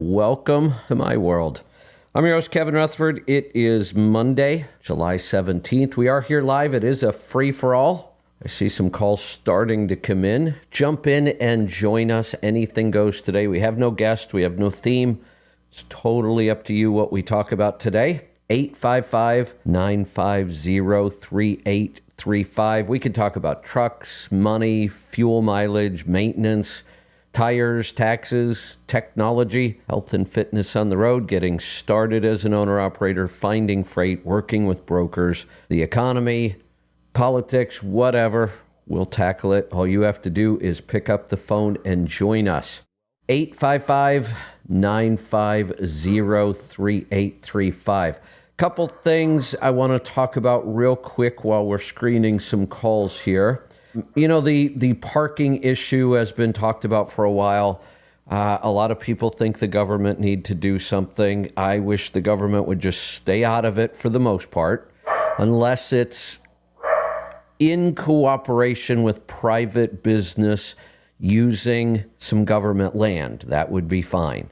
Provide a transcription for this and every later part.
Welcome to my world. I'm your host, Kevin Rutherford. It is Monday, July 17th. We are here live. It is a free-for-all. I see some calls starting to come in. Jump in and join us. Anything goes today. We have no guest. We have no theme. It's totally up to you what we talk about today. 855-950-3835. We can talk about trucks, money, fuel mileage, maintenance, tires, taxes, technology, health and fitness on the road, getting started as an owner-operator, finding freight, working with brokers, the economy, politics, whatever. We'll tackle it. All you have to do is pick up the phone and join us. 855-950-3835. Couple things I want to talk about real quick while we're screening some calls here. You know, the parking issue has been talked about for a while. A lot of people think the government need to do something. I wish the government would just stay out of it for the most part, unless it's in cooperation with private business using some government land. That would be fine.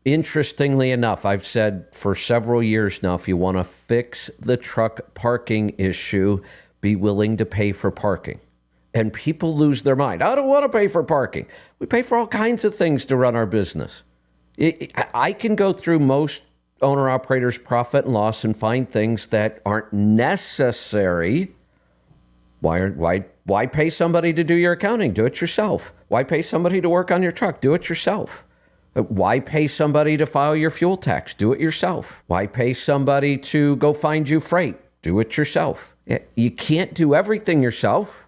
Interestingly enough, I've said for several years now, if you want to fix the truck parking issue, be willing to pay for parking. And people lose their mind. I don't want to pay for parking. We pay for all kinds of things to run our business. I can go through most owner-operators' profit and loss and find things that aren't necessary. Why pay somebody to do your accounting? Do it yourself. Why pay somebody to work on your truck? Do it yourself. Why pay somebody to file your fuel tax? Do it yourself. Why pay somebody to go find you freight? Do it yourself. You can't do everything yourself.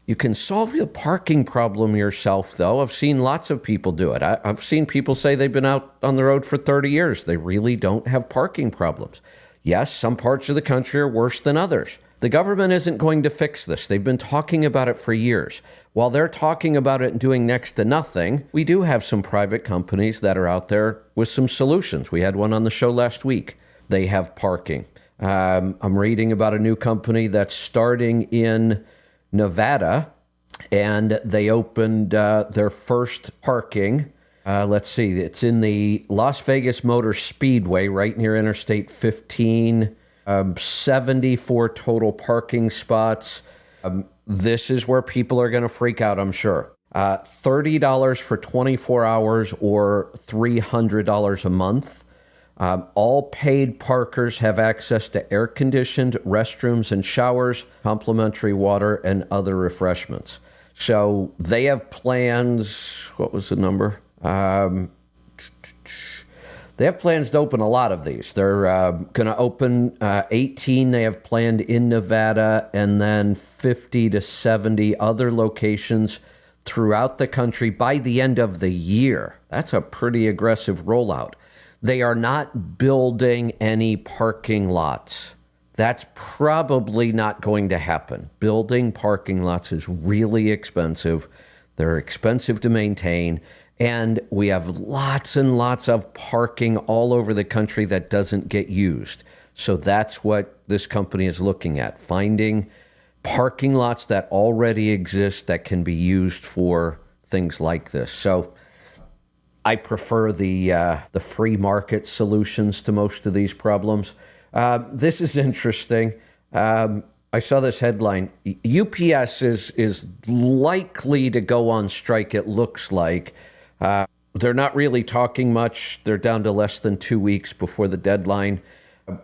You can solve the parking problem yourself, though. I've seen lots of people do it. I've seen people say they've been out on the road for 30 years. They really don't have parking problems. Yes, some parts of the country are worse than others. The government isn't going to fix this. They've been talking about it for years. While they're talking about it and doing next to nothing, we do have some private companies that are out there with some solutions. We had one on the show last week. They have parking. I'm reading about a new company that's starting in Nevada, and they opened their first parking. Let's see, it's in the Las Vegas Motor Speedway right near Interstate 15. 74 total parking spots. This is where people are going to freak out, I'm sure. $30 for 24 hours or $300 a month. All paid parkers have access to air-conditioned restrooms and showers, complimentary water, and other refreshments. So they have plans. What was the number? They have plans to open a lot of these. They're going to open 18 they have planned in Nevada, and then 50 to 70 other locations throughout the country by the end of the year. That's a pretty aggressive rollout. They are not building any parking lots. That's probably not going to happen. Building parking lots is really expensive. They're expensive to maintain. And we have lots and lots of parking all over the country that doesn't get used. So that's what this company is looking at, finding parking lots that already exist that can be used for things like this. So I prefer the free market solutions to most of these problems. This is interesting. I saw this headline. UPS is likely to go on strike, it looks like. They're not really talking much. They're down to less than 2 weeks before the deadline.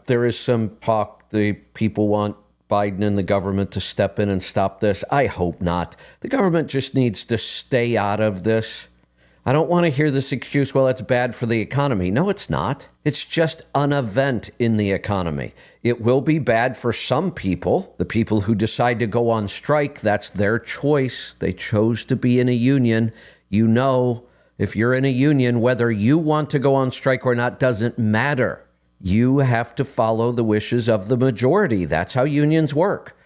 There is some talk the people want Biden and the government to step in and stop this. I hope not. The government just needs to stay out of this. I don't want to hear this excuse, well, it's bad for the economy. No, it's not. It's just an event in the economy. It will be bad for some people. The people who decide to go on strike, that's their choice. They chose to be in a union. You know, if you're in a union, whether you want to go on strike or not doesn't matter. You have to follow the wishes of the majority. That's how unions work.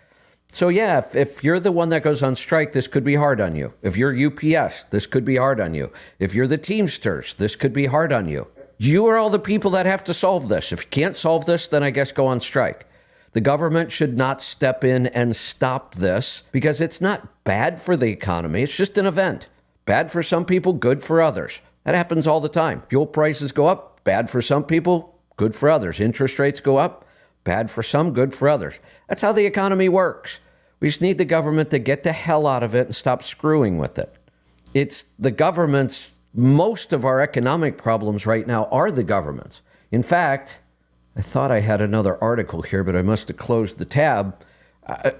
So yeah, if you're the one that goes on strike, this could be hard on you. If you're UPS, this could be hard on you. If you're the Teamsters, this could be hard on you. You are all the people that have to solve this. If you can't solve this, then I guess go on strike. The government should not step in and stop this because it's not bad for the economy. It's just an event. Bad for some people, good for others. That happens all the time. Fuel prices go up, bad for some people, good for others. Interest rates go up, bad for some, good for others. That's how the economy works. We just need the government to get the hell out of it and stop screwing with it. It's the government's, most of our economic problems right now are the government's. In fact, I thought I had another article here, but I must have closed the tab. I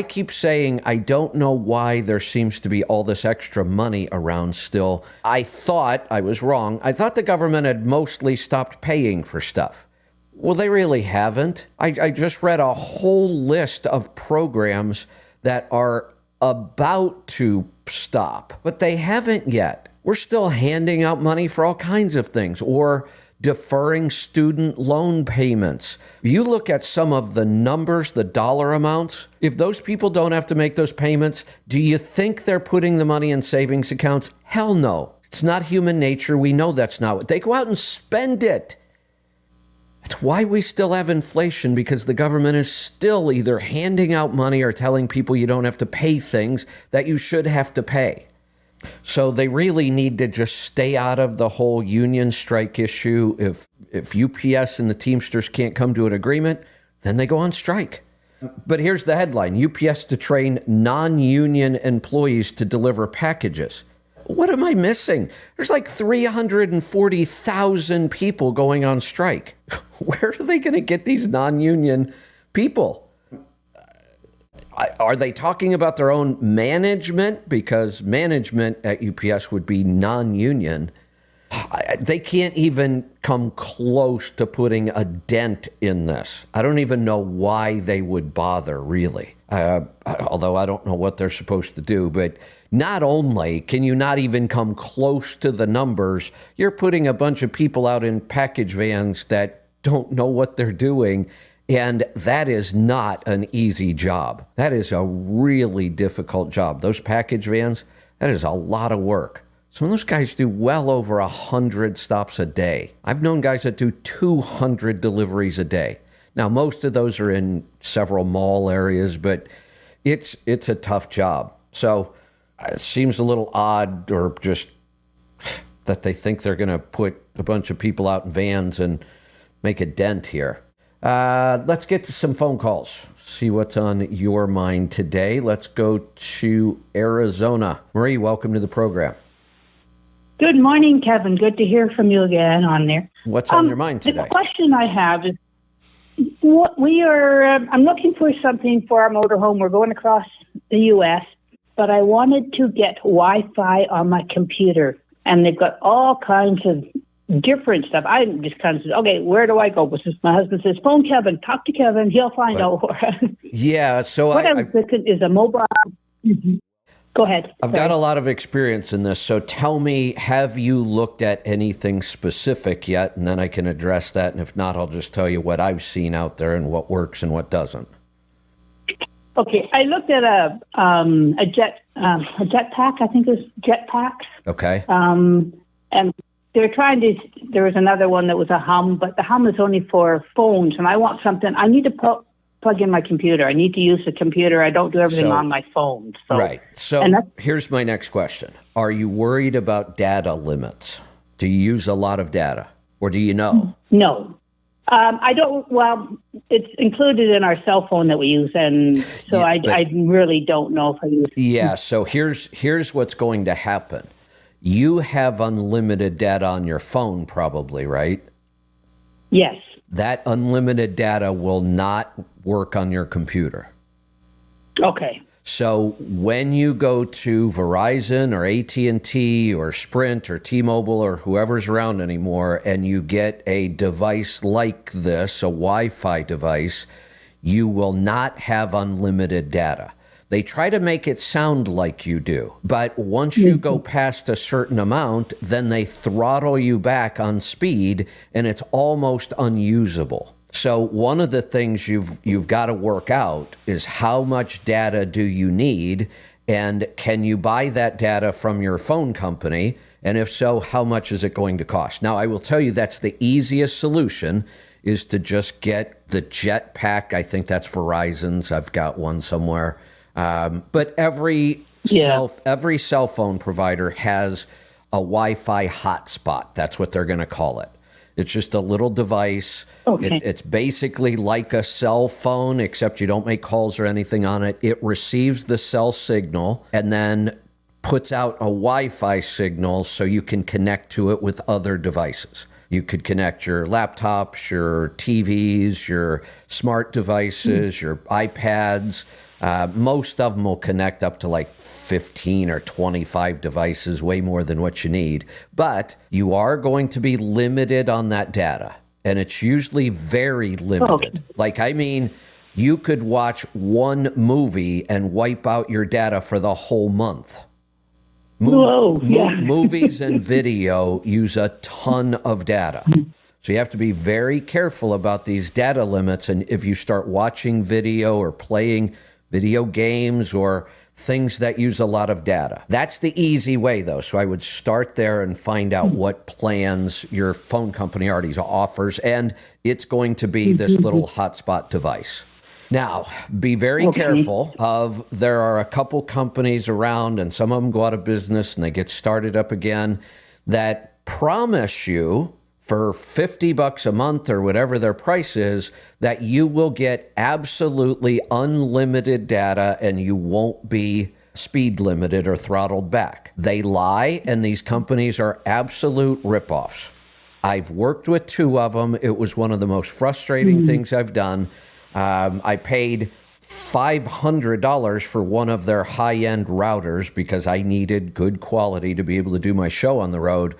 keep saying I don't know why there seems to be all this extra money around still. I thought I was wrong. I thought the government had mostly stopped paying for stuff. Well, they really haven't. I just read a whole list of programs that are about to stop, but they haven't yet. We're still handing out money for all kinds of things, or deferring student loan payments. You look at some of the numbers, the dollar amounts. If those people don't have to make those payments, do you think they're putting the money in savings accounts? Hell no. It's not human nature. We know that's not what they go out and spend it. That's why we still have inflation, because the government is still either handing out money or telling people you don't have to pay things that you should have to pay. So they really need to just stay out of the whole union strike issue. If UPS and the Teamsters can't come to an agreement, then they go on strike. But here's the headline: UPS to train non-union employees to deliver packages. What am I missing? There's like 340,000 people going on strike. Where are they going to get these non-union people? Are they talking about their own management? Because management at UPS would be non-union. They can't even come close to putting a dent in this. I don't even know why they would bother, really. Although I don't know what they're supposed to do. But not only can you not even come close to the numbers, you're putting a bunch of people out in package vans that don't know what they're doing. And that is not an easy job. That is a really difficult job. Those package vans, that is a lot of work. Some of those guys do well over 100 stops a day. I've known guys that do 200 deliveries a day. Now, most of those are in several mall areas, but it's a tough job. So it seems a little odd, or just that they think they're going to put a bunch of people out in vans and make a dent here. Let's get to some phone calls. See what's on your mind today. Let's go to Arizona. Marie, welcome to the program. Good morning, Kevin. Good to hear from you again on there. What's on your mind today? The question I have is, I'm looking for something for our motorhome. We're going across the U.S., but I wanted to get Wi-Fi on my computer, and they've got all kinds of different stuff. I just kind of said, okay, where do I go? Because my husband says, phone Kevin, talk to Kevin, he'll find out. Yeah, so what I'm thinking is a mobile. Mm-hmm. Go ahead. I've got a lot of experience in this, so tell me, have you looked at anything specific yet? And then I can address that, and if not, I'll just tell you what I've seen out there and what works and what doesn't. Okay, I looked at a jetpack. I think it was jetpacks. Okay. And they're trying to. There was another one that was a hum, but the hum is only for phones, and I want something. I need to plug in my computer. I need to use the computer. I don't do everything on my phone. So, right. So here's my next question. Are you worried about data limits? Do you use a lot of data, or do you know? No. I don't. Well, it's included in our cell phone that we use, and so I really don't know if I use. Yeah. So here's what's going to happen. You have unlimited data on your phone, probably, right? Yes. That unlimited data will not work on your computer. Okay. So when you go to Verizon or AT&T or Sprint or T-Mobile or whoever's around anymore, and you get a device like this, a Wi-Fi device, you will not have unlimited data. They try to make it sound like you do, but once you go past a certain amount, then they throttle you back on speed, and it's almost unusable. So one of the things you've got to work out is how much data do you need, and can you buy that data from your phone company? And if so, how much is it going to cost? Now, I will tell you that's the easiest solution, is to just get the Jetpack. I think that's Verizon's. I've got one somewhere. But every cell phone provider has a Wi-Fi hotspot. That's what they're going to call it. It's just a little device. Okay. It's basically like a cell phone, except you don't make calls or anything on it. It receives the cell signal and then puts out a Wi-Fi signal so you can connect to it with other devices. You could connect your laptops, your TVs, your smart devices, your iPads. Most of them will connect up to like 15 or 25 devices, way more than what you need. But you are going to be limited on that data. And it's usually very limited. Like, I mean, you could watch one movie and wipe out your data for the whole month. Movies and video use a ton of data. So you have to be very careful about these data limits. And if you start watching video or playing video games or things that use a lot of data, that's the easy way, though. So I would start there and find out what plans your phone company already offers. And it's going to be this little hotspot device. Now, be very careful there are a couple companies around, and some of them go out of business and they get started up again, that promise you for $50 a month or whatever their price is, that you will get absolutely unlimited data and you won't be speed limited or throttled back. They lie, and these companies are absolute ripoffs. I've worked with two of them. It was one of the most frustrating things I've done. I paid $500 for one of their high-end routers because I needed good quality to be able to do my show on the road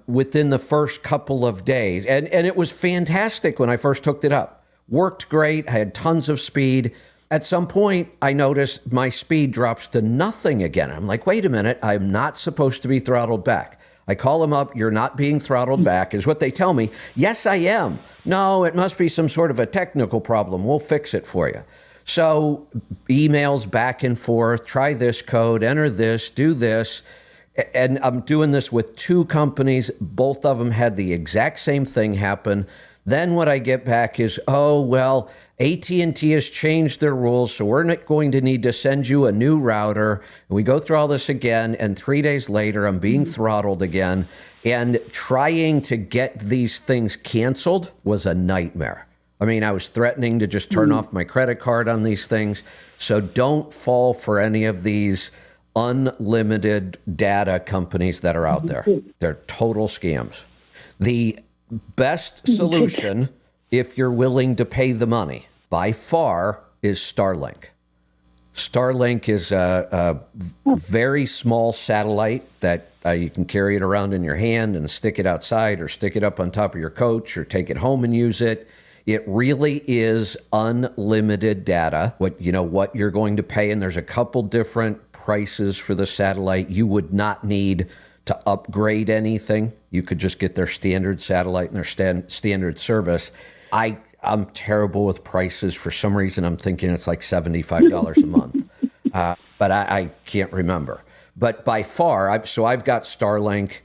within the first couple of days. And it was fantastic when I first hooked it up. Worked great. I had tons of speed. At some point, I noticed my speed drops to nothing again. I'm like, wait a minute, I'm not supposed to be throttled back. I call them up, you're not being throttled back, is what they tell me. Yes, I am. No, it must be some sort of a technical problem. We'll fix it for you. So emails back and forth, try this code, enter this, do this. And I'm doing this with two companies. Both of them had the exact same thing happen. Then what I get back is, oh, well, AT&T has changed their rules, so we're not going to need to send you a new router. And we go through all this again, and 3 days later, I'm being throttled again. And trying to get these things canceled was a nightmare. I mean, I was threatening to just turn off my credit card on these things. So don't fall for any of these unlimited data companies that are out there. They're total scams. The best solution, if you're willing to pay the money, by far, is Starlink. Starlink is a very small satellite that you can carry it around in your hand and stick it outside or stick it up on top of your coach or take it home and use it. It really is unlimited data, what you're going to pay. And there's a couple different prices for the satellite. You would not need to upgrade anything. You could just get their standard satellite and their standard service. I'm terrible with prices. For some reason, I'm thinking it's like $75 a month, but I can't remember. But by far, I've got Starlink,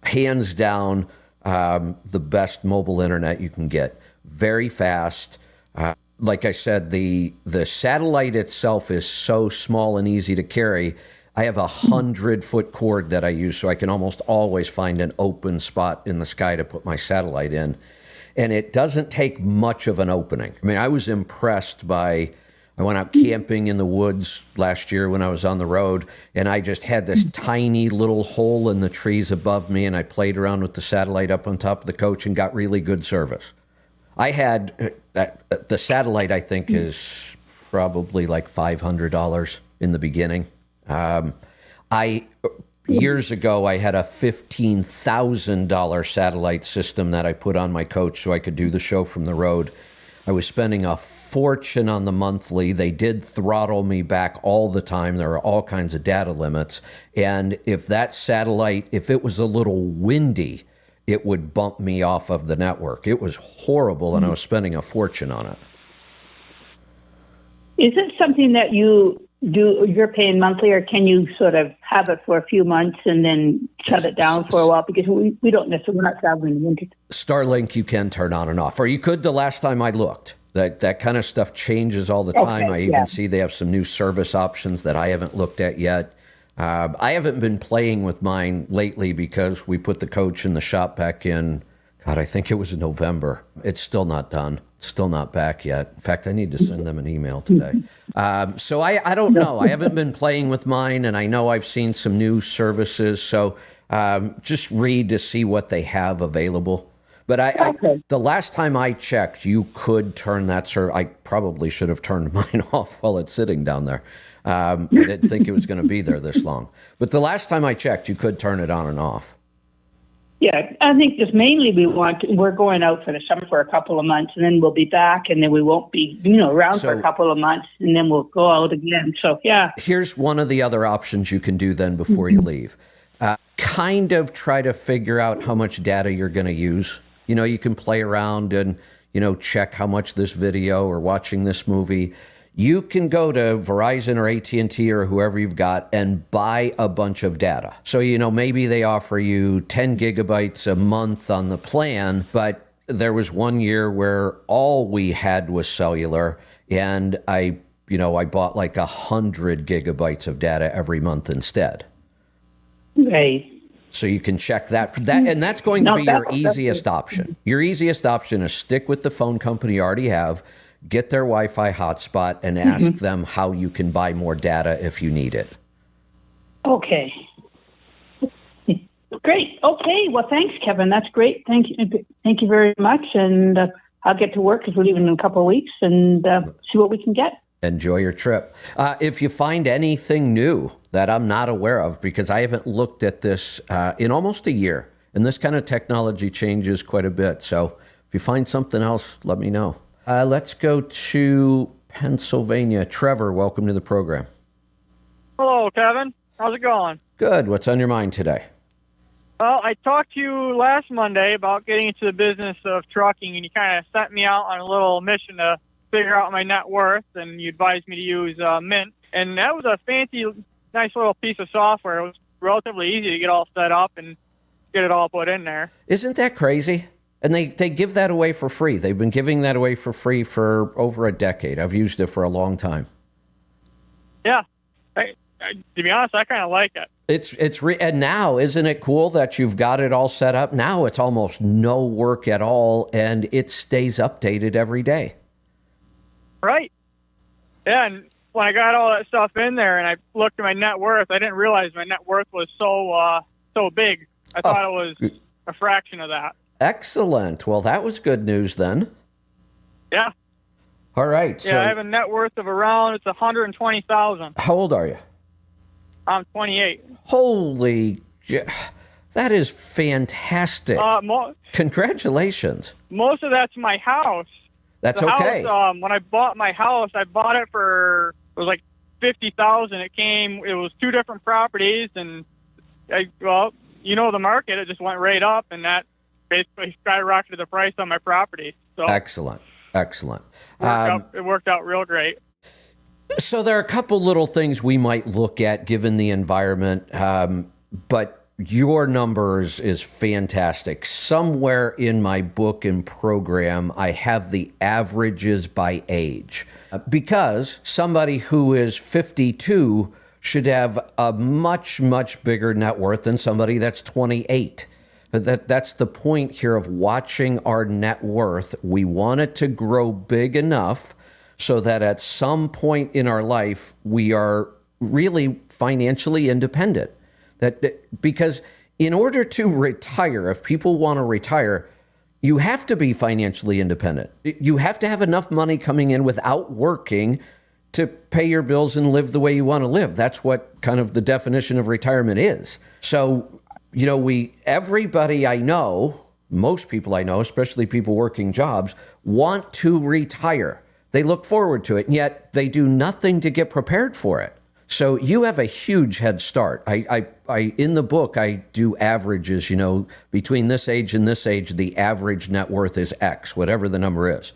hands down, the best mobile internet you can get. Very fast. Like I said, the satellite itself is so small and easy to carry. I have 100-foot cord that I use, so I can almost always find an open spot in the sky to put my satellite in. And it doesn't take much of an opening. I mean, I was impressed I went out camping in the woods last year when I was on the road, and I just had this tiny little hole in the trees above me, and I played around with the satellite up on top of the coach and got really good service. I had the satellite, I think, is probably like $500 in the beginning. Years ago, I had a $15,000 satellite system that I put on my coach so I could do the show from the road. I was spending a fortune on the monthly. They did throttle me back all the time. There were all kinds of data limits. And if that satellite, if it was a little windy, it would bump me off of the network. It was horrible, and I was spending a fortune on it. Is it something that you're paying monthly, or can you sort of have it for a few months and then shut it down for a while? Because we're not traveling in the winter. Starlink you can turn on and off, or you could the last time I looked. That kind of stuff changes all the time. I even see they have some new service options that I haven't looked at yet. I haven't been playing with mine lately because we put the coach in the shop back in, God, I think it was in November. It's still not done. It's still not back yet. In fact, I need to send them an email today. So I don't know. I haven't been playing with mine, and I know I've seen some new services. So just read to see what they have available. But the last time I checked, you could turn that service. I probably should have turned mine off while it's sitting down there. I didn't think it was going to be there this long. But the last time I checked, you could turn it on and off. Yeah, I think just mainly we're going out for the summer for a couple of months, and then we'll be back, and then we won't be, around for a couple of months, and then we'll go out again. So, yeah. Here's one of the other options you can do then before you leave. Kind of try to figure out how much data you're going to use. You can play around and, check how much this video or watching this movie. You can go to Verizon or AT&T or whoever you've got and buy a bunch of data. So, maybe they offer you 10 gigabytes a month on the plan, but there was one year where all we had was cellular, and I bought like 100 gigabytes of data every month instead. Right. So you can check that, and that's going to be your easiest option. Your easiest option is stick with the phone company you already have, get their Wi-Fi hotspot, and ask them how you can buy more data if you need it. Okay. Great. Okay. Well, thanks, Kevin. That's great. Thank you very much. And I'll get to work because we're leaving in a couple of weeks and see what we can get. Enjoy your trip. If you find anything new that I'm not aware of, because I haven't looked at this in almost a year, and this kind of technology changes quite a bit. So if you find something else, let me know. Let's go to Pennsylvania. Trevor, welcome to the program. Hello, Kevin. How's it going? Good. What's on your mind today? Well, I talked to you last Monday about getting into the business of trucking, and you kind of sent me out on a little mission to figure out my net worth, and you advised me to use Mint. And that was a fancy, nice little piece of software. It was relatively easy to get all set up and get it all put in there. Isn't that crazy? And they give that away for free. They've been giving that away for free for over a decade. I've used it for a long time. Yeah. To be honest, I kind of like it. And now, isn't it cool that you've got it all set up? Now it's almost no work at all, and it stays updated every day. Right. Yeah, and when I got all that stuff in there and I looked at my net worth, I didn't realize my net worth was so big. I thought it was a fraction of that. Excellent. Well, that was good news then. Yeah. All right. Yeah, I have a net worth of around, it's $120,000. How old are you? I'm 28. That is fantastic. Congratulations. Most of that's my house. That's okay. House, when I bought my house, I bought it for, it was like $50,000. It was two different properties, and the market, it just went right up, and that basically skyrocketed the price on my property. So Excellent. It worked out real great. So there are a couple little things we might look at given the environment, but your numbers is fantastic. Somewhere in my book and program, I have the averages by age, because somebody who is 52 should have a much, much bigger net worth than somebody that's 28. That's the point here of watching our net worth. We want it to grow big enough so that at some point in our life, we are really financially independent. Because in order to retire, if people want to retire, you have to be financially independent. You have to have enough money coming in without working to pay your bills and live the way you want to live. That's what kind of the definition of retirement is. So, everybody I know, most people I know, especially people working jobs, want to retire. They look forward to it, and yet they do nothing to get prepared for it. So you have a huge head start. I in the book, I do averages, between this age and this age, the average net worth is X, whatever the number is.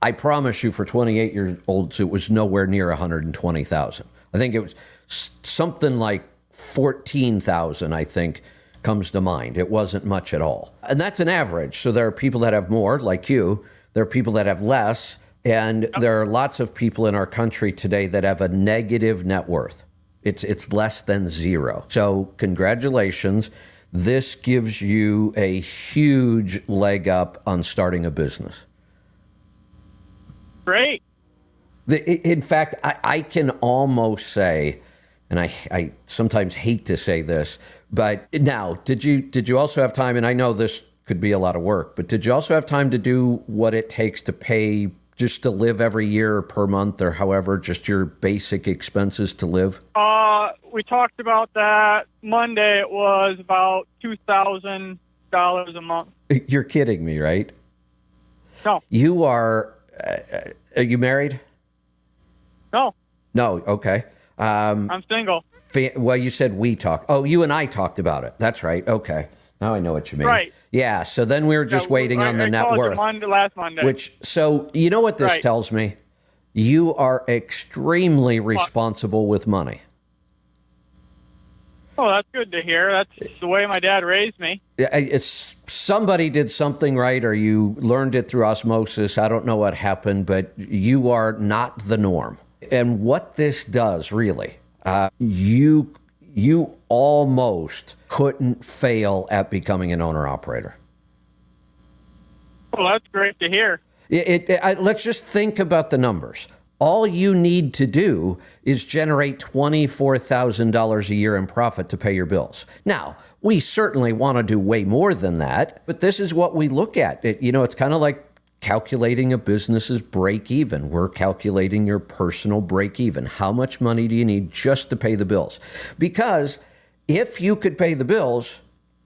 I promise you for 28-year-olds, it was nowhere near 120,000. I think it was something like 14,000, I think, comes to mind. It wasn't much at all. And that's an average. So there are people that have more, like you. There are people that have less. And there are lots of people in our country today that have a negative net worth. It's less than zero. So congratulations. This gives you a huge leg up on starting a business. Great. In fact, I can almost say, and I sometimes hate to say this, but now, did you also have time, and I know this could be a lot of work, but did you also have time to do what it takes to pay just to live every year or per month or however, just your basic expenses to live? We talked about that Monday. It was about $2,000 a month. You're kidding me, right? No. You are you married? No. No, okay. I'm single. Well, you said we talked. Oh, you and I talked about it. That's right. Okay. Now I know what you mean. Right. Yeah. So then we were just waiting on the net worth. Last Monday. So you know what this tells me? You are extremely responsible with money. Oh, that's good to hear. That's the way my dad raised me. It's somebody did something right, or you learned it through osmosis. I don't know what happened, but you are not the norm. And what this does, really, you almost couldn't fail at becoming an owner-operator. Well, that's great to hear. Let's just think about the numbers. All you need to do is generate $24,000 a year in profit to pay your bills. Now, we certainly want to do way more than that, but this is what we look at. It's kind of like calculating a business's break even. We're calculating your personal break even. How much money do you need just to pay the bills? Because if you could pay the bills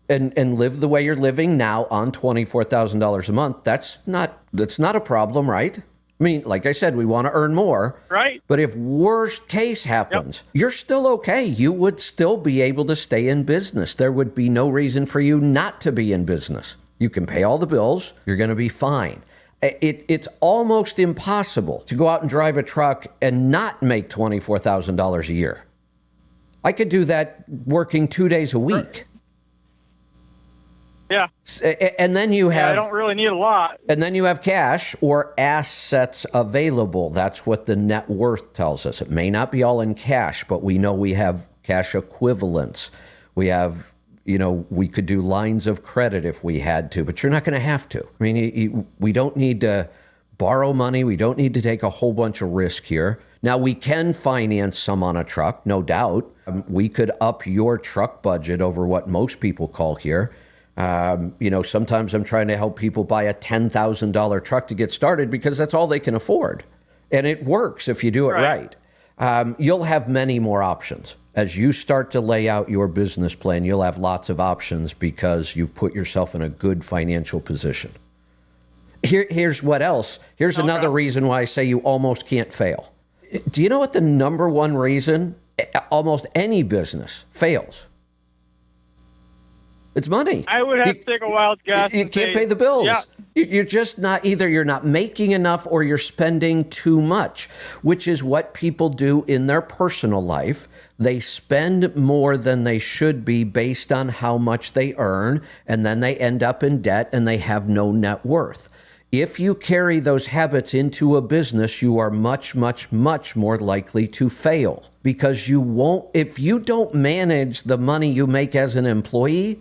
and live the way you're living now on $24,000 a month, that's not a problem, right? I mean, like I said, we want to earn more. Right. But if worst case happens, you're still okay. You would still be able to stay in business. There would be no reason for you not to be in business. You can pay all the bills. You're going to be fine. It's almost impossible to go out and drive a truck and not make $24,000 a year. I could do that working 2 days a week. Yeah. And then you have... I don't really need a lot. And then you have cash or assets available. That's what the net worth tells us. It may not be all in cash, but we know we have cash equivalents. We have, we could do lines of credit if we had to, but you're not going to have to. I mean, we don't need to borrow money. We don't need to take a whole bunch of risk here. Now, we can finance some on a truck, no doubt. We could up your truck budget over what most people call here. Sometimes I'm trying to help people buy a $10,000 truck to get started because that's all they can afford. And it works if you do it right. You'll have many more options. As you start to lay out your business plan, you'll have lots of options because you've put yourself in a good financial position. Here's what else. Here's another reason why I say you almost can't fail. Do you know what the number one reason almost any business fails? It's money. I would have to take a wild guess. You can't pay the bills. Yeah. You're just not, either you're not making enough or you're spending too much, which is what people do in their personal life. They spend more than they should be based on how much they earn, and then they end up in debt and they have no net worth. If you carry those habits into a business, you are much, much, much more likely to fail because if you don't manage the money you make as an employee,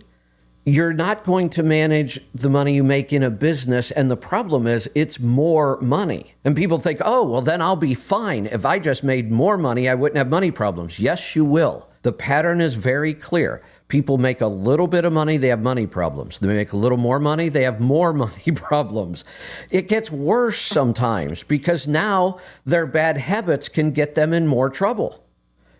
you're not going to manage the money you make in a business. And the problem is it's more money. And people think, oh, well, then I'll be fine. If I just made more money, I wouldn't have money problems. Yes, you will. The pattern is very clear. People make a little bit of money, they have money problems. They make a little more money, they have more money problems. It gets worse sometimes because now their bad habits can get them in more trouble.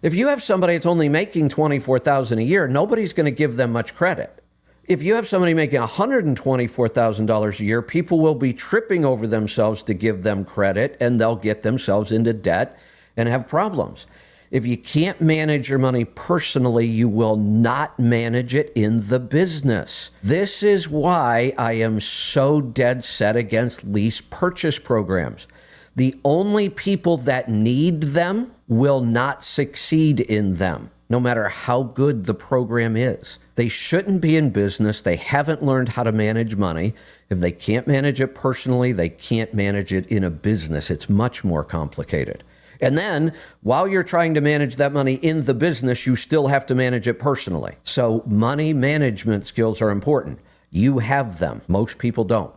If you have somebody that's only making $24,000 a year, nobody's going to give them much credit. If you have somebody making $124,000 a year, people will be tripping over themselves to give them credit, and they'll get themselves into debt and have problems. If you can't manage your money personally, you will not manage it in the business. This is why I am so dead set against lease purchase programs. The only people that need them will not succeed in them, no matter how good the program is. They shouldn't be in business. They haven't learned how to manage money. If they can't manage it personally, they can't manage it in a business. It's much more complicated. And then while you're trying to manage that money in the business, you still have to manage it personally. So money management skills are important. You have them. Most people don't.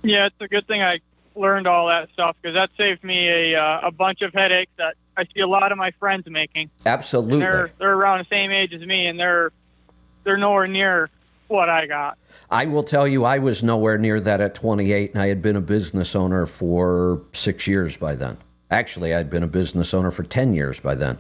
Yeah, it's a good thing I learned all that stuff because that saved me a bunch of headaches that I see a lot of my friends making. Absolutely. And they're around the same age as me, and they're nowhere near what I got. I will tell you, I was nowhere near that at 28, and I had been a business owner for 6 years by then. Actually, I'd been a business owner for 10 years by then.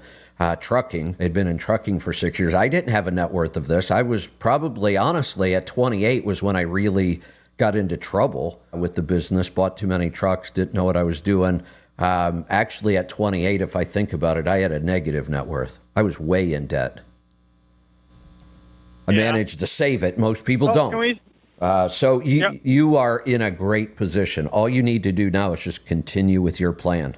Trucking, I'd been in trucking for 6 years. I didn't have a net worth of this. I was probably, honestly, at 28 was when I really got into trouble with the business, bought too many trucks, didn't know what I was doing. Actually, at 28, if I think about it, I had a negative net worth. I was way in debt. I managed to save it. Most people don't. So you are in a great position. All you need to do now is just continue with your plan.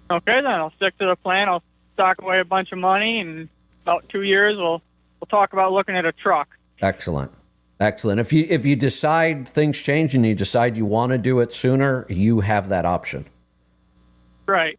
Okay, then I'll stick to the plan. I'll stock away a bunch of money, and about 2 years, we'll talk about looking at a truck. Excellent. If you decide things change and you decide you want to do it sooner, you have that option. Right.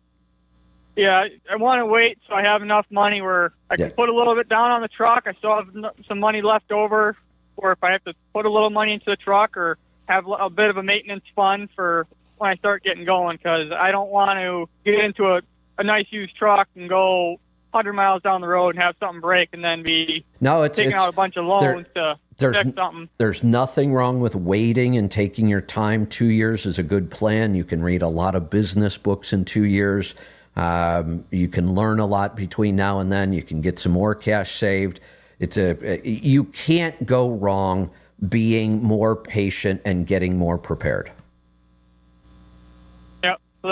Yeah, I want to wait so I have enough money where I can put a little bit down on the truck. I still have some money left over, or if I have to put a little money into the truck or have a bit of a maintenance fund for when I start getting going, because I don't want to get into a nice used truck and go 100 miles down the road and have something break and then be taking out a bunch of loans to fix something. There's nothing wrong with waiting and taking your time. 2 years is a good plan. You can read a lot of business books in 2 years. You can learn a lot between now and then. You can get some more cash saved. You can't go wrong being more patient and getting more prepared. Yep. So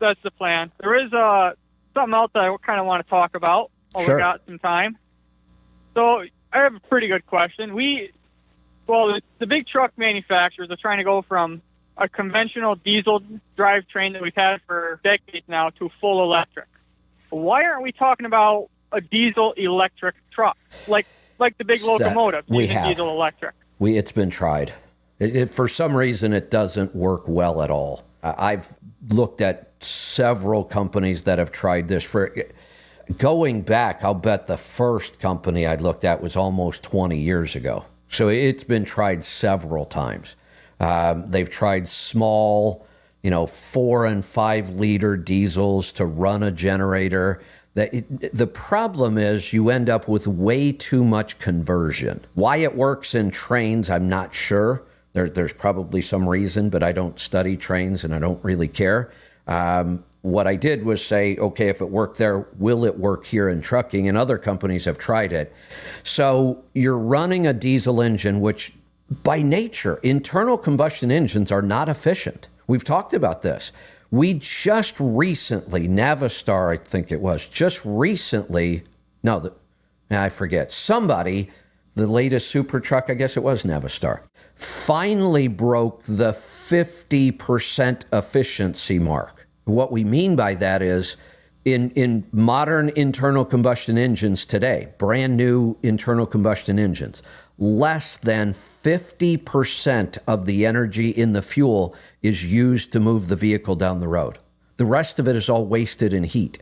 that's the plan. There is something else that I kind of want to talk about while we got some time. So I have a pretty good question. The big truck manufacturers are trying to go from a conventional diesel drivetrain that we've had for decades now to full electric. Why aren't we talking about a diesel electric truck like the big locomotive using diesel electric? It's been tried. For some reason, it doesn't work well at all. I've looked at several companies that have tried this. For going back, I'll bet the first company I looked at was almost 20 years ago. So it's been tried several times. They've tried small, 4 and 5 liter diesels to run a generator. The problem is you end up with way too much conversion. Why it works in trains, I'm not sure. There's probably some reason, but I don't study trains and I don't really care. What I did was say, okay, if it worked there, will it work here in trucking? And other companies have tried it. So you're running a diesel engine, which by nature, internal combustion engines are not efficient. We've talked about this. We just recently, Navistar, I think it was, I forget. Somebody, the latest super truck, I guess it was Navistar, finally broke the 50% efficiency mark. What we mean by that is in modern internal combustion engines today, brand new internal combustion engines, less than 50% of the energy in the fuel is used to move the vehicle down the road. The rest of it is all wasted in heat.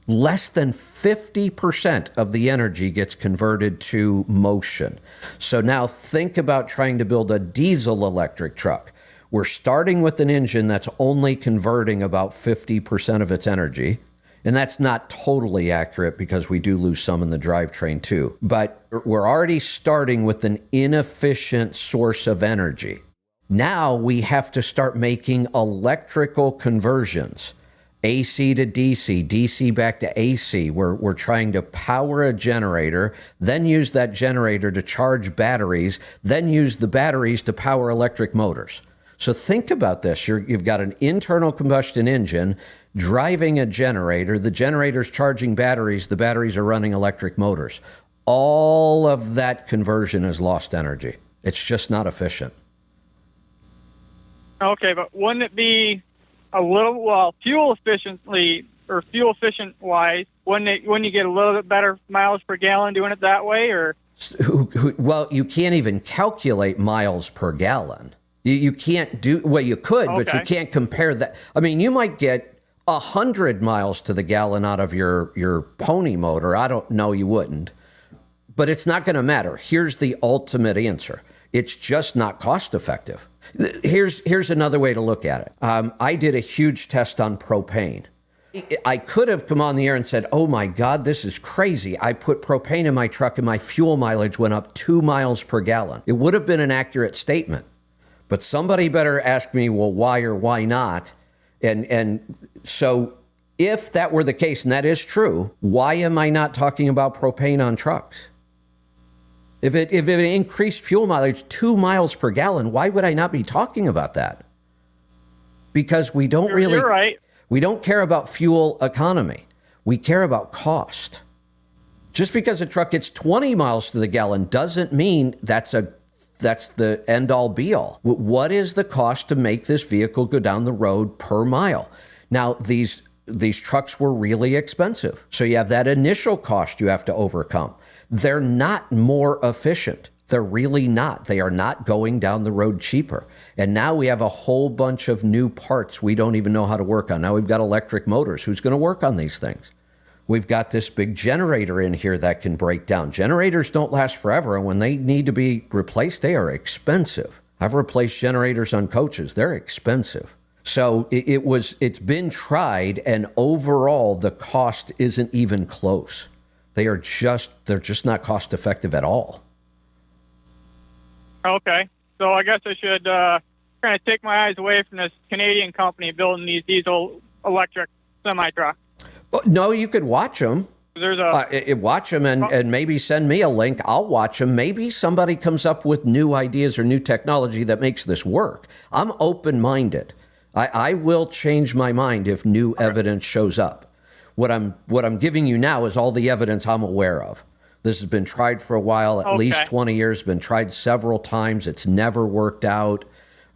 Less than 50% of the energy gets converted to motion. So now think about trying to build a diesel electric truck. We're starting with an engine that's only converting about 50% of its energy. And that's not totally accurate because we do lose some in the drivetrain too. But we're already starting with an inefficient source of energy. Now we have to start making electrical conversions. AC to DC, DC back to AC. We're trying to power a generator, then use that generator to charge batteries, then use the batteries to power electric motors. So think about this. You've got an internal combustion engine driving a generator. The generator's charging batteries. The batteries are running electric motors. All of that conversion is lost energy. It's just not efficient. Okay, but wouldn't it be a little, fuel efficient wise, wouldn't you get a little bit better miles per gallon doing it that way? Or well, you can't even calculate miles per gallon. You can't do, well, you could, but you Okay. can't compare that. I mean, you might get 100 miles to the gallon out of your pony motor. I don't know, you wouldn't. But it's not going to matter. Here's the ultimate answer. It's just not cost effective. Here's another way to look at it. I did a huge test on propane. I could have come on the air and said, oh my God, this is crazy. I put propane in my truck and my fuel mileage went up 2 miles per gallon. It would have been an accurate statement. But somebody better ask me, well, why or why not? And so if that were the case, and that is true, why am I not talking about propane on trucks? If it increased fuel mileage 2 miles per gallon, why would I not be talking about that? Because we don't really, You're right. we don't care about fuel economy. We care about cost. Just because a truck gets 20 miles to the gallon doesn't mean that's the end all be all. What is the cost to make this vehicle go down the road per mile? Now, these trucks were really expensive. So you have that initial cost you have to overcome. They're not more efficient. They're really not. They are not going down the road cheaper. And now we have a whole bunch of new parts we don't even know how to work on. Now we've got electric motors. Who's going to work on these things? We've got this big generator in here that can break down. Generators don't last forever, and when they need to be replaced, they are expensive. I've replaced generators on coaches. They're expensive. So it's been tried, and overall, the cost isn't even close. They're just not cost effective at all. Okay. So I guess I should kind of take my eyes away from this Canadian company building these diesel electric semi-trucks. No, you could watch them. There's Watch them and maybe send me a link. I'll watch them. Maybe somebody comes up with new ideas or new technology that makes this work. I'm open-minded. I will change my mind if new evidence shows up. What I'm giving you now is all the evidence I'm aware of. This has been tried for a while, at least 20 years, been tried several times. It's never worked out.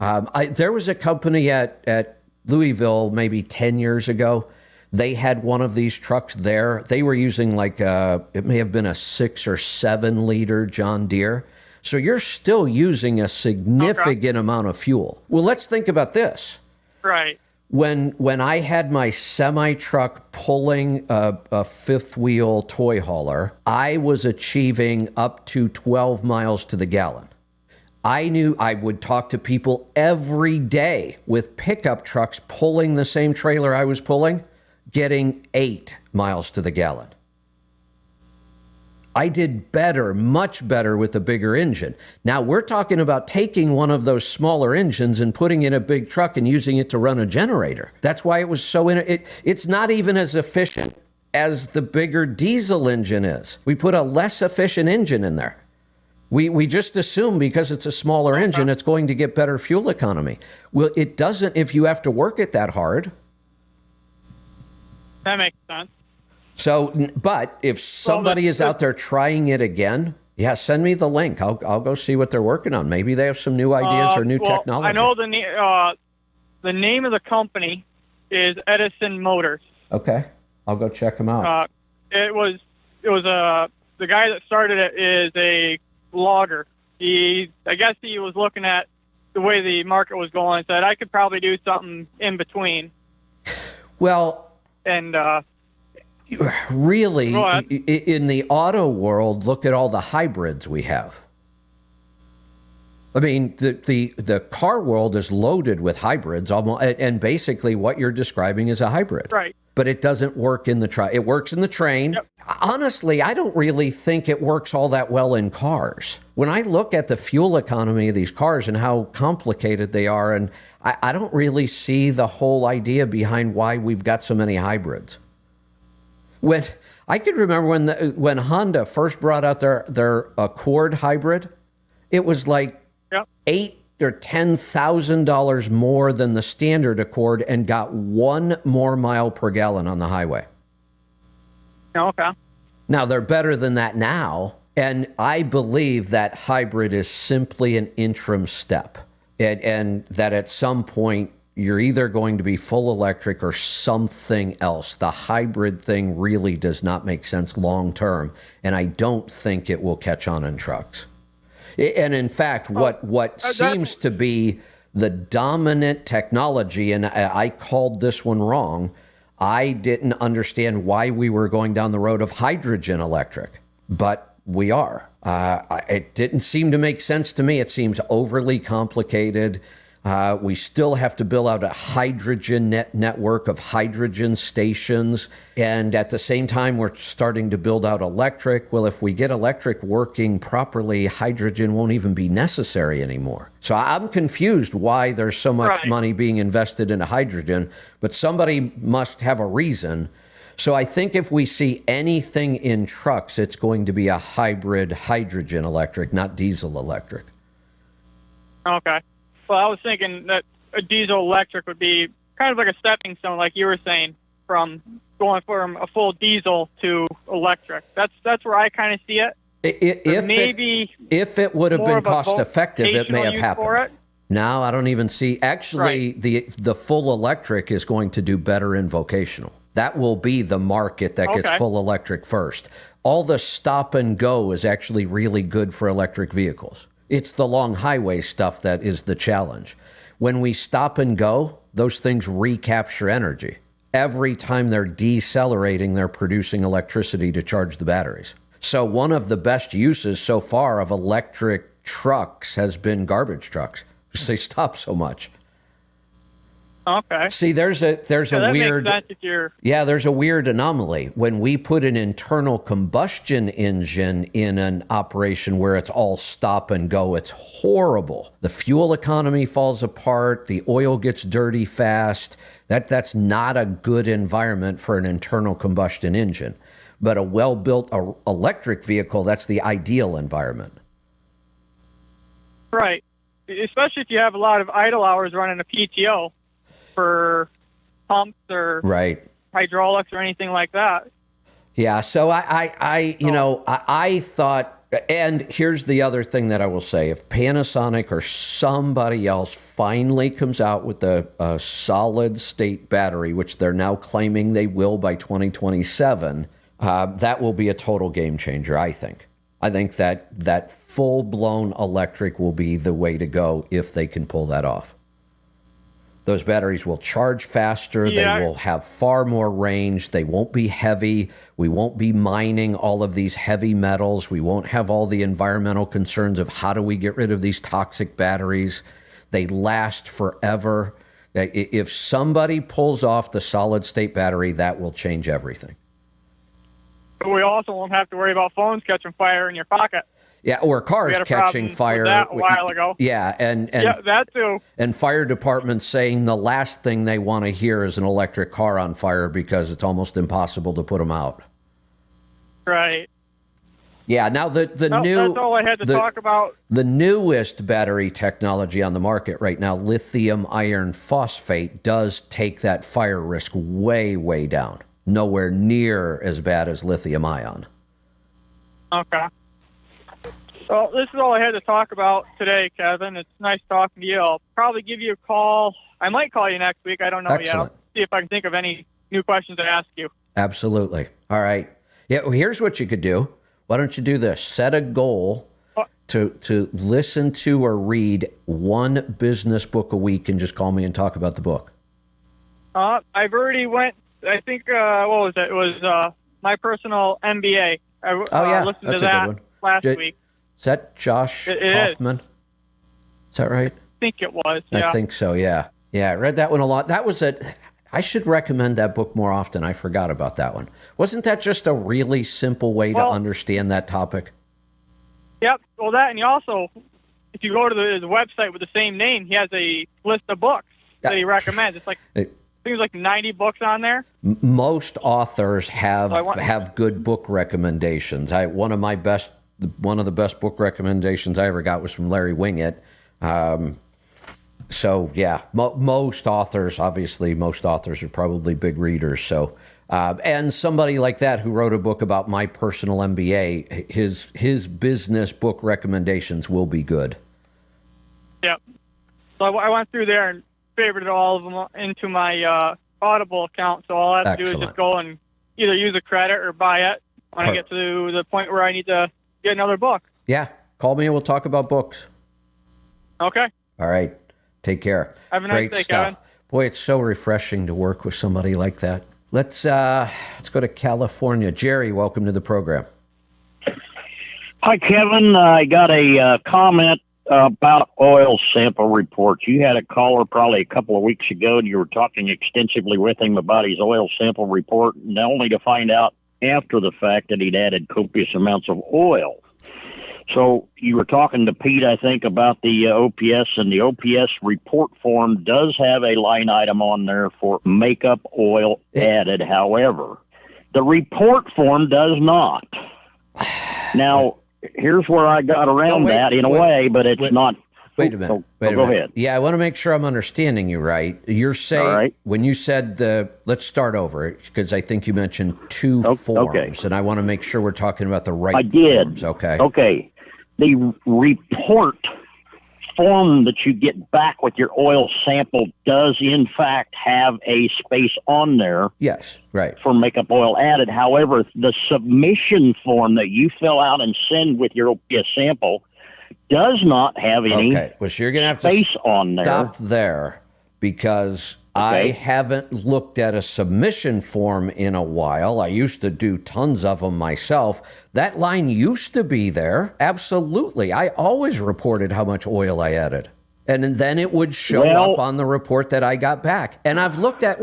There was a company at Louisville maybe 10 years ago. They had one of these trucks there. They were using it may have been a 6 or 7 liter John Deere. So you're still using a significant amount of fuel. Well, let's think about this. right. When I had my semi-truck pulling a fifth wheel toy hauler, I was achieving up to 12 miles to the gallon. I knew I would talk to people every day with pickup trucks pulling the same trailer I was pulling, getting 8 miles to the gallon. I did better, much better with the bigger engine. Now we're talking about taking one of those smaller engines and putting in a big truck and using it to run a generator. That's why it was so it's not even as efficient as the bigger diesel engine is. We put a less efficient engine in there. We just assume because it's a smaller engine, it's going to get better fuel economy. Well, it doesn't if you have to work it that hard. That makes sense. So, but if somebody is out there trying it again, yeah, send me the link. I'll go see what they're working on. Maybe they have some new ideas or new technology. I know the name of the company is Edison Motors. Okay, I'll go check them out. It was the guy that started it is a logger. I guess he was looking at the way the market was going and said I could probably do something in between. Well, and really, in the auto world, look at all the hybrids we have. I mean, the car world is loaded with hybrids, almost, and basically what you're describing is a hybrid. Right. But it doesn't work in the truck. It works in the train. Yep. Honestly, I don't really think it works all that well in cars. When I look at the fuel economy of these cars and how complicated they are, and I don't really see the whole idea behind why we've got so many hybrids. When I can remember when Honda first brought out their Accord hybrid, it was like $8,000 or $10,000 more than the standard Accord and got 1 more mile per gallon on the highway. Okay. Now they're better than that now, and I believe that hybrid is simply an interim step, and that at some point you're either going to be full electric or something else. The hybrid thing really does not make sense long term, and I don't think it will catch on in trucks. And in fact, what seems to be the dominant technology, and I called this one wrong. I didn't understand why we were going down the road of hydrogen electric, but we are. It didn't seem to make sense to me. It seems overly complicated. We still have to build out a hydrogen network of hydrogen stations. And at the same time, we're starting to build out electric. Well, if we get electric working properly, hydrogen won't even be necessary anymore. So I'm confused why there's so much money being invested into hydrogen, but somebody must have a reason. So I think if we see anything in trucks, it's going to be a hybrid hydrogen electric, not diesel electric. Okay. Well, I was thinking that a diesel electric would be kind of like a stepping stone, like you were saying, from going from a full diesel to electric. That's where I kind of see it. If it would have been cost effective, it may have happened. No, I don't even see. Actually, the full electric is going to do better in vocational. That will be the market that gets full electric first. All the stop and go is actually really good for electric vehicles. It's the long highway stuff that is the challenge. When we stop and go, those things recapture energy. Every time they're decelerating, they're producing electricity to charge the batteries. So one of the best uses so far of electric trucks has been garbage trucks because they stop so much. Okay. See, there's a weird, there's a weird anomaly. When we put an internal combustion engine in an operation where it's all stop and go, it's horrible. The fuel economy falls apart. The oil gets dirty fast. That's not a good environment for an internal combustion engine. But a well-built electric vehicle, that's the ideal environment. Right. Especially if you have a lot of idle hours running a PTO. For pumps or hydraulics or anything like that. Yeah, so I thought, and here's the other thing that I will say: if Panasonic or somebody else finally comes out with a solid state battery, which they're now claiming they will by 2027, that will be a total game changer. I think that full blown electric will be the way to go if they can pull that off. Those batteries will charge faster. Yeah. They will have far more range. They won't be heavy. We won't be mining all of these heavy metals. We won't have all the environmental concerns of how do we get rid of these toxic batteries. They last forever. If somebody pulls off the solid state battery, that will change everything. But we also won't have to worry about phones catching fire in your pocket. Yeah, or cars catching fire. That a while ago. Yeah, and that too. And fire departments saying the last thing they want to hear is an electric car on fire because it's almost impossible to put them out. Right. Yeah. Now that's all I had to talk about. The newest battery technology on the market right now, lithium iron phosphate, does take that fire risk way, way down. Nowhere near as bad as lithium ion. Okay. Well, this is all I had to talk about today, Kevin. It's nice talking to you. I'll probably give you a call. I might call you next week. I don't know yet. I'll see if I can think of any new questions to ask you. Absolutely. All right. Yeah. Well, here's what you could do. Why don't you do this? Set a goal to listen to or read one business book a week and just call me and talk about the book. I've already went, I think, what was it? It was My Personal MBA. I listened that's to a that good one. last week. Is that Josh Kaufman? Is that right? I think it was, yeah. I think so, yeah. Yeah, I read that one a lot. That was I should recommend that book more often. I forgot about that one. Wasn't that just a really simple way to understand that topic? Yep. Well, that, and you also, if you go to his website with the same name, he has a list of books that he recommends. It's like, I think there's like 90 books on there. Most authors have good book recommendations. One of the best book recommendations I ever got was from Larry Winget. So yeah, most authors are probably big readers. So, and somebody like that who wrote a book about My Personal MBA, his business book recommendations will be good. Yep. So I went through there and favorited all of them into my Audible account. So all I have to do is just go and either use a credit or buy it when I get to the point where I need to get another book. Yeah. Call me and we'll talk about books. Okay. All right. Take care. Have a nice Great day, stuff. Kevin. Boy, it's so refreshing to work with somebody like that. Let's go to California. Jerry, welcome to the program. Hi, Kevin. I got a comment about oil sample reports. You had a caller probably a couple of weeks ago, and you were talking extensively with him about his oil sample report, and only to find out after the fact that he'd added copious amounts of oil. So you were talking to Pete, I think, about the OPS, and the OPS report form does have a line item on there for makeup oil added. However, the report form does not. Now, here's where I got around that in a way, but it's not. Wait a minute. Go ahead. Yeah, I want to make sure I'm understanding you right. You're saying when you said let's start over because I think you mentioned two forms, and I want to make sure we're talking about the right forms. Okay. Okay. The report form that you get back with your oil sample does in fact have a space on there. Yes, right. For makeup oil added. However, the submission form that you fill out and send with your OPS sample does not have any well, so you're gonna have space to on there. Stop there because I haven't looked at a submission form in a while. I used to do tons of them myself. That line used to be there. Absolutely. I always reported how much oil I added. And then it would show up on the report that I got back. And I've looked at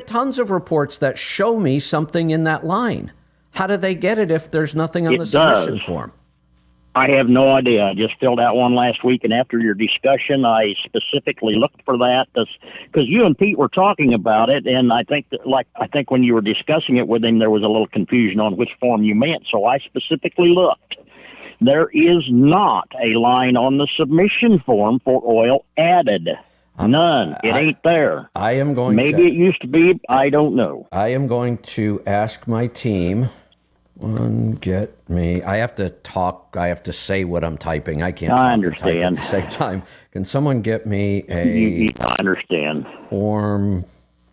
tons of reports that show me something in that line. How do they get it if there's nothing on the submission form? I have no idea. I just filled out one last week, and after your discussion, I specifically looked for that because you and Pete were talking about it, and I think when you were discussing it with him, there was a little confusion on which form you meant. So I specifically looked. There is not a line on the submission form for oil added. None. It ain't there. I am going. Maybe it used to be. I don't know. I am going to ask my team. I have to talk. I have to say what I'm typing. I can't talk and type at the same time. Can someone get me I understand. Form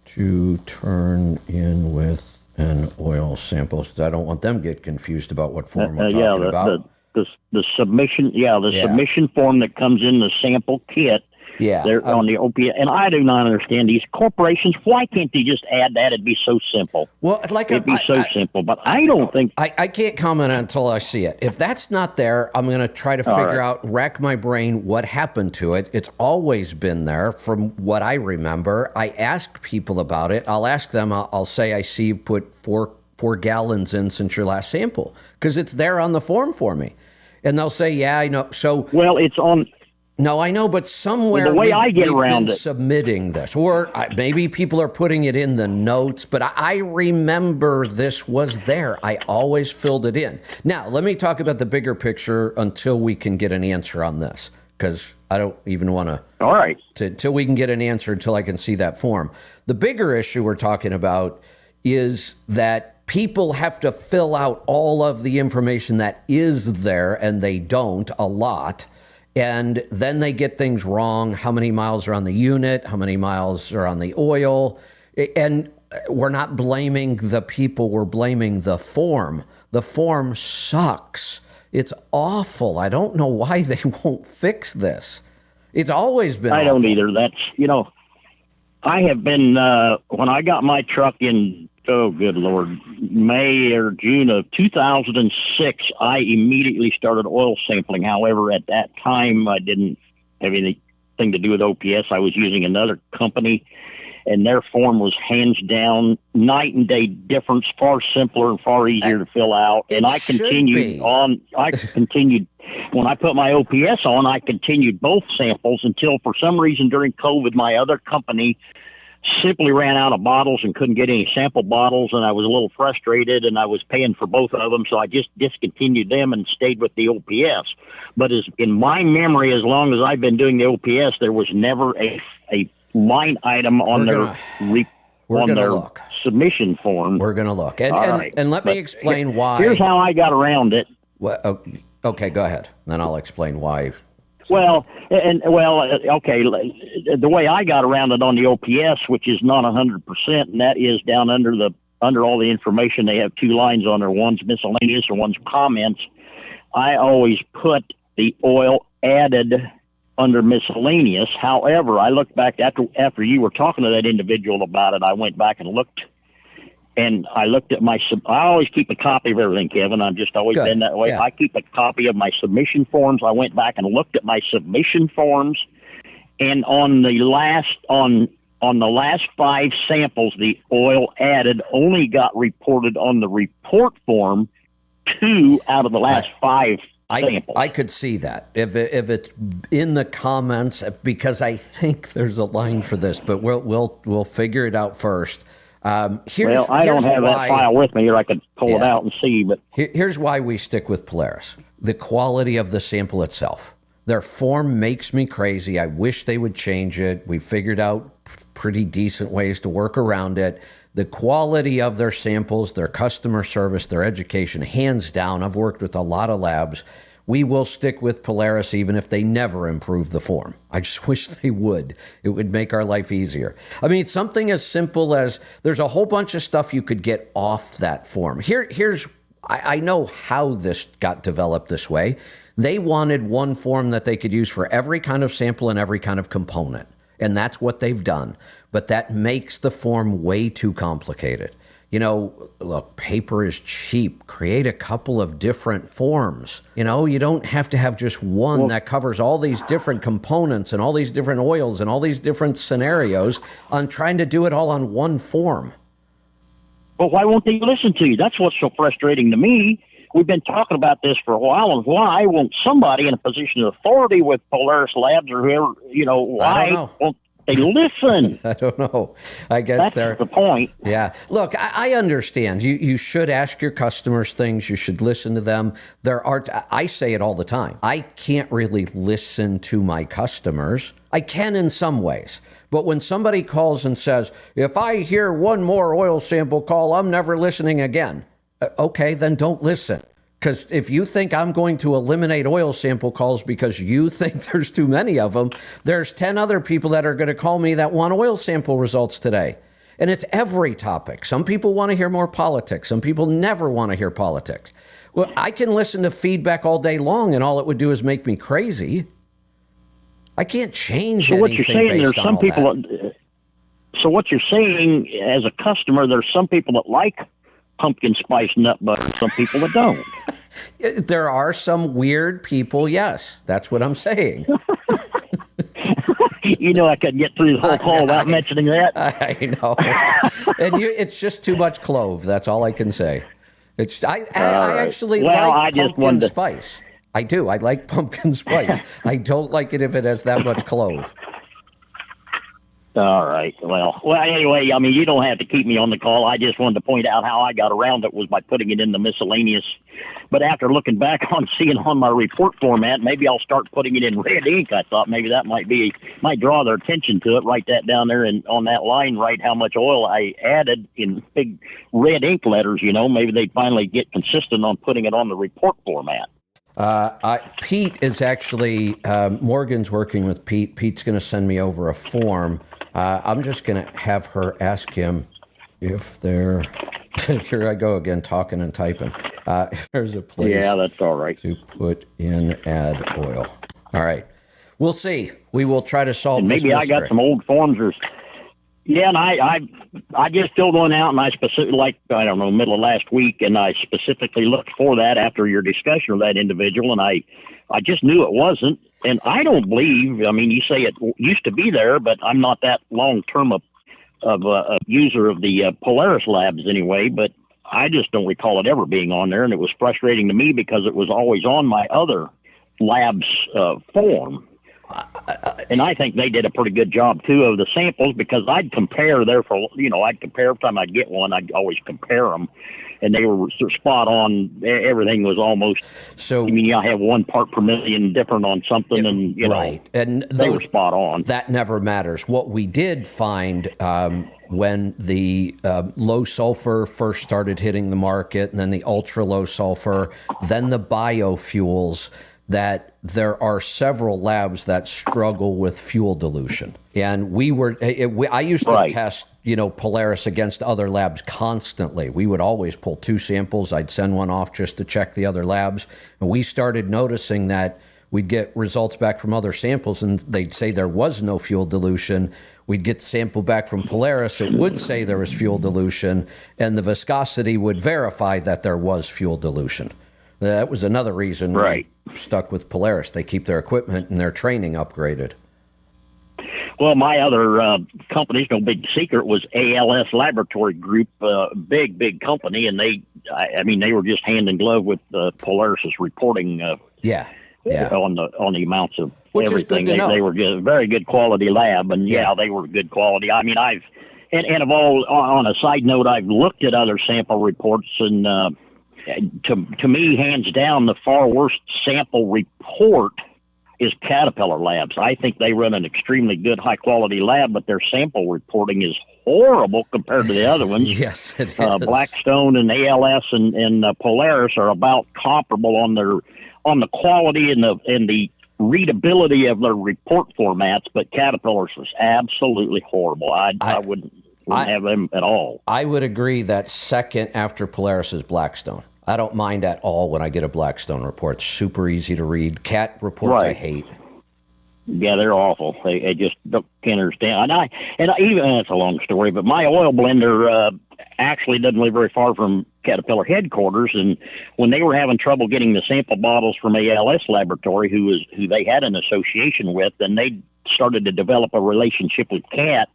to turn in with an oil sample? Because I don't want them to get confused about what form we're talking about. The submission, submission form that comes in the sample kit. They're on the OPS, and I do not understand these corporations. Why can't they just add that? It'd be so simple. Well, it'd be so simple, but I don't think I can't comment until I see it. If that's not there, I'm going to try to figure out, rack my brain, what happened to it. It's always been there, from what I remember. I ask people about it. I'll ask them. I'll say, I see you've put four gallons in since your last sample, because it's there on the form for me, and they'll say, yeah, I know. So it's on. No, I know, but somewhere the way I get we've around been it. submitting this, or maybe people are putting it in the notes, but I remember this was there. I always filled it in. Now, let me talk about the bigger picture until we can get an answer on this, because I don't even want to. All right. Till we can get an answer, until I can see that form. The bigger issue we're talking about is that people have to fill out all of the information that is there, and they don't a lot. And then they get things wrong. How many miles are on the unit? How many miles are on the oil? And we're not blaming the people. We're blaming the form. The form sucks. It's awful. I don't know why they won't fix this. It's always been awful. I don't either. That's, I have been, when I got my truck in, oh, good Lord, May or June of 2006, I immediately started oil sampling. However, at that time, I didn't have anything to do with OPS. I was using another company, and their form was hands down, night and day difference, far simpler and far easier to fill out. And I continued on. I continued. When I put my OPS on, I continued both samples until, for some reason, during COVID, my other company simply ran out of bottles and couldn't get any sample bottles, and I was a little frustrated, and I was paying for both of them, so I just discontinued them and stayed with the OPS. But as in my memory, as long as I've been doing the OPS, there was never a line item on their submission form. We're going to look. And let me explain why. Here's how I got around it. Well, okay, go ahead. Then I'll explain why. Okay. The way I got around it on the OPS, which is not 100%, and that is down under all the information. They have two lines on there. One's miscellaneous and one's comments. I always put the oil added under miscellaneous. However, I looked back after you were talking to that individual about it. I went back and looked. And I looked at I always keep a copy of everything, Kevin. I've just always Good. been that way. Yeah. I keep a copy of my submission forms. I went back and looked at my submission forms, and on the last 5 samples, the oil added only got reported on the report form 2 out of the last 5 samples. I could see that if it's in the comments, because I think there's a line for this, but we'll figure it out first. I don't have that file with me, or I could pull it out and see. But here's why we stick with Polaris: the quality of the sample itself. Their form makes me crazy. I wish they would change it. We figured out pretty decent ways to work around it. The quality of their samples, their customer service, their education, hands down. I've worked with a lot of labs. We will stick with Polaris even if they never improve the form. I just wish they would. It would make our life easier. I mean, something as simple as there's a whole bunch of stuff you could get off that form. I know how this got developed this way. They wanted one form that they could use for every kind of sample and every kind of component. And that's what they've done. But that makes the form way too complicated. You know, look, paper is cheap. Create a couple of different forms. You know, you don't have to have just one that covers all these different components and all these different oils and all these different scenarios on trying to do it all on one form. Well, why won't they listen to you? That's what's so frustrating to me. We've been talking about this for a while, and why won't somebody in a position of authority with Polaris Labs or whoever, why won't they listen? I don't know. I guess that's the point. Yeah. Look, I understand. You should ask your customers things. You should listen to them. I say it all the time. I can't really listen to my customers. I can in some ways. But when somebody calls and says, if I hear one more oil sample call, I'm never listening again. Okay, then don't listen. Because if you think I'm going to eliminate oil sample calls because you think there's too many of them, there's 10 other people that are going to call me that want oil sample results today. And it's every topic. Some people want to hear more politics. Some people never want to hear politics. Well, I can listen to feedback all day long, and all it would do is make me crazy. I can't change anything. So what you're saying, there's some people. So what you're saying, as a customer, there's some people that like pumpkin spice nut butter, some people that don't. There are some weird people, yes. That's what I'm saying. I couldn't get through the whole call without mentioning that. I know. And it's just too much clove. That's all I can say. I actually like pumpkin spice. I do. I like pumpkin spice. I don't like it if it has that much clove. All right. Well, anyway, I mean, you don't have to keep me on the call. I just wanted to point out how I got around it was by putting it in the miscellaneous. But after looking back on seeing on my report format, maybe I'll start putting it in red ink. I thought maybe that might draw their attention to it. Write that down there and on that line, write how much oil I added in big red ink letters. Maybe they'd finally get consistent on putting it on the report format. Pete is actually, Morgan's working with Pete. Pete's going to send me over a form. I'm just going to have her ask him if they're, here I go again, talking and typing. If there's a place that's all right. to put in add oil. All right. We'll see. We will try to solve this mystery. Maybe I got some old forms and I just filled one out, and I specifically, middle of last week, and I specifically looked for that after your discussion of that individual, and I just knew it wasn't. And I don't believe, you say it used to be there, but I'm not that long-term of a user of the Polaris Labs anyway, but I just don't recall it ever being on there, and it was frustrating to me because it was always on my other labs form. And I think they did a pretty good job, too, of the samples, because I'd compare every time I'd get one, I'd always compare them. And they were spot on. Everything was almost. So I have 1 part per million different on something, and right. And they were spot on. That never matters. What we did find when the low sulfur first started hitting the market, and then the ultra low sulfur, then the biofuels, that there are several labs that struggle with fuel dilution. And I used to test, Polaris against other labs constantly. We would always pull 2 samples. I'd send one off just to check the other labs. And we started noticing that We'd get results back from other samples, and they'd say there was no fuel dilution. We'd get the sample back from Polaris. It would say there was fuel dilution, and the viscosity would verify that there was fuel dilution. That was another reason we stuck with Polaris. They keep their equipment and their training upgraded. Well, my other company's no big secret was ALS Laboratory Group, big company, and they were just hand in glove with Polaris's reporting. On the amounts of which everything. Is good to know. They were good, very good quality lab, and they were good quality. I mean, on a side note, I've looked at other sample reports, and to me, hands down, the far worst sample report is Caterpillar Labs. I think they run an extremely good, high-quality lab, but their sample reporting is horrible compared to the other ones. Yes, it is. Blackstone and ALS and Polaris are about comparable on the quality and the readability of their report formats, but Caterpillar's was absolutely horrible. I wouldn't have them at all. I would agree that second after Polaris is Blackstone. I don't mind at all when I get a Blackstone report. It's super easy to read. Cat reports I hate. Yeah, they're awful. They just can't understand. And even that's a long story, but my oil blender actually doesn't live very far from Caterpillar headquarters, and when they were having trouble getting the sample bottles from ALS Laboratory, who they had an association with, and they started to develop a relationship with Cat.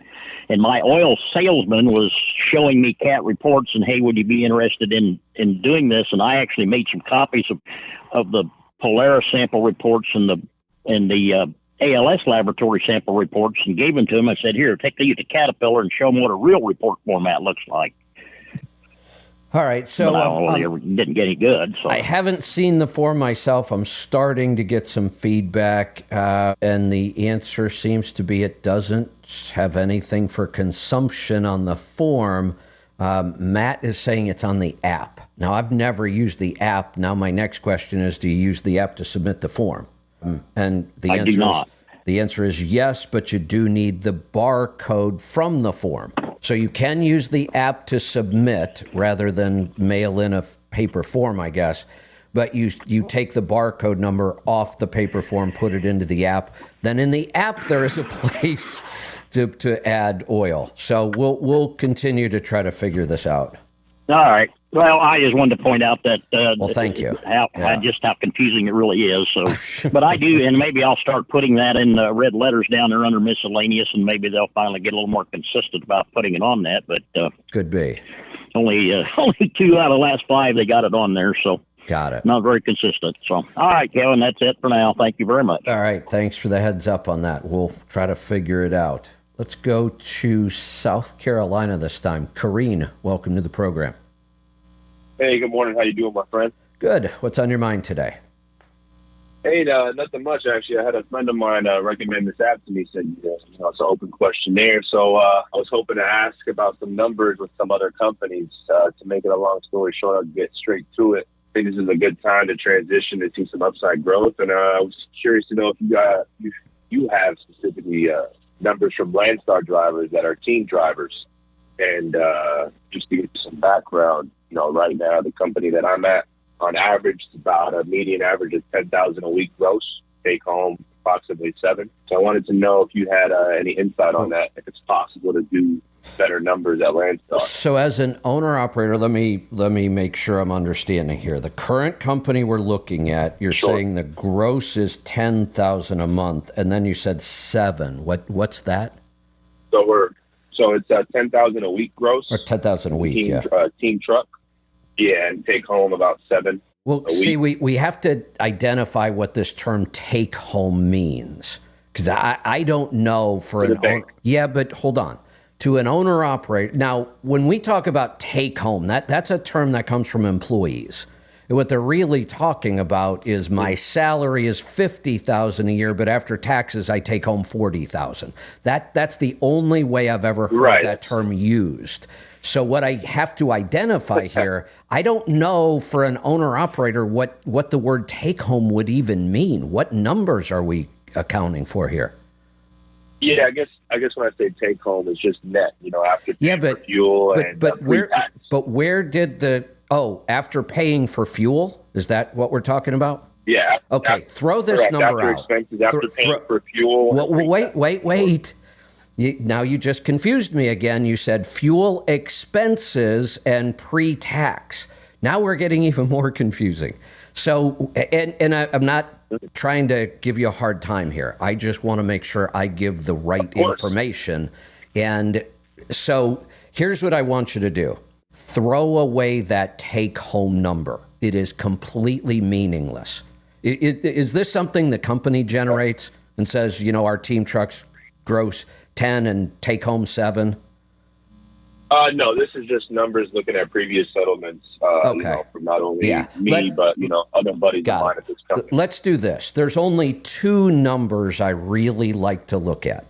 And my oil salesman was showing me Cat reports, and hey, would you be interested in doing this? And I actually made some copies of the Polaris sample reports and the ALS Laboratory sample reports, and gave them to him. I said, "Here, take these to Caterpillar and show them what a real report format looks like." All right, so didn't get any good. So. I haven't seen the form myself. I'm starting to get some feedback, and the answer seems to be it doesn't have anything for consumption on the form. Matt is saying it's on the app. Now, I've never used the app. Now, my next question is, do you use the app to submit the form? And the answer do not. The answer is yes, but you do need the barcode from the form. So you can use the app to submit rather than mail in a paper form, I guess. But you take the barcode number off the paper form, put it into the app. Then in the app, there is a place to add oil. So we'll continue to try to figure this out. All right. Well, I just wanted to point out that. Well, thank you. How confusing it really is. So, but I do, and maybe I'll start putting that in red letters down there under miscellaneous, and maybe they'll finally get a little more consistent about putting it on that. But could be. Only 2 out of the last 5 they got it on there. So. Got it. Not very consistent. So, all right, Kevin, that's it for now. Thank you very much. All right. Thanks for the heads up on that. We'll try to figure it out. Let's go to South Carolina this time. Kareen, welcome to the program. Hey, good morning. How you doing, my friend? Good. What's on your mind today? Hey, nothing much, actually. I had a friend of mine recommend this app to me. Said, it's an open questionnaire. So I was hoping to ask about some numbers with some other companies. To make it a long story short, I'll get straight to it. I think this is a good time to transition to see some upside growth. And I was curious to know if you have specifically numbers from Landstar drivers that are team drivers. And just to give you some background, right now, the company that I'm at, on average, it's about a median average of $10,000 a week gross, take home approximately 7. So I wanted to know if you had any insight on that, if it's possible to do better numbers at Landstar. So as an owner-operator, let me make sure I'm understanding here. The current company we're looking at, you're saying the gross is $10,000 a month, and then you said 7. What's that? So it's $10,000 a week gross. Or $10,000 a week, team truck. Yeah, and take home about 7. Well, see, we have to identify what this term take home means. Because I don't know for an owner. Yeah, but hold on. To an owner operator. Now, when we talk about take home, that's a term that comes from employees. What they're really talking about is my salary is $50,000 a year, but after taxes, I take home $40,000. That's the only way I've ever heard that term used. So what I have to identify here, I don't know for an owner-operator what the word take-home would even mean. What numbers are we accounting for here? Yeah, I guess when I say take-home, it's just net, after paying for fuel and where did after paying for fuel? Is that what we're talking about? Yeah. Okay, throw this Correct. number After out. expenses, after paying thro- for fuel. Well, wait. Now you just confused me again. You said fuel expenses and pre-tax. Now we're getting even more confusing. So, I'm not trying to give you a hard time here. I just want to make sure I give the right information. And so here's what I want you to do. Throw away that take-home number. It is completely meaningless. Is this something the company generates and says, our team trucks gross 10 and take home 7? No, this is just numbers looking at previous settlements. Okay. From not only me, but other buddies of mine at this company. Let's do this. There's only 2 numbers I really like to look at.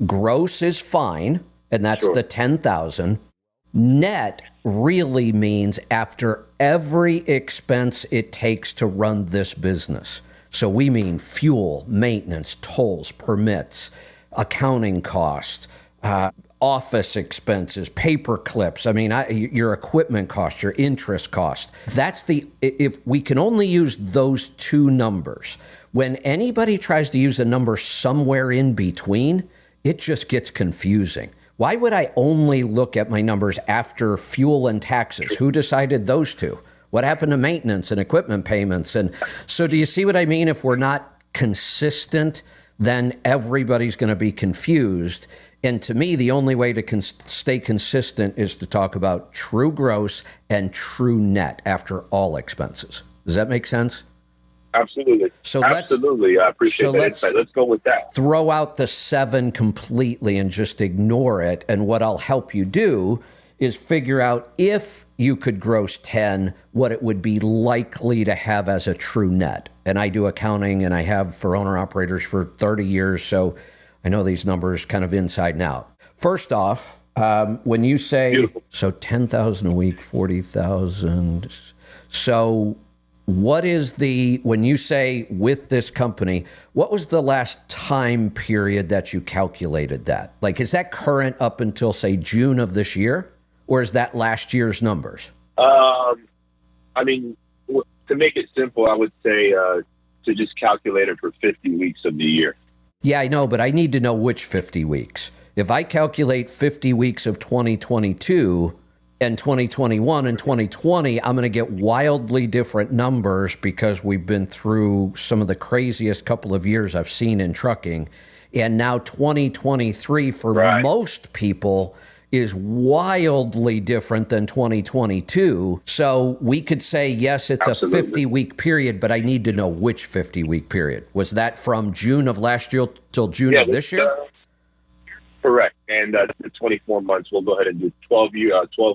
Gross is fine, and that's the 10,000. Net really means after every expense it takes to run this business. So we mean fuel, maintenance, tolls, permits, accounting costs, office expenses, paper clips. I mean, your equipment costs, your interest costs. If we can only use those 2 numbers, when anybody tries to use a number somewhere in between, it just gets confusing. Why would I only look at my numbers after fuel and taxes? Who decided those 2? What happened to maintenance and equipment payments? And so do you see what I mean? If we're not consistent, then everybody's going to be confused. And to me, the only way to stay consistent is to talk about true gross and true net after all expenses. Does that make sense? Absolutely. Absolutely. I appreciate that insight. Let's go with that. Throw out the 7 completely and just ignore it. And what I'll help you do is figure out if you could gross 10, what it would be likely to have as a true net. And I do accounting, and I have for owner-operators for 30 years, so I know these numbers kind of inside and out. First off, when you say, Beautiful. So 10,000 a week, 40,000. So what is when you say with this company, what was the last time period that you calculated that? Like, is that current up until, say, June of this year? Or is that last year's numbers? I mean, to make it simple, I would say to just calculate it for 50 weeks of the year. Yeah, I know, but I need to know which 50 weeks. If I calculate 50 weeks of 2022 and 2021 and 2020, I'm going to get wildly different numbers because we've been through some of the craziest couple of years I've seen in trucking. And now 2023 for most people is wildly different than 2022. So we could say, yes, it's Absolutely. a 50-week period, but I need to know which 50-week period. Was that from June of last year till June of this year? Correct. And the 24 months, we'll go ahead and do 12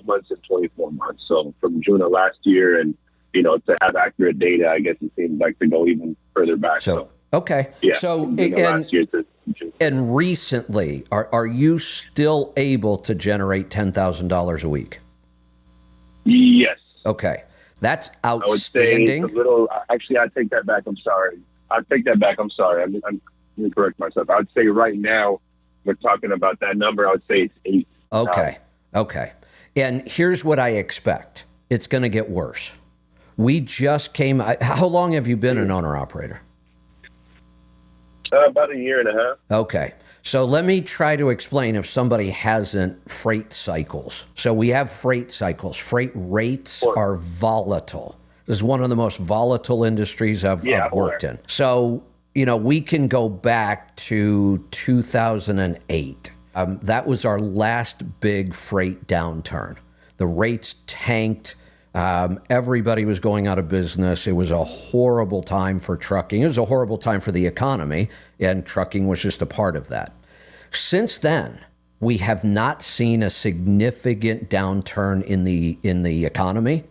months and 24 months. So from June of last year, and, to have accurate data, I guess it seems like to go even further back. So okay. Yeah. So, last year to June. And recently, are you still able to generate $10,000 a week? Yes. Okay. That's outstanding. I would say it's a little, actually, I take that back. I'm sorry. I'm going to correct myself. I would say right now, we're talking about that number. I would say it's 8. Okay. And here's what I expect. It's going to get worse. We just how long have you been an owner-operator? About a year and a half. Okay. So let me try to explain if somebody hasn't freight cycles. So we have freight cycles. Freight rates are volatile. This is one of the most volatile industries I've worked in. So, we can go back to 2008. That was our last big freight downturn. The rates tanked. Everybody was going out of business. It was a horrible time for trucking. It was a horrible time for the economy, and trucking was just a part of that. Since then, we have not seen a significant downturn in the economy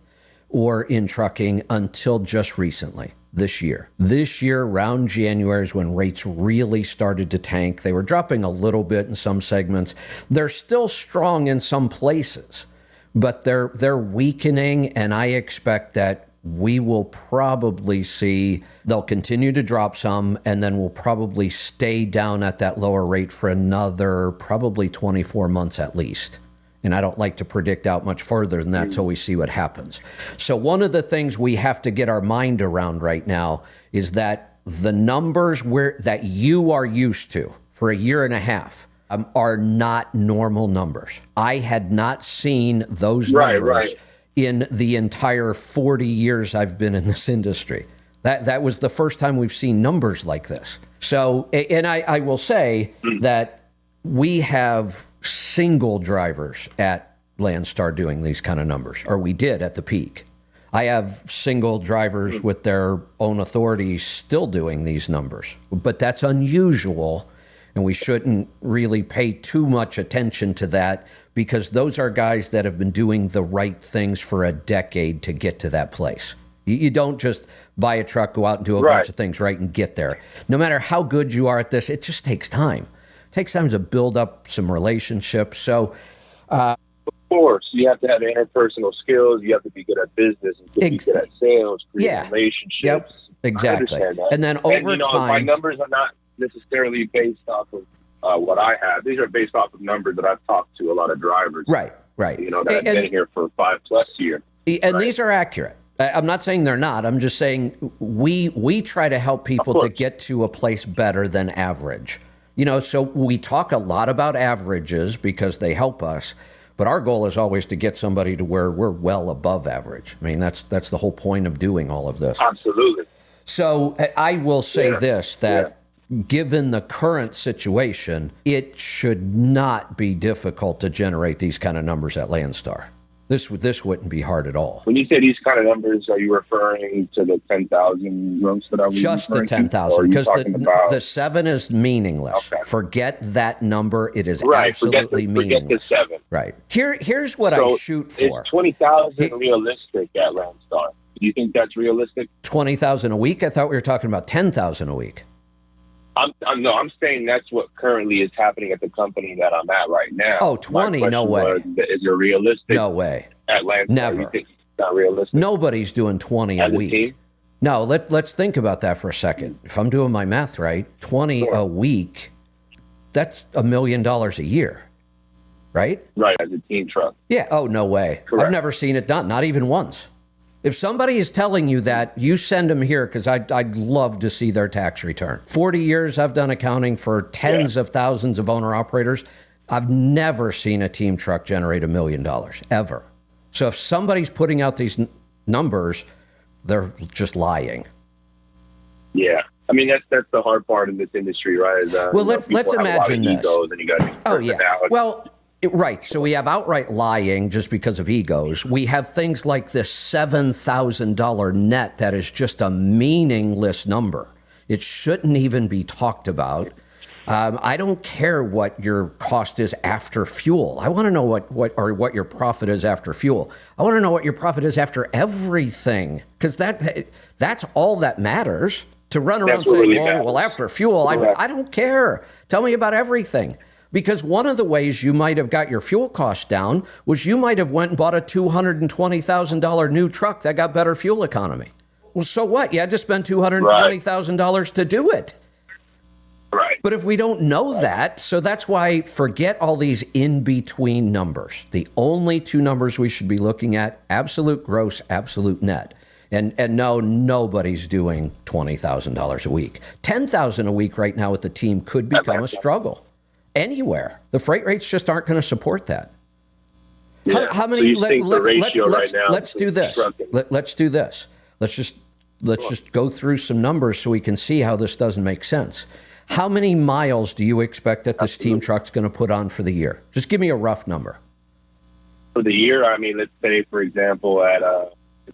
or in trucking until just recently, this year. This year, around January, is when rates really started to tank. They were dropping a little bit in some segments. They're still strong in some places, but they're weakening, and I expect that we will probably see they'll continue to drop some, and then we'll probably stay down at that lower rate for another probably 24 months at least. And I don't like to predict out much further than that till we see what happens. So one of the things we have to get our mind around right now is that the numbers that you are used to for a year and a half are not normal numbers. I had not seen those numbers in the entire 40 years I've been in this industry. That was the first time we've seen numbers like this. So, and I will say that we have single drivers at Landstar doing these kind of numbers, or we did at the peak. I have single drivers with their own authority still doing these numbers, but that's unusual, and we shouldn't really pay too much attention to that because those are guys that have been doing the right things for a decade to get to that place. You don't just buy a truck, go out and do a bunch of things right and get there. No matter how good you are at this, it just takes time. It takes time to build up some relationships. So, of course, you have to have interpersonal skills. You have to be good at business and be good at sales, create relationships. Yep, exactly. And then over time, my numbers are not necessarily based off of what I have. These are based off of numbers that I've talked to a lot of drivers. Right. That have been here for 5+ years. And these are accurate. I'm not saying they're not. I'm just saying we try to help people to get to a place better than average. So we talk a lot about averages because they help us, but our goal is always to get somebody to where we're well above average. I mean, that's the whole point of doing all of this. Absolutely. So I will say this, that given the current situation, it should not be difficult to generate these kind of numbers at Landstar. This wouldn't be hard at all. When you say these kind of numbers, are you referring to the 10,000 rooms that I was just the 10,000? Because the 7 is meaningless. Okay. Forget that number. It is absolutely meaningless. Forget the 7. Right. Here's what I shoot for. Is 20,000 realistic at Landstar? Do you think that's realistic? 20,000 a week? I thought we were talking about 10,000 a week. I'm saying that's what currently is happening at the company that I'm at right now. Oh, 20? No way. Is it realistic? No way. At Landstar? Never. You think it's not realistic? Nobody's doing 20 a week. Team? No, let's think about that for a second. If I'm doing my math right, 20 a week, that's $1 million a year, right? Right, as a team truck. Yeah. Oh, no way. Correct. I've never seen it done, not even once. If somebody is telling you that, you send them here because I'd love to see their tax return. 40 years I've done accounting for tens of thousands of owner-operators. I've never seen a team truck generate $1 million, ever. So if somebody's putting out these numbers, they're just lying. Yeah. I mean, that's the hard part in this industry, right? Well, let's imagine this. And you got Well, right. So we have outright lying just because of egos. We have things like this $7,000 net that is just a meaningless number. It shouldn't even be talked about. I don't care what your cost is after fuel. I want to know what your profit is after fuel. I want to know what your profit is after everything, because that's all that matters. To run around saying, really well, after fuel, I don't care. Tell me about everything. Because one of the ways you might have got your fuel costs down was you might have went and bought a $220,000 new truck that got better fuel economy. Well, so what? You had to spend $220,000 to do it. Right. But if we don't know that, so that's why forget all these in-between numbers. The only two numbers we should be looking at, absolute gross, absolute net. And no, nobody's doing $20,000 a week. $10,000 a week right now with the team could become a struggle. Anywhere. The freight rates just aren't going to support that. Yeah. How many? So let's do this. Let's do this. Let's just go through some numbers so we can see how this doesn't make sense. How many miles do you expect that this team truck's going to put on for the year? Just give me a rough number. For the year, I mean, let's say, for example, at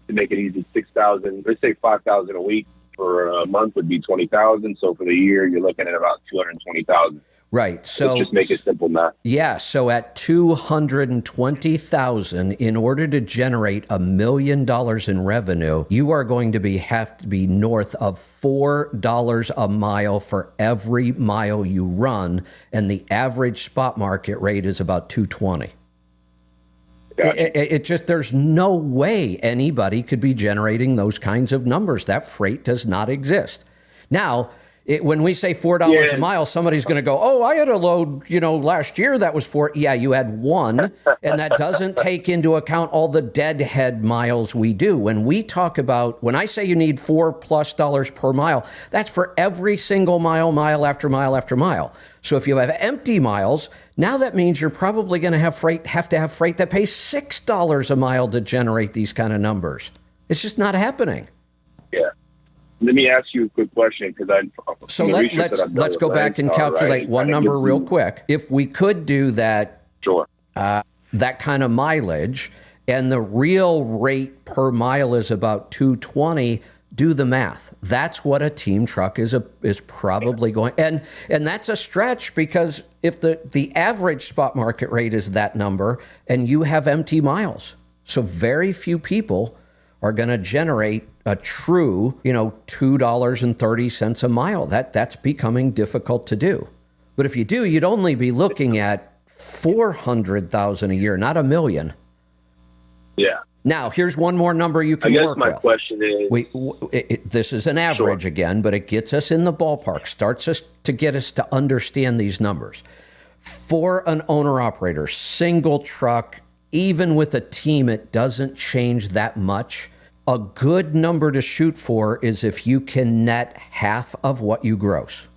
to make it easy, 6,000. Let's say 5,000 a week for a month would be 20,000. So for the year, you're looking at about 220,000. Right. So let's just make it simple math. Yeah. So at 220,000, in order to generate $1 million in revenue, you are going to have to be north of $4 a mile for every mile you run, and the average spot market rate is about $220. It just, there's no way anybody could be generating those kinds of numbers. That freight does not exist. Now, When we say $4 a mile, somebody's going to go, oh, I had a load, last year that was $4. Yeah, you had one, and that doesn't take into account all the deadhead miles we do. When I say you need $4+ per mile, that's for every single mile after mile after mile. So if you have empty miles, now that means you're probably going to have to have freight that pays $6 a mile to generate these kind of numbers. It's just not happening. Yeah. Let me ask you a quick question, because let's go back and calculate one number real quick. If we could do that, sure, that kind of mileage, and the real rate per mile is about $2.20. Do the math. That's what a team truck is probably going, and that's a stretch, because if the average spot market rate is that number, and you have empty miles, so very few people are going to generate a true, $2.30 a mile. That's becoming difficult to do. But if you do, you'd only be looking at 400,000 a year, not 1 million. Yeah. Now, here's one more number you can work with. My question is... This is an average again, but it gets us in the ballpark, starts us to get us to understand these numbers. For an owner-operator, single truck, even with a team, it doesn't change that much. A good number to shoot for is if you can net half of what you gross.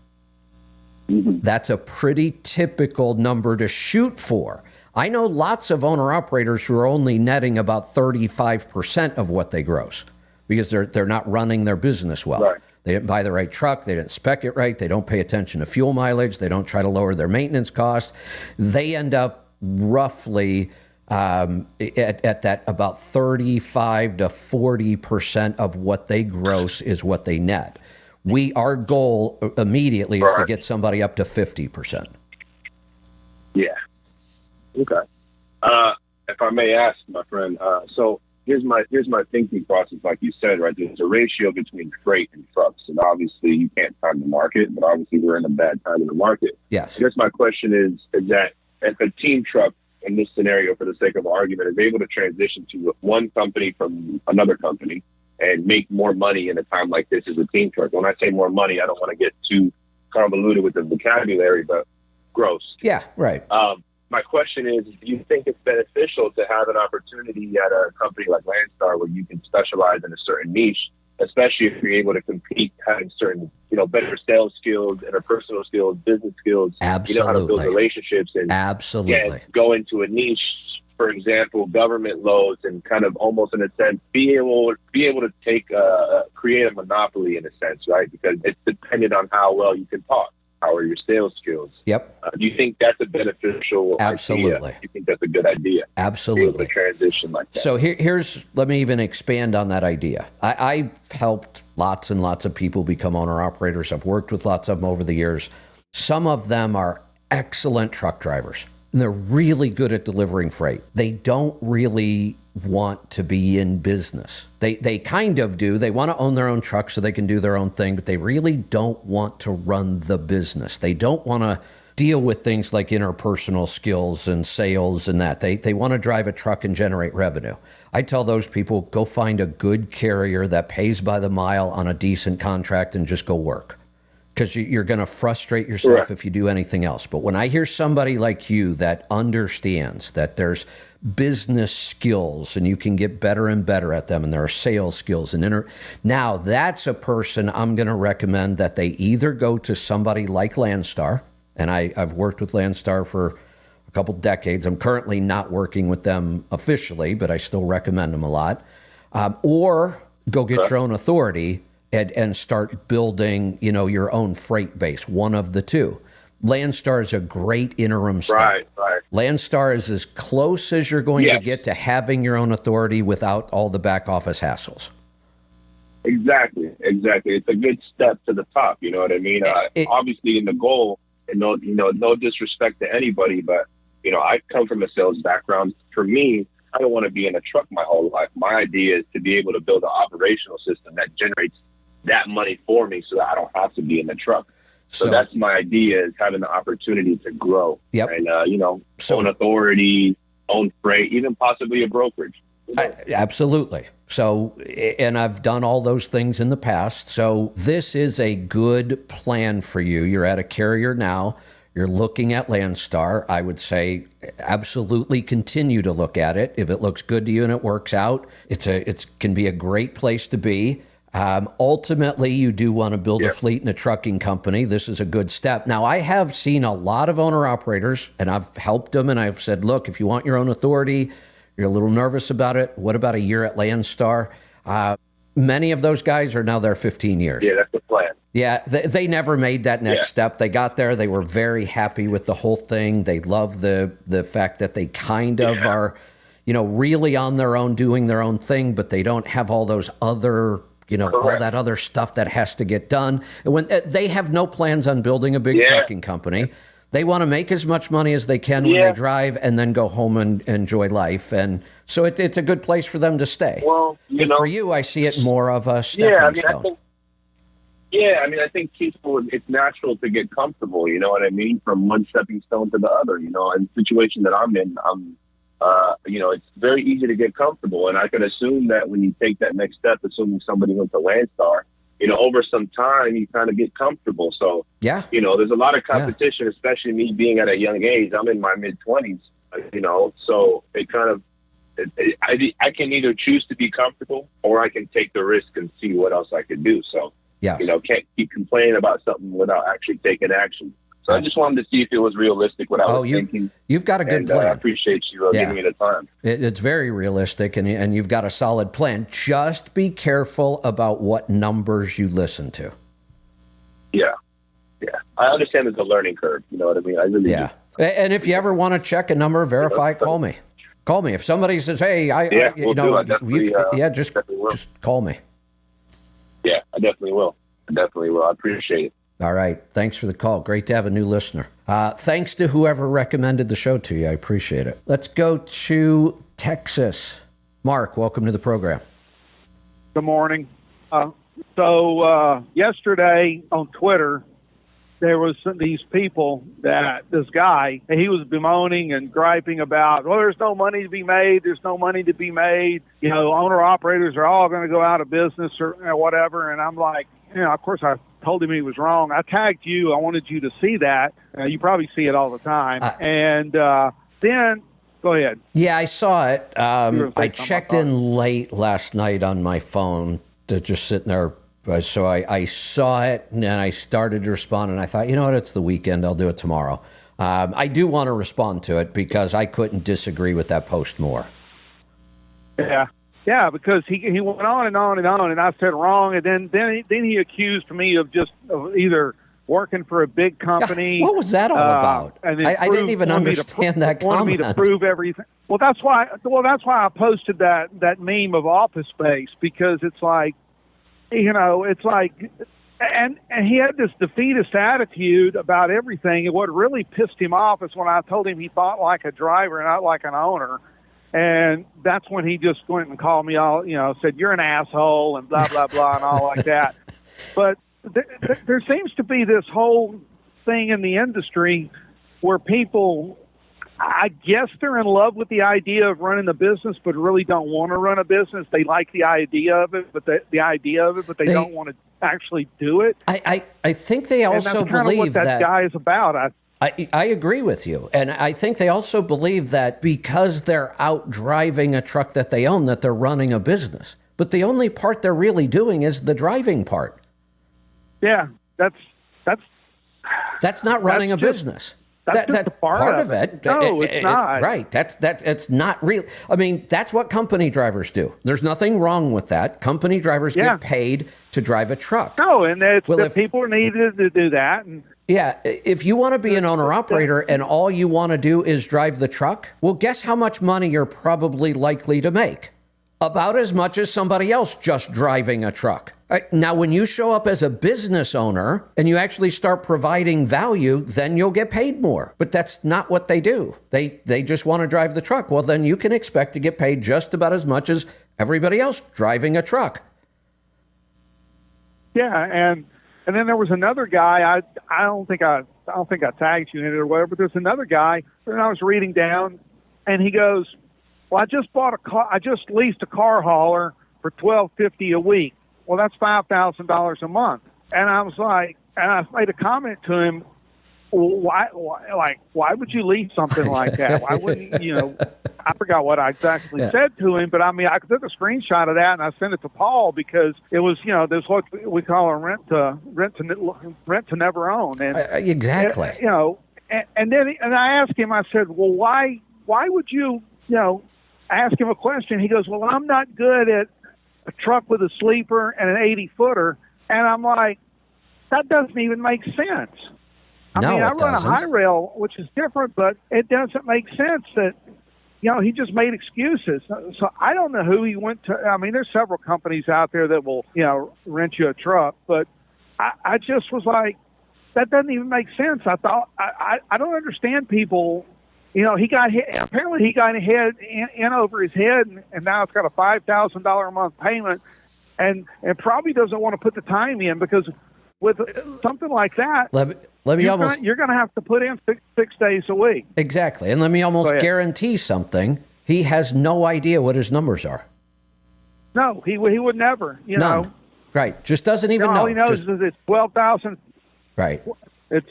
Mm-hmm. That's a pretty typical number to shoot for. I know lots of owner-operators who are only netting about 35% of what they gross, because they're not running their business well. Right. They didn't buy the right truck. They didn't spec it right. They don't pay attention to fuel mileage. They don't try to lower their maintenance costs. They end up roughly at that about 35 to 40% of what they gross is what they net. Our goal immediately is to get somebody up to 50%. Yeah. Okay. If I may ask, my friend, so here's my thinking process. Like you said, right, there's a ratio between freight and trucks, and obviously you can't time the market, but obviously we're in a bad time in the market. Yes. I guess my question is that if a team truck, in this scenario, for the sake of argument, is able to transition to one company from another company and make more money in a time like this as a team truck. When I say more money, I don't want to get too convoluted with the vocabulary, but gross. Yeah, right. My question is, do you think it's beneficial to have an opportunity at a company like Landstar where you can specialize in a certain niche, especially if you're able to compete, having certain, better sales skills, interpersonal skills, business skills, Absolutely. How to build relationships, and Absolutely. Go into a niche, for example, government loads, and kind of almost in a sense be able to take create a monopoly in a sense, right? Because it's dependent on how well you can talk. How are your sales skills? Yep. Do you think that's a beneficial Absolutely. idea? Do you think that's a good idea? Absolutely. To transition like that. So let me even expand on that idea. I've helped lots and lots of people become owner-operators. I've worked with lots of them over the years. Some of them are excellent truck drivers, and they're really good at delivering freight. They don't really want to be in business. They kind of do. They want to own their own truck so they can do their own thing, but they really don't want to run the business. They don't want to deal with things like interpersonal skills and sales and that. They want to drive a truck and generate revenue. I tell those people, go find a good carrier that pays by the mile on a decent contract and just go work. Because you're going to frustrate yourself if you do anything else. But when I hear somebody like you that understands that there's business skills and you can get better and better at them, and there are sales skills, now that's a person I'm going to recommend that they either go to somebody like Landstar, and I've worked with Landstar for a couple decades. I'm currently not working with them officially, but I still recommend them a lot. Or go get your own authority and start building, your own freight base, one of the two. Landstar is a great interim step. Right. Landstar is as close as you're going to get to having your own authority without all the back office hassles. Exactly. It's a good step to the top. You know what I mean? Obviously, in the goal, and no disrespect to anybody, but I come from a sales background. For me, I don't want to be in a truck my whole life. My idea is to be able to build an operational system that generates that money for me so that I don't have to be in the truck. So that's my idea, is having the opportunity to grow and, own authority, own freight, even possibly a brokerage. Absolutely. So, and I've done all those things in the past. So this is a good plan for you. You're at a carrier now. You're looking at Landstar. I would say absolutely continue to look at it. If it looks good to you and it works out, it can be a great place to be. Ultimately, you do want to build a fleet in a trucking company. This is a good step. Now, I have seen a lot of owner operators, and I've helped them, and I've said, look, if you want your own authority, you're a little nervous about it. What about a year at Landstar? Many of those guys are now there 15 years. Yeah, that's the plan. Yeah, they never made that next step. They got there. They were very happy with the whole thing. They love the fact that they kind of are, really on their own, doing their own thing, but they don't have all those other, all that other stuff that has to get done. And when they have no plans on building a big trucking company, they want to make as much money as they can when they drive and then go home and enjoy life. And so it's a good place for them to stay. Well, for you, I see it more of a stepping stone. I think people, it's natural to get comfortable, you know what I mean? From one stepping stone to the other, and the situation that I'm in, it's very easy to get comfortable. And I can assume that when you take that next step, assuming somebody went to Landstar, over some time, you kind of get comfortable. So, there's a lot of competition, especially me being at a young age. I'm in my mid-20s, so it kind of, I can either choose to be comfortable or I can take the risk and see what else I can do. So, can't keep complaining about something without actually taking action. So I just wanted to see if it was realistic what I was thinking. You've got a good plan. I appreciate you giving me the time. It's very realistic, and you've got a solid plan. Just be careful about what numbers you listen to. Yeah. I understand there's a learning curve. You know what I mean? I really do. And if you ever want to check a number, verify, call me. Call me. If somebody says, hey, just call me. Yeah, I definitely will. I appreciate it. All right. Thanks for the call. Great to have a new listener. Thanks to whoever recommended the show to you. I appreciate it. Let's go to Texas. Mark, welcome to the program. Good morning. So yesterday on Twitter, there was these people this guy, he was bemoaning and griping about, well, there's no money to be made. There's no money to be made. Owner operators are all going to go out of business or whatever. And I'm like, of course I told him he was wrong. I tagged you. I wanted you to see that. You probably see it all the time. And then, go ahead. Yeah, I saw it. I checked in late last night on my phone, just sitting there. So I saw it, and I started to respond, and I thought, you know what, it's the weekend. I'll do it tomorrow. I do want to respond to it because I couldn't disagree with that post more. Yeah, because he went on and on and on, and I said wrong, and then he accused me of either working for a big company. What was that all about? I didn't even understand that comment. Wanted me to prove everything. Well, that's why I posted that meme of Office Space, because it's like, it's like, and he had this defeatist attitude about everything. And what really pissed him off is when I told him he thought like a driver and not like an owner. And that's when he just went and called me all, said, you're an asshole and blah, blah, blah, and all like that. But there seems to be this whole thing in the industry where people, I guess they're in love with the idea of running a business, but really don't want to run a business. They like the idea of it, but they don't want to actually do it. I think they also believe what that guy is about. I agree with you. And I think they also believe that because they're out driving a truck that they own, that they're running a business. But the only part they're really doing is the driving part. Yeah, that's not running a business. That's part of it. No, it's not. Right. It's not real. I mean, that's what company drivers do. There's nothing wrong with that. Company drivers get paid to drive a truck. No, and people are needed to do that. And if you want to be an owner-operator and all you want to do is drive the truck, well, guess how much money you're probably likely to make? About as much as somebody else just driving a truck. Now, when you show up as a business owner and you actually start providing value, then you'll get paid more. But that's not what they do. They just want to drive the truck. Well, then you can expect to get paid just about as much as everybody else driving a truck. Yeah, and then there was another guy. I don't think I tagged you in it or whatever. But there's another guy. And I was reading down, and he goes, Well, I just bought a car. I just leased a car hauler for $1,250 a week. Well, that's $5,000 a month. And I was like, and I made a comment to him. Why would you lease something like that? Why wouldn't I forgot what I exactly said to him, but I mean, I took a screenshot of that and I sent it to Paul because it was, there's what we call a rent to never own, and exactly. And then I asked him. I said, well, why would you, ask him a question? He goes, well, I'm not good at a truck with a sleeper and an 80-footer, and I'm like, that doesn't even make sense. I run a high rail, which is different, but it doesn't make sense that, he just made excuses. So I don't know who he went to. I mean, there's several companies out there that will, rent you a truck, but I just was like, that doesn't even make sense. I thought, I don't understand people. He got hit. Apparently he got ahead in over his head, and now it's got a $5,000 a month payment, and probably doesn't want to put the time in, because with something like that, you're going to have to put in six days a week. Exactly. And let me almost guarantee something. He has no idea what his numbers are. No, he would never, None. Right. Just doesn't even know. All he knows is it's $12,000. Right. It's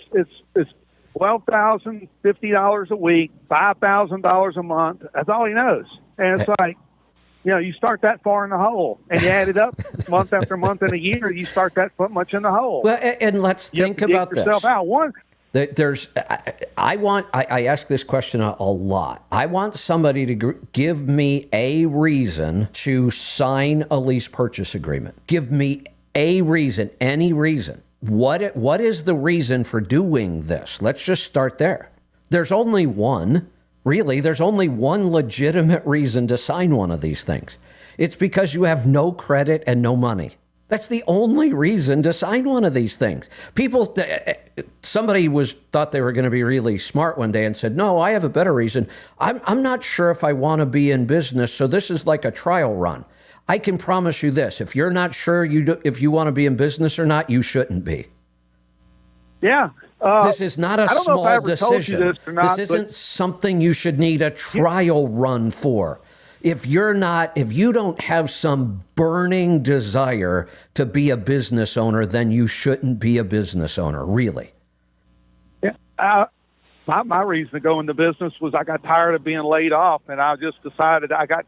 $12,050 a week, $5,000 a month. That's all he knows. And it's like, you start that far in the hole, and you add it up month after month in a year, you start that much in the hole. Well, and let's think about this. I ask this question a lot. I want somebody to give me a reason to sign a lease purchase agreement. Give me a reason, any reason. What is the reason for doing this? Let's just start there. There's only one. Really, there's only one legitimate reason to sign one of these things. It's because you have no credit and no money. That's the only reason to sign one of these things. Somebody thought they were going to be really smart one day and said, no, I have a better reason. I'm not sure if I want to be in business, so this is like a trial run. I can promise you this. If you're not sure if you want to be in business or not, you shouldn't be. Yeah. This is not a small decision. This isn't something you should need a trial run for. If you don't have some burning desire to be a business owner, then you shouldn't be a business owner, really. Yeah. My reason to go into business was I got tired of being laid off, and I just decided I got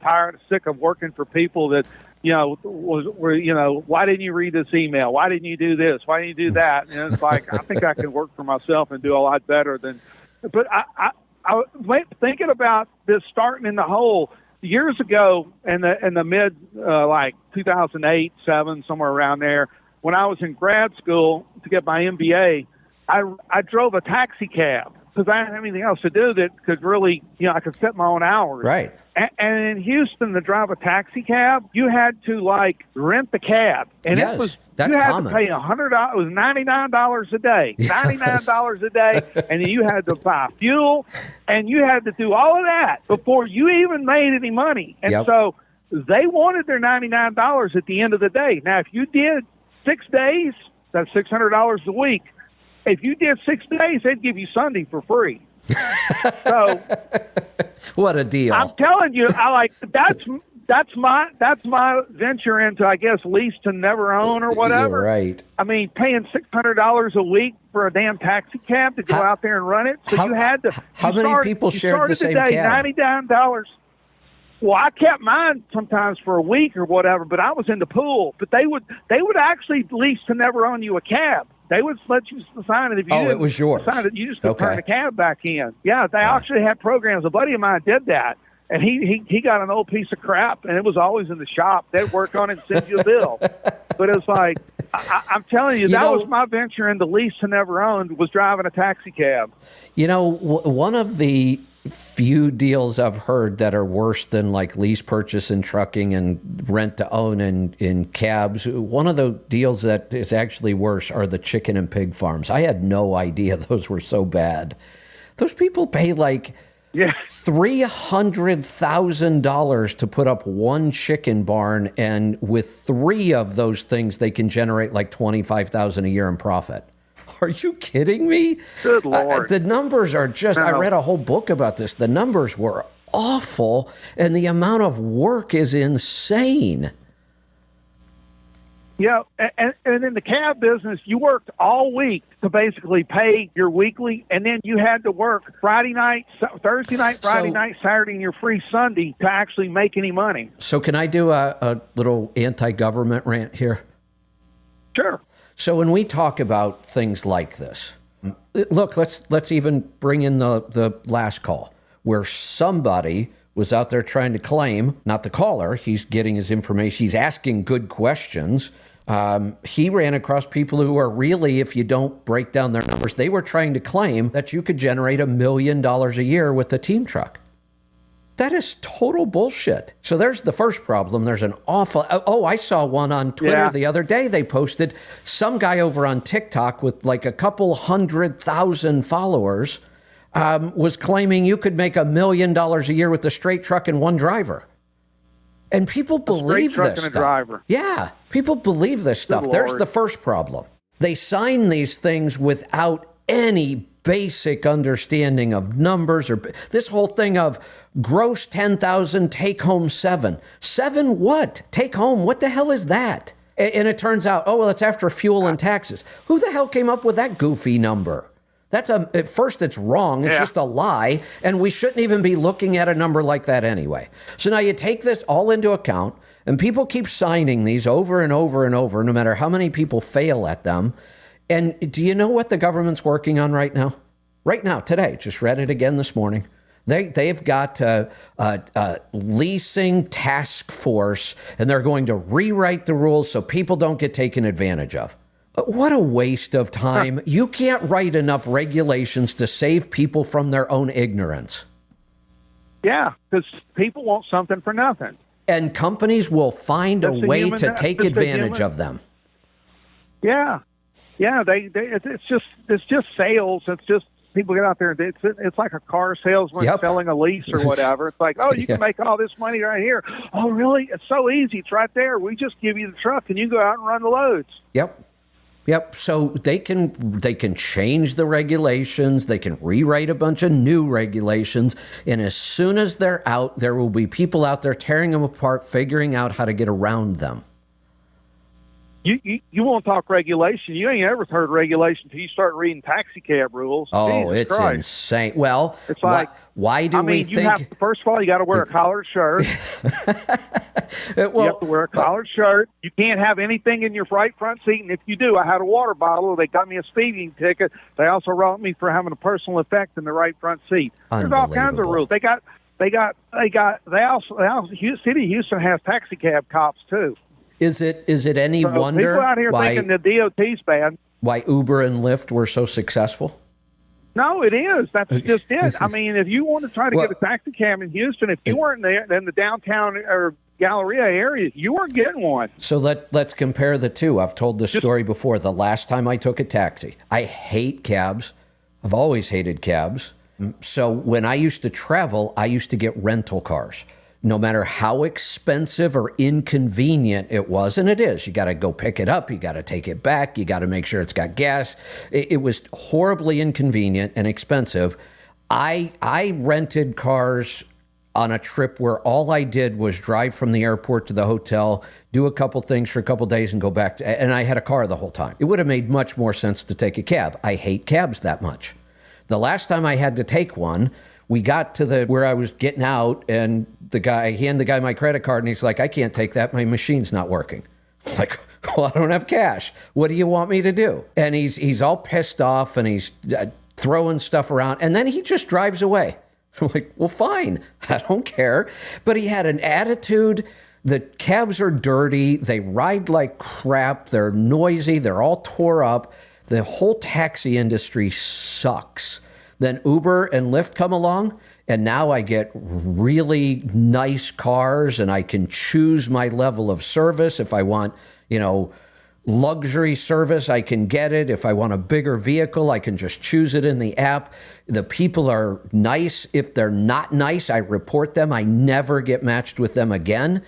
sick of working for people that, why didn't you read this email? Why didn't you do this? Why didn't you do that? And it's like, I think I can work for myself and do a lot better but I thinking about this starting in the hole years ago in the mid, 2008, 7, somewhere around there, when I was in grad school to get my MBA, I drove a taxi cab, because I didn't have anything else to do that could really, I could set my own hours. Right. And in Houston, to drive a taxi cab, you had to rent the cab, and yes, it was that's you had common. to pay $100. It was $99 a day, $99 a day, and then you had to buy fuel, and you had to do all of that before you even made any money. And so they wanted their $99 at the end of the day. Now, if you did 6 days, that's $600 a week. If you did 6 days, they'd give you Sunday for free. So, what a deal! I'm telling you, that's my venture into, I guess, lease to never own or whatever. You're right. I mean, paying $600 a week for a damn taxi cab to go out there and run it. So you had to. How many people shared the same cab? $99. Well, I kept mine sometimes for a week or whatever, but I was in the pool. But they would actually lease to never own you a cab. They would let you sign it if you it was yours. Sign it, you just could turn the cab back in. Yeah, they actually had programs. A buddy of mine did that, and he got an old piece of crap, and it was always in the shop. They'd work on it and send you a bill. But it was like, I'm telling you, that was my venture into lease to never own, was driving a taxi cab. One of the few deals I've heard that are worse than lease purchase in trucking and rent to own in cabs. One of the deals that is actually worse are the chicken and pig farms. I had no idea those were so bad. Those people pay $300,000 to put up one chicken barn, and with 3 of those things, they can generate $25,000 a year in profit. Are you kidding me? Good Lord. The numbers are just, I read a whole book about this. The numbers were awful, and the amount of work is insane. Yeah, and in the cab business, you worked all week to basically pay your weekly, and then you had to work Friday night, Thursday night, Friday night, Saturday, and your free Sunday to actually make any money. So can I do a little anti-government rant here? Sure. So when we talk about things like this, look, let's even bring in the last call where somebody was out there trying to claim, not the caller, he's getting his information, he's asking good questions. He ran across people who are really, if you don't break down their numbers, they were trying to claim that you could generate $1 million a year with the team truck. That is total bullshit. So there's the first problem. There's an awful, I saw one on Twitter the other day. They posted some guy over on TikTok with like a couple 100,000 followers was claiming you could make $1 million a year with a straight truck and one driver. And people believe this stuff. Driver. Yeah, people believe this stuff. There's the first problem. They sign these things without any basic understanding of numbers, or this whole thing of gross 10,000, take home 7. 7 what? Take home, what the hell is that? And it turns out, well, it's after fuel and taxes. Who the hell came up with that goofy number? At first it's wrong. It's just a lie. And we shouldn't even be looking at a number like that anyway. So now you take this all into account, and people keep signing these over and over and over, no matter how many people fail at them. And do you know what the government's working on right now? Right now, today, just read it again this morning. They've got a leasing task force, and they're going to rewrite the rules so people don't get taken advantage of. What a waste of time. You can't write enough regulations to save people from their own ignorance. Yeah, because people want something for nothing. And companies will find a way to take advantage of them. Yeah. Yeah, it's just sales. It's just people get out there. It's like a car salesman selling a lease or whatever. It's like, you can make all this money right here. Oh, really? It's so easy. It's right there. We just give you the truck and you go out and run the loads. Yep. So they can change the regulations. They can rewrite a bunch of new regulations. And as soon as they're out, there will be people out there tearing them apart, figuring out how to get around them. You won't talk regulation. You ain't ever heard regulation until you start reading taxi cab rules. Oh, Jesus it's Christ. Insane. Well, it's like, why do we think... First of all, you got to wear a collared shirt. You have to wear a collared shirt. You can't have anything in your right front seat. And if you do, I had a water bottle. They got me a speeding ticket. They also wrote me for having a personal effect in the right front seat. There's all kinds of rules. City of Houston has taxi cab cops too. Is it any wonder people out here why, thinking the DOT's bad? Why Uber and Lyft were so successful? No, it is. That's just it. I mean, if you want to try to get a taxi cab in Houston, if you weren't there in the downtown or Galleria area, you weren't getting one. So let's compare the two. I've told this story before. The last time I took a taxi, I hate cabs. I've always hated cabs. So when I used to travel, I used to get rental cars. No matter how expensive or inconvenient it was, and it is, you got to go pick it up, you got to take it back, you got to make sure it's got gas. It was horribly inconvenient and expensive. I rented cars on a trip where all I did was drive from the airport to the hotel, do a couple things for a couple days, and go back. And I had a car the whole time. It would have made much more sense to take a cab. I hate cabs that much. The last time I had to take one, we got to where I was getting out, and he handed the guy my credit card, and he's like, I can't take that. My machine's not working. I'm like, well, I don't have cash. What do you want me to do? And he's all pissed off, and he's throwing stuff around, and then he just drives away. I'm like, well, fine. I don't care. But he had an attitude. The cabs are dirty. They ride like crap. They're noisy. They're all tore up. The whole taxi industry sucks. Then Uber and Lyft come along, and now I get really nice cars, and I can choose my level of service. If I want, luxury service, I can get it. If I want a bigger vehicle, I can just choose it in the app. The people are nice. If they're not nice, I report them. I never get matched with them again.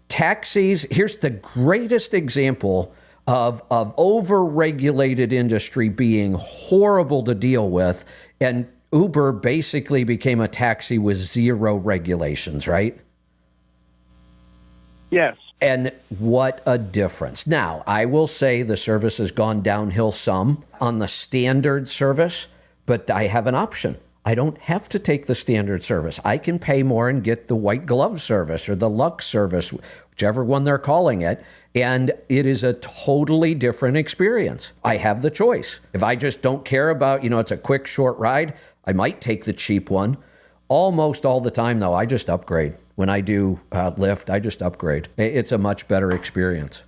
Taxis, here's the greatest example of over-regulated industry being horrible to deal with. And Uber basically became a taxi with zero regulations, right? Yes. And what a difference. Now, I will say the service has gone downhill some on the standard service, but I have an option. I don't have to take the standard service. I can pay more and get the white glove service or the Lux service, whichever one they're calling it. And it is a totally different experience. I have the choice. If I just don't care about, it's a quick, short ride, I might take the cheap one. Almost all the time, though, I just upgrade. When I do Lyft, I just upgrade. It's a much better experience.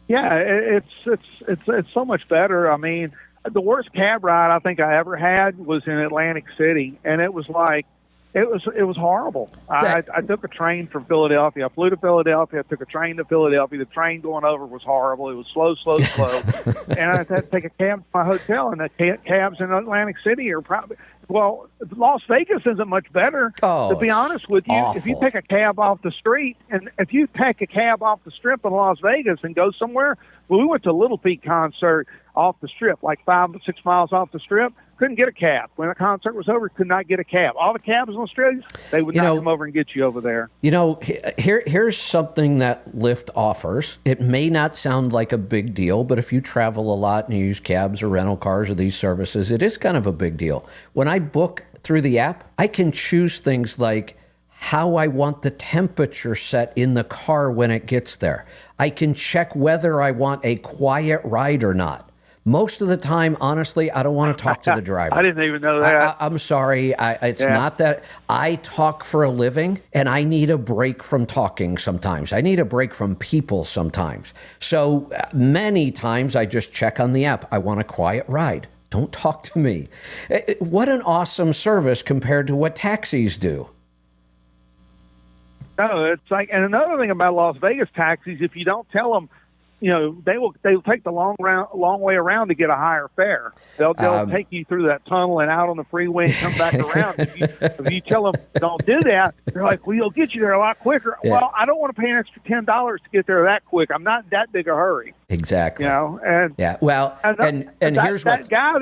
Yeah, it's so much better. I mean, the worst cab ride I think I ever had was in Atlantic City, and it was like, it was horrible. I took a train from Philadelphia. I flew to Philadelphia. I took a train to Philadelphia. The train going over was horrible. It was slow. And I had to take a cab to my hotel, and the cabs in Atlantic City are probably, well, Las Vegas isn't much better, to be honest with you. Awful. If you take a cab off the street, and if you take a cab off the Strip in Las Vegas and go somewhere, well, we went to a Little Feat concert off the Strip, like 5 or 6 miles off the Strip. Couldn't get a cab. When the concert was over, could not get a cab. All the cabs in Australia, they would not come over and get you over there. Here's something that Lyft offers. It may not sound like a big deal, but if you travel a lot and you use cabs or rental cars or these services, it is kind of a big deal. When I book through the app, I can choose things like how I want the temperature set in the car when it gets there. I can check whether I want a quiet ride or not. Most of the time, honestly, I don't want to talk to the driver. I didn't even know that. I'm sorry. It's not that. I talk for a living, and I need a break from talking sometimes. I need a break from people sometimes. So many times I just check on the app. I want a quiet ride. Don't talk to me. What an awesome service compared to what taxis do. No, it's like, and another thing about Las Vegas taxis, if you don't tell them, they'll take the long way around to get a higher fare. They'll take you through that tunnel and out on the freeway and come back around. If you tell them don't do that, they're like, well, you'll get you there a lot quicker. Yeah. Well, I don't want to pay an extra $10 to get there that quick. I'm not in that big a hurry. Exactly. And yeah. Well, and here's that guy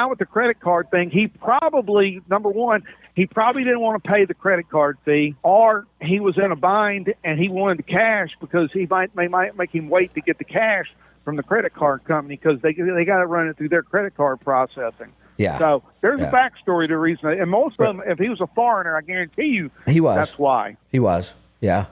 with the credit card thing. He probably, number one, he probably didn't want to pay the credit card fee, or he was in a bind and he wanted the cash because they might make him wait to get the cash from the credit card company because they got to run it through their credit card processing. Yeah. So there's a backstory to the reason. And most of them, if he was a foreigner, I guarantee you, he was. That's why he was. Yeah.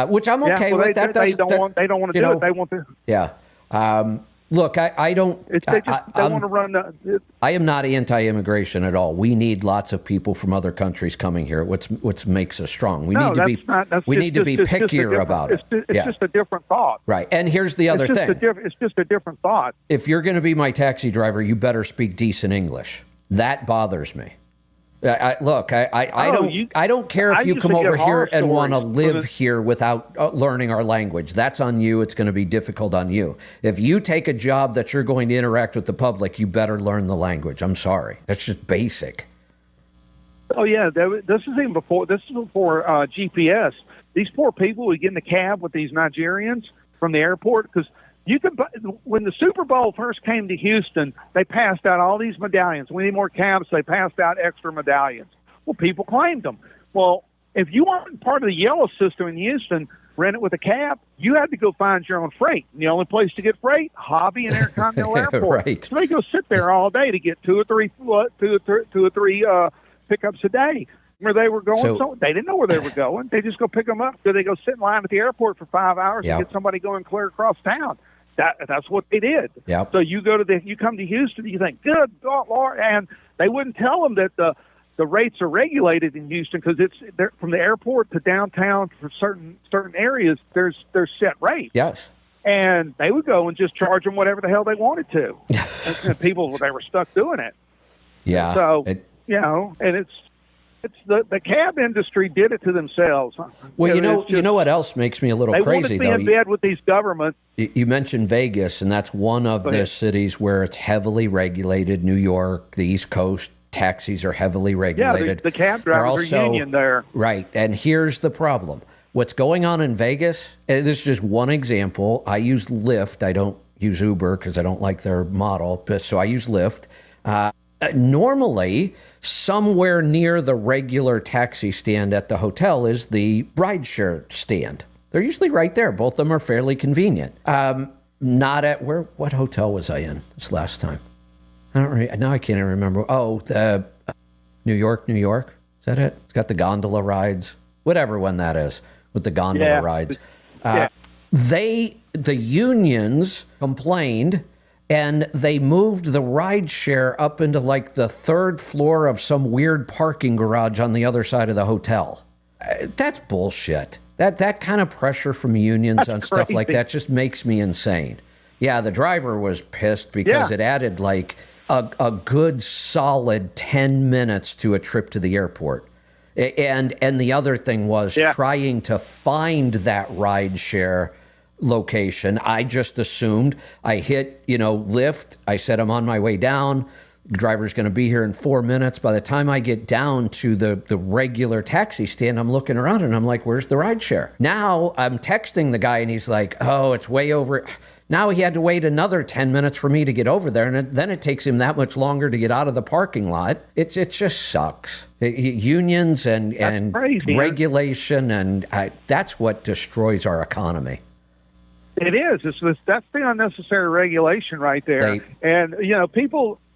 Which I'm okay with. They don't want to do it. They want to. Yeah. Look, I don't. They want to run. I am not anti-immigration at all. We need lots of people from other countries coming here. What makes us strong? We need to be. We need to be pickier about it. It's just a different thought. Right. And here's the other thing. It's just a different thought. If you're going to be my taxi driver, you better speak decent English. That bothers me. I don't care if you come over here and want to live here without learning our language. That's on you. It's going to be difficult on you. If you take a job that you're going to interact with the public, you better learn the language. I'm sorry. That's just basic. Oh, yeah. This is before GPS. These poor people would get in the cab with these Nigerians from the airport because when the Super Bowl first came to Houston, they passed out all these medallions. We need more cabs. They passed out extra medallions. Well, people claimed them. Well, if you weren't part of the yellow system in Houston, rent it with a cab, you had to go find your own freight. And the only place to get freight, Hobby and Intercontinental Airport. Right. So they go sit there all day to get two or three pickups a day. Where they were going, so they didn't know where they were going. They just go pick them up. So they go sit in line at the airport for 5 hours to get somebody going clear across town. That's what they did. Yep. So you come to Houston, you think, good God, Lord, and they wouldn't tell them that the rates are regulated in Houston because it's from the airport to downtown for certain areas. There's set rates. Yes. And they would go and just charge them whatever the hell they wanted to. And people, they were stuck doing it. Yeah. So and it's the cab industry did it to themselves. Well, you know what else makes me a little crazy, though? They want to be in bed with these governments. You mentioned Vegas, and that's one of the cities where it's heavily regulated. New York, the East Coast, taxis are heavily regulated. Yeah, the cab drivers are union there. Right, and here's the problem. What's going on in Vegas, and this is just one example. I use Lyft. I don't use Uber because I don't like their model, so I use Lyft. Normally, somewhere near the regular taxi stand at the hotel is the rideshare stand. They're usually right there. Both of them are fairly convenient. Not at what hotel was I in this last time? Now I can't even remember. Oh, the New York. Is that it? It's got the gondola rides, whatever one that is, with the gondola rides. The unions complained, and they moved the ride share up into like the third floor of some weird parking garage on the other side of the hotel. That's bullshit. That kind of pressure from unions on stuff like that just makes me insane. Yeah, the driver was pissed because it added like a good solid 10 minutes to a trip to the airport. And the other thing was trying to find that ride share location. I just assumed I hit, lift. I said, I'm on my way down. The driver's going to be here in 4 minutes. By the time I get down to the regular taxi stand, I'm looking around and I'm like, where's the ride share? Now I'm texting the guy and he's like, oh, it's way over. Now he had to wait another 10 minutes for me to get over there. And then it takes him that much longer to get out of the parking lot. It just sucks. Unions and crazy, regulation, and that's what destroys our economy. It is. That's the unnecessary regulation right there. And,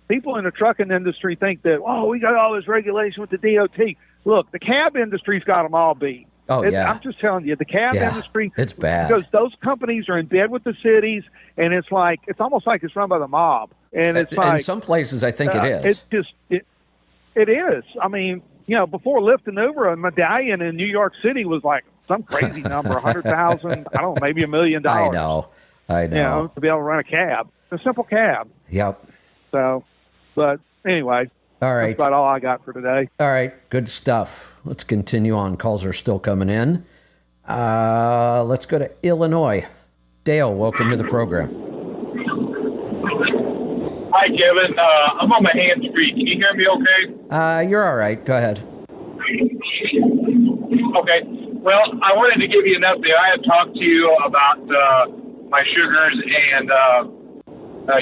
people in the trucking industry think that, we got all this regulation with the DOT. Look, the cab industry's got them all beat. I'm just telling you, the cab industry, it's bad. Because those companies are in bed with the cities, and it's almost like it's run by the mob. And it's in some places, I think it is. It is. I mean, before Lyft and Uber, a medallion in New York City was like some crazy number, 100,000, I don't know, maybe $1 million. I know. To be able to run a cab, a simple cab. Yep. So, but anyway. All right. That's about all I got for today. All right. Good stuff. Let's continue on. Calls are still coming in. Let's go to Illinois. Dale, welcome to the program. Hi, Kevin. I'm on my hands-free. Can you hear me okay? You're all right. Go ahead. Okay. Well, I wanted to give you an update. I had talked to you about my sugars, and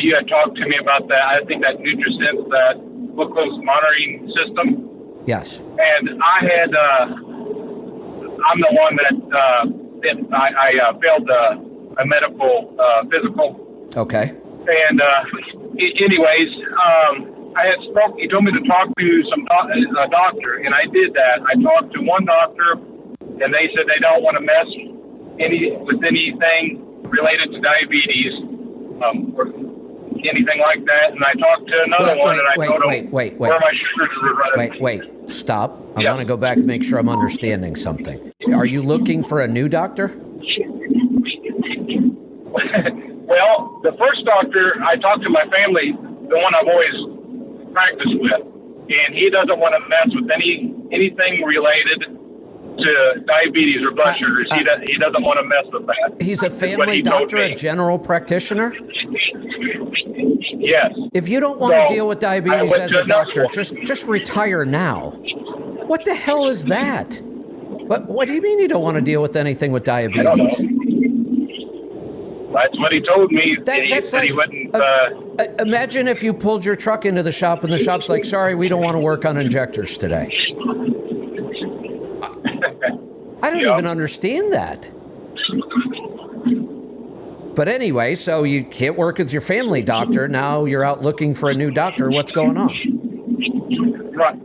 you had talked to me about that. I think that NutriSense, that glucose monitoring system. Yes. And I'm the one that I failed a medical physical. Okay. And anyways, I had spoke. He told me to talk to a doctor, and I did that. I talked to one doctor, and they said they don't want to mess with anything related to diabetes. Or anything like that, and I talked to another one, and I told him where my sugars were running. Wait, stop. I want to go back and make sure I'm understanding something. Are you looking for a new doctor? Well, the first doctor, I talked to my family, the one I've always practiced with, and he doesn't want to mess with anything related to diabetes or blood sugars. He doesn't want to mess with that. He's a family doctor, a general practitioner? Yes. If you don't want to deal with diabetes as a doctor, just retire now. What the hell is that? What do you mean you don't want to deal with anything with diabetes? I don't know. That's what he told me. He said he wouldn't. Imagine if you pulled your truck into the shop and the shop's like, sorry, we don't want to work on injectors today. I don't even understand that. But anyway, so you can't work with your family doctor. Now you're out looking for a new doctor. What's going on? Right.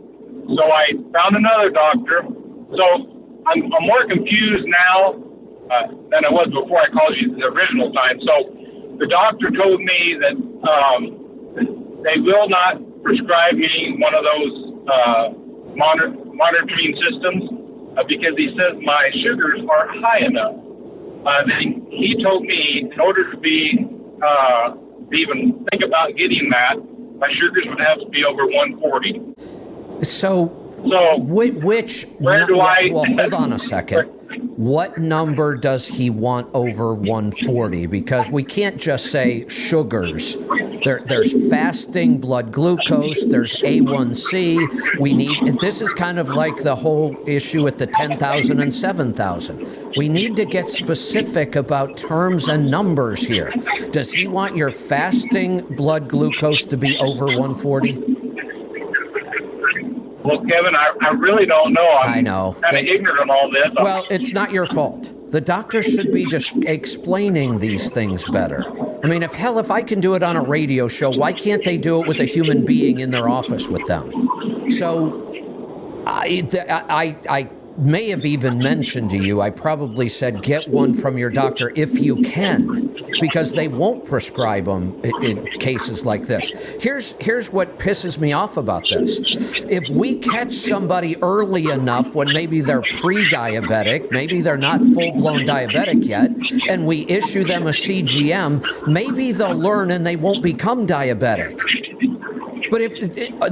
So I found another doctor. So I'm more confused now than I was before I called you the original time. So the doctor told me that they will not prescribe me one of those monitoring systems because he says my sugars aren't high enough. Then he told me in order to even think about getting that, my sugars would have to be over 140. So where do I? Well, hold on a second. what number does he want over 140? Because we can't just say sugars. There's fasting blood glucose, there's A1C. This is kind of like the whole issue at the 10,000 and 7,000. We need to get specific about terms and numbers here. Does he want your fasting blood glucose to be over 140? Well, Kevin, I really don't know. I know. I'm kind of ignorant on all this. Well, it's not your fault. The doctor should be just explaining these things better. I mean, if I can do it on a radio show, why can't they do it with a human being in their office with them? So I may have even mentioned to you, I probably said, get one from your doctor if you can, because they won't prescribe them in cases like this. Here's what pisses me off about this. If we catch somebody early enough when maybe they're pre-diabetic, maybe they're not full-blown diabetic yet, and we issue them a CGM, maybe they'll learn and they won't become diabetic. But if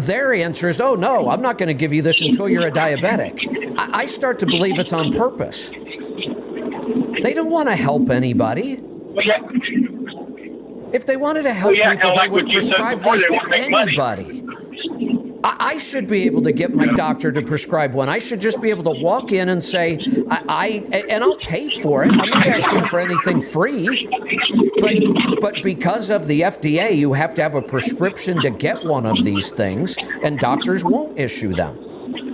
their answer is, oh, no, I'm not going to give you this until you're a diabetic, I start to believe it's on purpose. They don't want to help anybody. Well, yeah. If they wanted to help people, like they would what you said prescribe before, these they to would make money. anybody. I should be able to get my doctor to prescribe one. I should just be able to walk in and say, and I'll pay for it. I'm not asking for anything free. But because of the FDA, you have to have a prescription to get one of these things, and doctors won't issue them.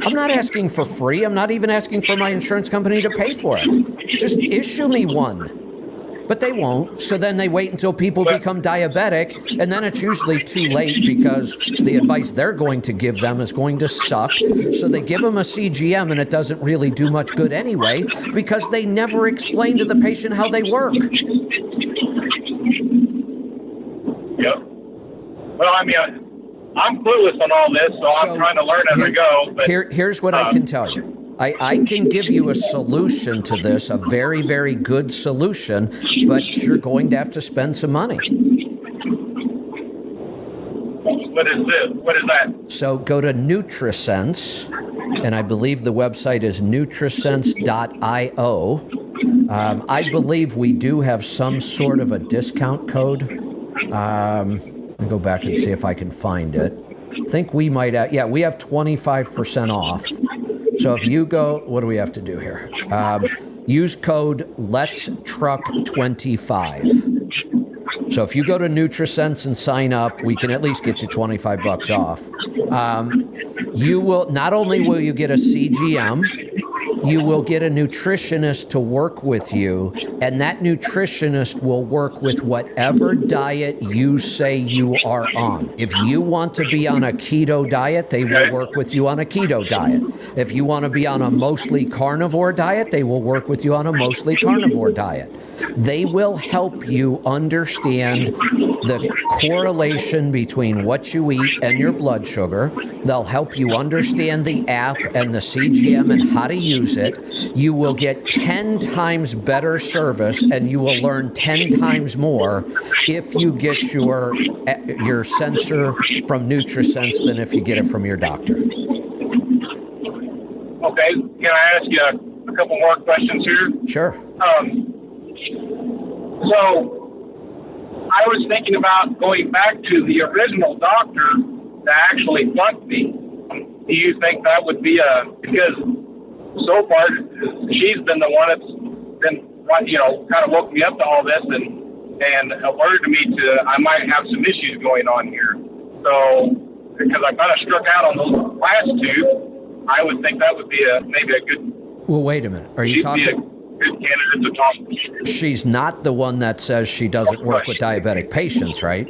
I'm not asking for free. I'm not even asking for my insurance company to pay for it. Just issue me one. But they won't. So then they wait until people become diabetic, and then it's usually too late because the advice they're going to give them is going to suck. So they give them a CGM, and it doesn't really do much good anyway because they never explain to the patient how they work. Yep. Well, I mean, I'm clueless on all this, so I'm trying to learn as I go. But, here's what I can tell you. I can give you a solution to this, a very, very good solution, but you're going to have to spend some money. What is this? What is that? So go to NutriSense, and I believe the website is nutrisense.io. I believe we do have some sort of a discount code. Let me go back and see if I can find it. I think we might have, we have 25% off. So if you go, what do we have to do here? Use code LET'S-TRUCK25. So if you go to NutriSense and sign up, we can at least get you $25 off. You will, not only will you get a CGM, you will get a nutritionist to work with you, and that nutritionist will work with whatever diet you say you are on. If you want to be on a keto diet, they will work with you on a keto diet. If you want to be on a mostly carnivore diet, they will work with you on a mostly carnivore diet. They will help you understand the correlation between what you eat and your blood sugar. They'll help you understand the app and the CGM and how to use it. You will get 10 times better service, and you will learn 10 times more if you get your sensor from NutriSense than if you get it from your doctor. Okay, can I ask you a couple more questions here? Sure. So I was thinking about going back to the original doctor that actually plugged me. Do you think that would be because so far she's been the one that's been, kind of woke me up to all this and alerted me to I might have some issues going on here. So because I kind of struck out on those last two, I would think that would be maybe a good. Well, wait a minute. Are you talking? Be a good candidate to talk to. She's not the one that says she doesn't work with diabetic patients, right?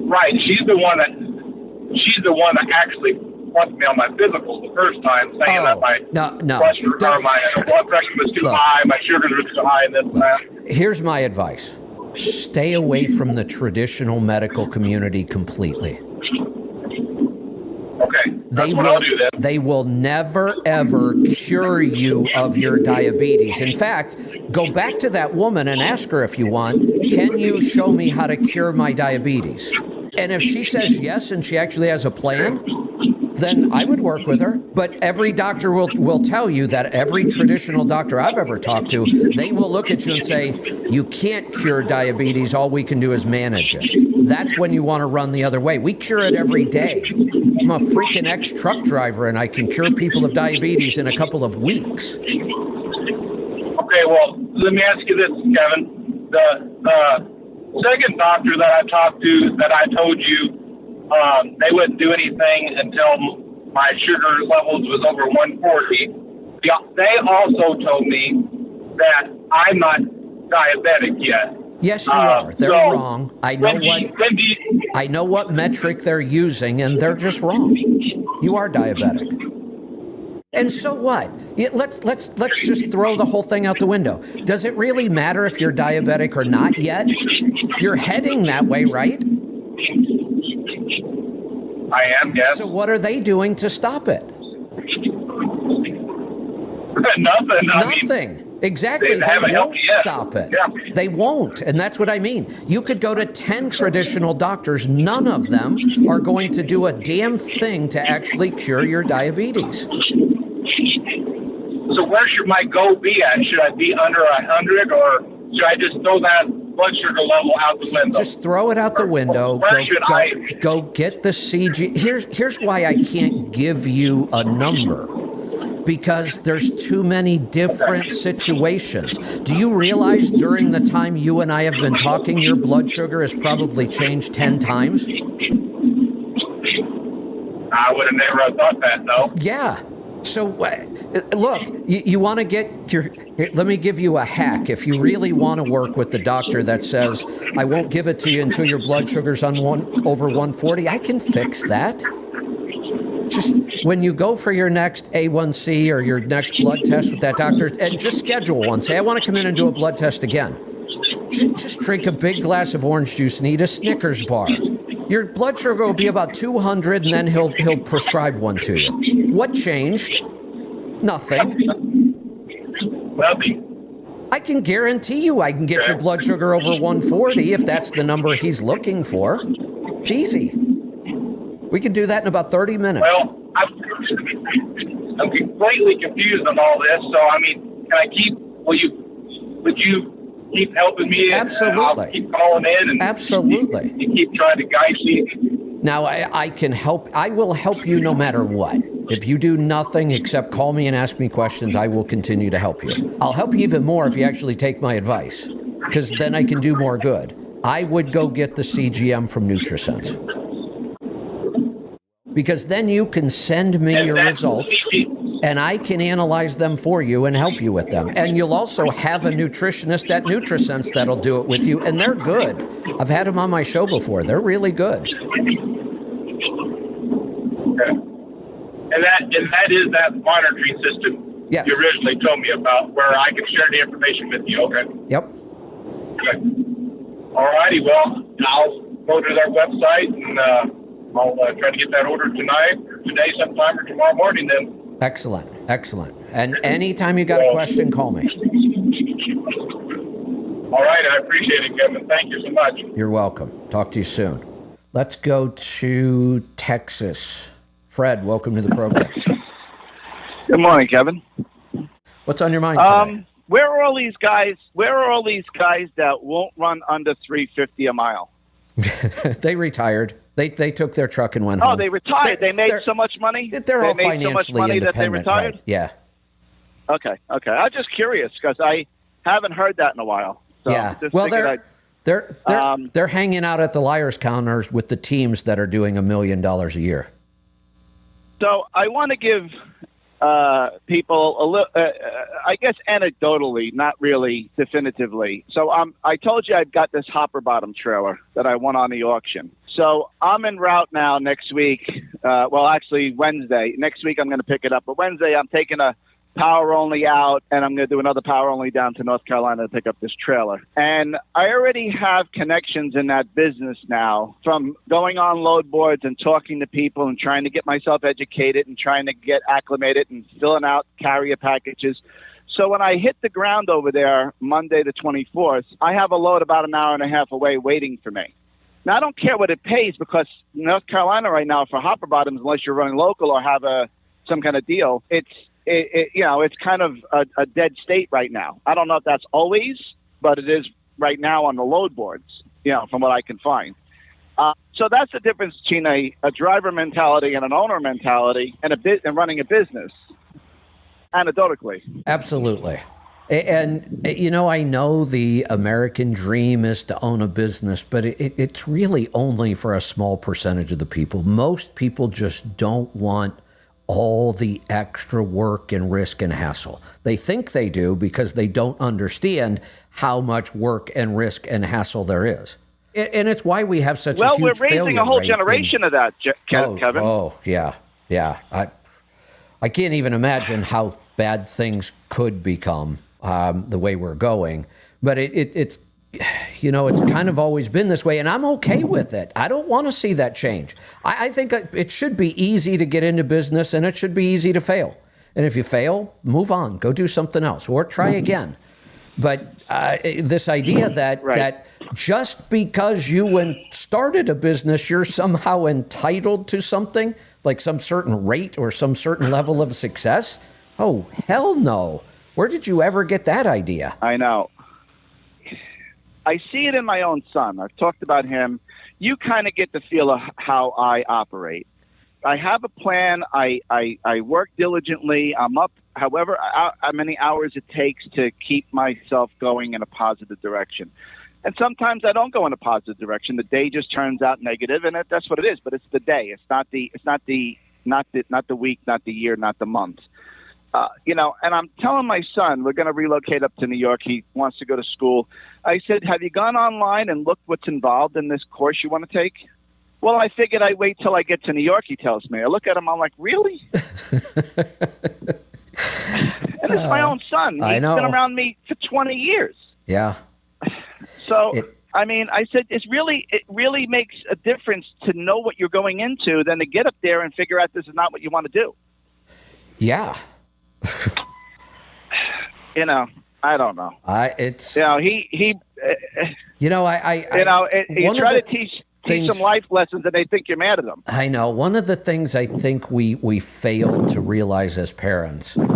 Right. She's the one that actually plugged me on my physicals the first time, saying that my blood pressure was too high, my sugars were too high, and this and that. Here's my advice. Stay away from the traditional medical community completely. Okay. That's what I'll do then. They will never, ever cure you of your diabetes. In fact, go back to that woman and ask her if you want, can you show me how to cure my diabetes? And if she says yes and she actually has a plan, then I would work with her. But every doctor will tell you that every traditional doctor I've ever talked to, they will look at you and say, you can't cure diabetes. All we can do is manage it. That's when you want to run the other way. We cure it every day. I'm a freaking ex-truck driver, and I can cure people of diabetes in a couple of weeks. Okay, well, let me ask you this, Kevin. The second doctor that I talked to that I told you they wouldn't do anything until my sugar levels was over 140. They also told me that I'm not diabetic yet. Yes, you are. They're wrong. I know what metric they're using, and they're just wrong. You are diabetic. And so what? Let's just throw the whole thing out the window. Does it really matter if you're diabetic or not yet? You're heading that way, right? I am, yes. So what are they doing to stop it? Nothing. Exactly. They won't stop it. Yeah. They won't. And that's what I mean. You could go to 10 traditional doctors. None of them are going to do a damn thing to actually cure your diabetes. So where should my goal be at? Should I be under 100, or should I just throw that blood sugar level out the window? Just throw it out the window. Go get the CG. Here's why I can't give you a number. Because there's too many different situations. Do you realize during the time you and I have been talking, your blood sugar has probably changed 10 times? I would have never thought that, though. Yeah. So, look, you want to get let me give you a hack. If you really want to work with the doctor that says, I won't give it to you until your blood sugar's over 140, I can fix that. Just when you go for your next A1C or your next blood test with that doctor, and just schedule one. Say, I want to come in and do a blood test again. Just drink a big glass of orange juice and eat a Snickers bar. Your blood sugar will be about 200, and then he'll prescribe one to you. What changed? Nothing. Nothing. I can guarantee you I can get your blood sugar over 140 if that's the number he's looking for. It's easy. We can do that in about 30 minutes. Well, I'm completely confused on all this. So, I mean, would you keep helping me? Absolutely. I'll keep calling in and absolutely. You keep trying to guide me. Now, I can help. I will help you no matter what. If you do nothing except call me and ask me questions, I will continue to help you. I'll help you even more if you actually take my advice, because then I can do more good. I would go get the CGM from NutriSense. Because then you can send me your results, and I can analyze them for you and help you with them. And you'll also have a nutritionist at NutriSense that'll do it with you, and they're good. I've had them on my show before. They're really good. Okay. And that is that monitoring system yes. you originally told me about, where I can share the information with you, okay? Yep. Okay. All righty, well, I'll go to their website, and I'll try to get that order tonight, or today sometime, or tomorrow morning then. Excellent. And anytime you got a question, call me. All right, I appreciate it, Kevin. Thank you so much. You're welcome. Talk to you soon. Let's go to Texas. Fred, welcome to the program. Good morning, Kevin. What's on your mind today? Where are all these guys that won't run under 350 a mile? They retired. They took their truck and went home. Oh, they retired. They made so much money? They're all financially so much money independent. That they retired? Right? Yeah. Okay. I'm just curious because I haven't heard that in a while. So yeah. Well, they're hanging out at the Liars counters with the teams that are doing $1 million a year. So I want to give people a little, I guess anecdotally, not really definitively. So I told you I've got this hopper bottom trailer that I won on the auction. So I'm en route now next week. Actually Wednesday. Next week I'm going to pick it up. But Wednesday I'm taking a power only out, and I'm going to do another power only down to North Carolina to pick up this trailer. And I already have connections in that business now from going on load boards and talking to people and trying to get myself educated and trying to get acclimated and filling out carrier packages. So when I hit the ground over there Monday the 24th, I have a load about an hour and a half away waiting for me. Now, I don't care what it pays because North Carolina right now for hopper bottoms, unless you're running local or have some kind of deal, it's kind of a dead state right now. I don't know if that's always, but it is right now on the load boards, from what I can find. So that's the difference between a driver mentality and an owner mentality and running a business, anecdotally. Absolutely. And, I know the American dream is to own a business, but it's really only for a small percentage of the people. Most people just don't want all the extra work and risk and hassle. They think they do because they don't understand how much work and risk and hassle there is. And it's why we have such a huge failure rate. Well, we're raising a whole generation of that, Kevin. Oh, yeah. I can't even imagine how bad things could become the way we're going. But it's kind of always been this way, and I'm okay with it. I don't want to see that change. I think it should be easy to get into business, and it should be easy to fail. And if you fail, move on. Go do something else or try again. But this idea that just because you started a business, you're somehow entitled to something, like some certain rate or some certain level of success. Oh, hell no. Where did you ever get that idea? I know. I see it in my own son. I've talked about him. You kind of get the feel of how I operate. I have a plan. I work diligently. I'm up however how many hours it takes to keep myself going in a positive direction. And sometimes I don't go in a positive direction. The day just turns out negative, and that's what it is. But it's the day. It's not the week, not the year, not the month. And I'm telling my son, we're going to relocate up to New York. He wants to go to school. I said, have you gone online and looked what's involved in this course you want to take? Well, I figured I'd wait till I get to New York, he tells me. I look at him, I'm like, really? And it's my own son. He's been around me for 20 years. Yeah. So, I said, it really makes a difference to know what you're going into than to get up there and figure out this is not what you want to do. Yeah. I don't know. He try to teach some life lessons and they think you're mad at them. I know. One of the things I think we failed to realize as parents, we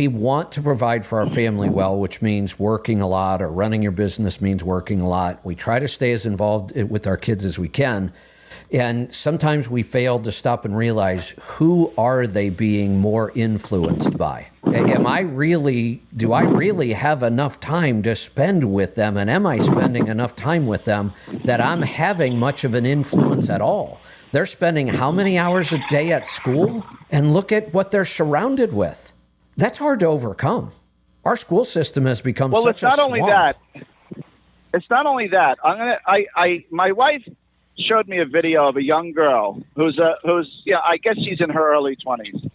want to provide for our family well, which means working a lot, or running your business means working a lot. We try to stay as involved with our kids as we can. And sometimes we fail to stop and realize, who are they being more influenced by? Do I really have enough time to spend with them? And am I spending enough time with them that I'm having much of an influence at all? They're spending how many hours a day at school? And look at what they're surrounded with. That's hard to overcome. Our school system has become such a swamp. It's not only that. My wife showed me a video of a young girl who's I guess she's in her early 20s,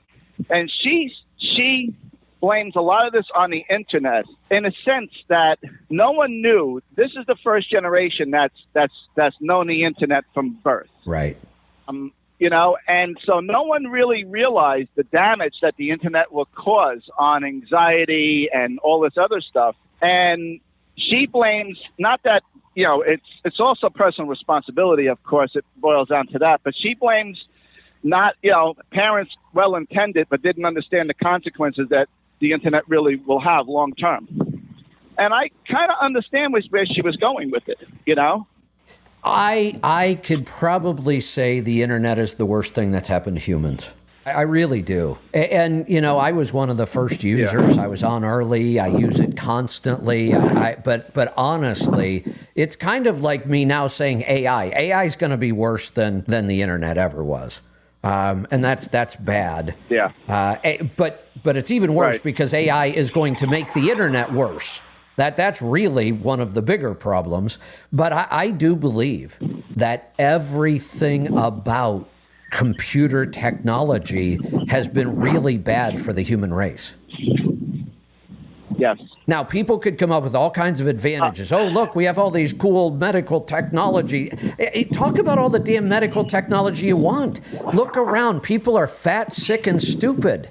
and she blames a lot of this on the internet, in a sense that no one knew. This is the first generation that's known the internet from birth, right? And so no one really realized the damage that the internet will cause on anxiety and all this other stuff. And she blames, not that, it's also personal responsibility, of course, it boils down to that, but she blames not, parents well-intended, but didn't understand the consequences that the internet really will have long-term. And I kind of understand where she was going with it, I could probably say the internet is the worst thing that's happened to humans. I really do. And, I was one of the first users. I was on early. I use it constantly. But honestly, it's kind of like me now saying AI. AI is going to be worse than the internet ever was. And that's bad. Yeah. But it's even worse because AI is going to make the internet worse. That's really one of the bigger problems. But I do believe that everything about computer technology has been really bad for the human race. Yes. Now, people could come up with all kinds of advantages. Oh, look, we have all these cool medical technology. Talk about all the damn medical technology you want. Look around. People are fat, sick, and stupid.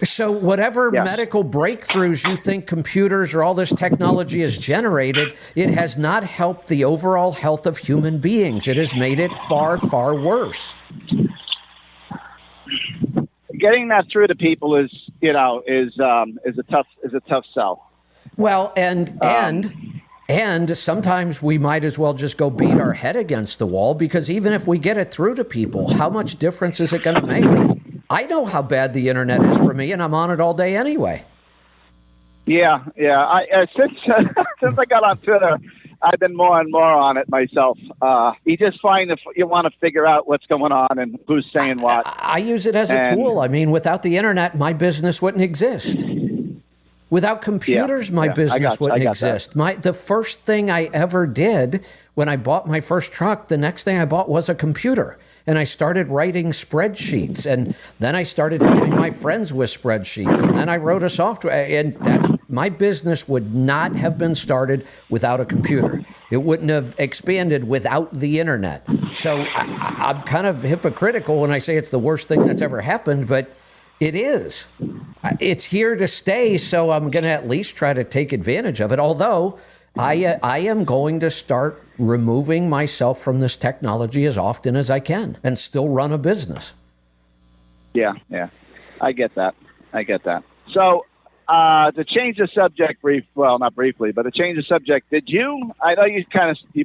So whatever Yeah. medical breakthroughs you think computers or all this technology has generated, it has not helped the overall health of human beings. It has made it far, far worse. Getting that through to people is a tough sell. Well, and sometimes we might as well just go beat our head against the wall, because even if we get it through to people, how much difference is it going to make? I know how bad the internet is for me, and I'm on it all day anyway. Yeah. Since I got on Twitter, I've been more and more on it myself. You just find if you want to figure out what's going on and who's saying what. I use it as a tool. I mean, without the internet, my business wouldn't exist. Without computers, my business wouldn't exist. The first thing I ever did when I bought my first truck, the next thing I bought was a computer. And I started writing spreadsheets, and then I started helping my friends with spreadsheets, and then I wrote a software. And my business would not have been started without a computer. It wouldn't have expanded without the internet. So I'm kind of hypocritical when I say it's the worst thing that's ever happened, but it is. It's here to stay, so I'm going to at least try to take advantage of it. Although I am going to start removing myself from this technology as often as I can and still run a business. Yeah. I get that. So to change the subject not briefly, but to change the subject, I know you've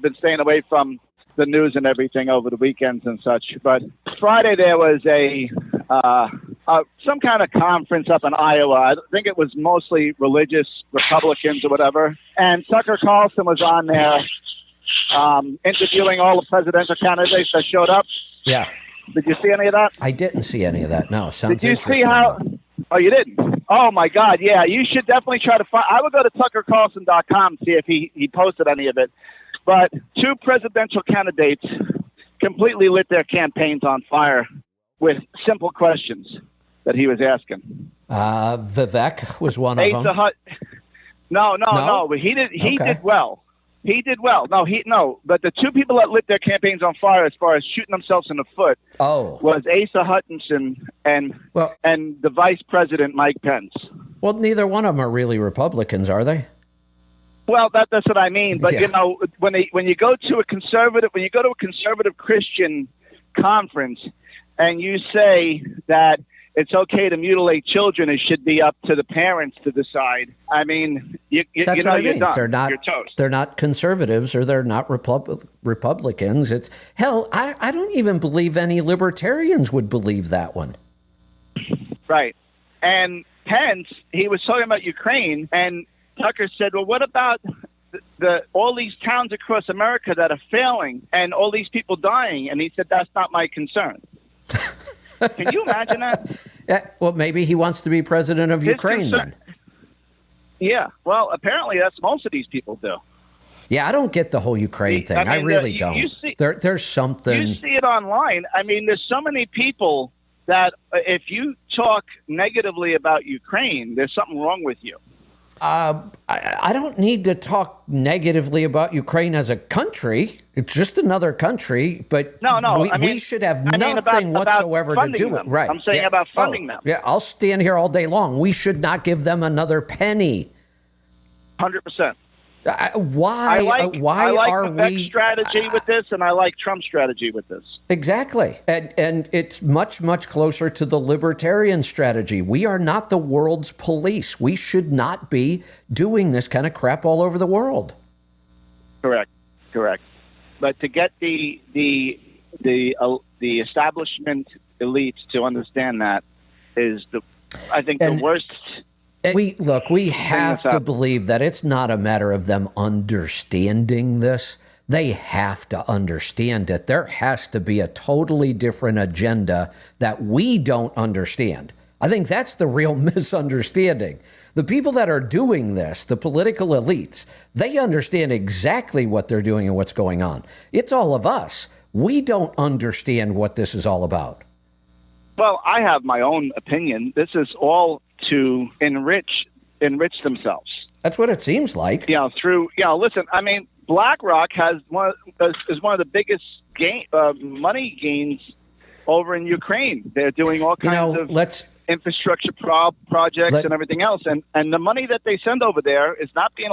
been staying away from the news and everything over the weekends and such, but Friday there was some kind of conference up in Iowa. I think it was mostly religious Republicans or whatever. And Tucker Carlson was on there interviewing all the presidential candidates that showed up. Yeah. Did you see any of that? I didn't see any of that. No. Sounds Did you interesting. see how? Oh, you didn't? Oh, my God. Yeah, you should definitely try to find. I would go to tuckercarlson.com to see if he posted any of it. But two presidential candidates completely lit their campaigns on fire with simple questions that he was asking. Vivek was one of them. No. But he did well. He did well. But the two people that lit their campaigns on fire as far as shooting themselves in the foot was Asa Hutchinson and the Vice President Mike Pence. Well, neither one of them are really Republicans, are they? Well, that's what I mean. But when you go to a conservative Christian conference and you say that it's okay to mutilate children, it should be up to the parents to decide. I mean, that's what I mean. You're done. They're not. You're toast. They're not conservatives, or they're not Republicans. It's hell. I don't even believe any libertarians would believe that one. Right. And Pence, he was talking about Ukraine, and Tucker said, "Well, what about all these towns across America that are failing and all these people dying?" And he said, "That's not my concern." Can you imagine that? Yeah, well, maybe he wants to be president of Ukraine then. Yeah. Well, apparently that's most of these people do. Yeah, I don't get the whole Ukraine thing. I really don't. There's something. You see it online. I mean, there's so many people that if you talk negatively about Ukraine, there's something wrong with you. I don't need to talk negatively about Ukraine as a country. It's just another country, but we should have nothing whatsoever to do with it. Right. I'm saying about funding them. Yeah, I'll stand here all day long. We should not give them another penny. 100%. Why? I like are we strategy with this, and I like Trump's strategy with this. Exactly, and it's much closer to the libertarian strategy. We are not the world's police. We should not be doing this kind of crap all over the world. Correct. But to get the establishment elites to understand that is the worst. We have to believe that it's not a matter of them understanding this. They have to understand it. There has to be a totally different agenda that we don't understand. I think that's the real misunderstanding. The people that are doing this, the political elites, they understand exactly what they're doing and what's going on. It's all of us. We don't understand what this is all about. Well, I have my own opinion. This is all to enrich themselves. That's what it seems like. Listen, I mean, BlackRock is one of the biggest money gains over in Ukraine. They're doing all kinds of infrastructure projects and everything else. And the money that they send over there is not being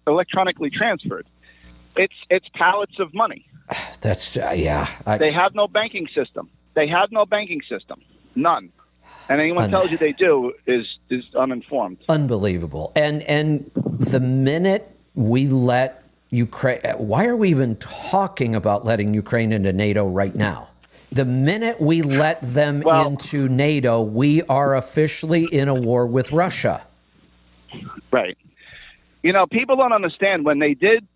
electronically transferred. It's pallets of money. That's They have no banking system. None. And anyone tells you they do is uninformed. Unbelievable. And the minute we let Ukraine, why are we even talking about letting Ukraine into NATO right now? The minute we let them into NATO, we are officially in a war with Russia. Right. People don't understand when they did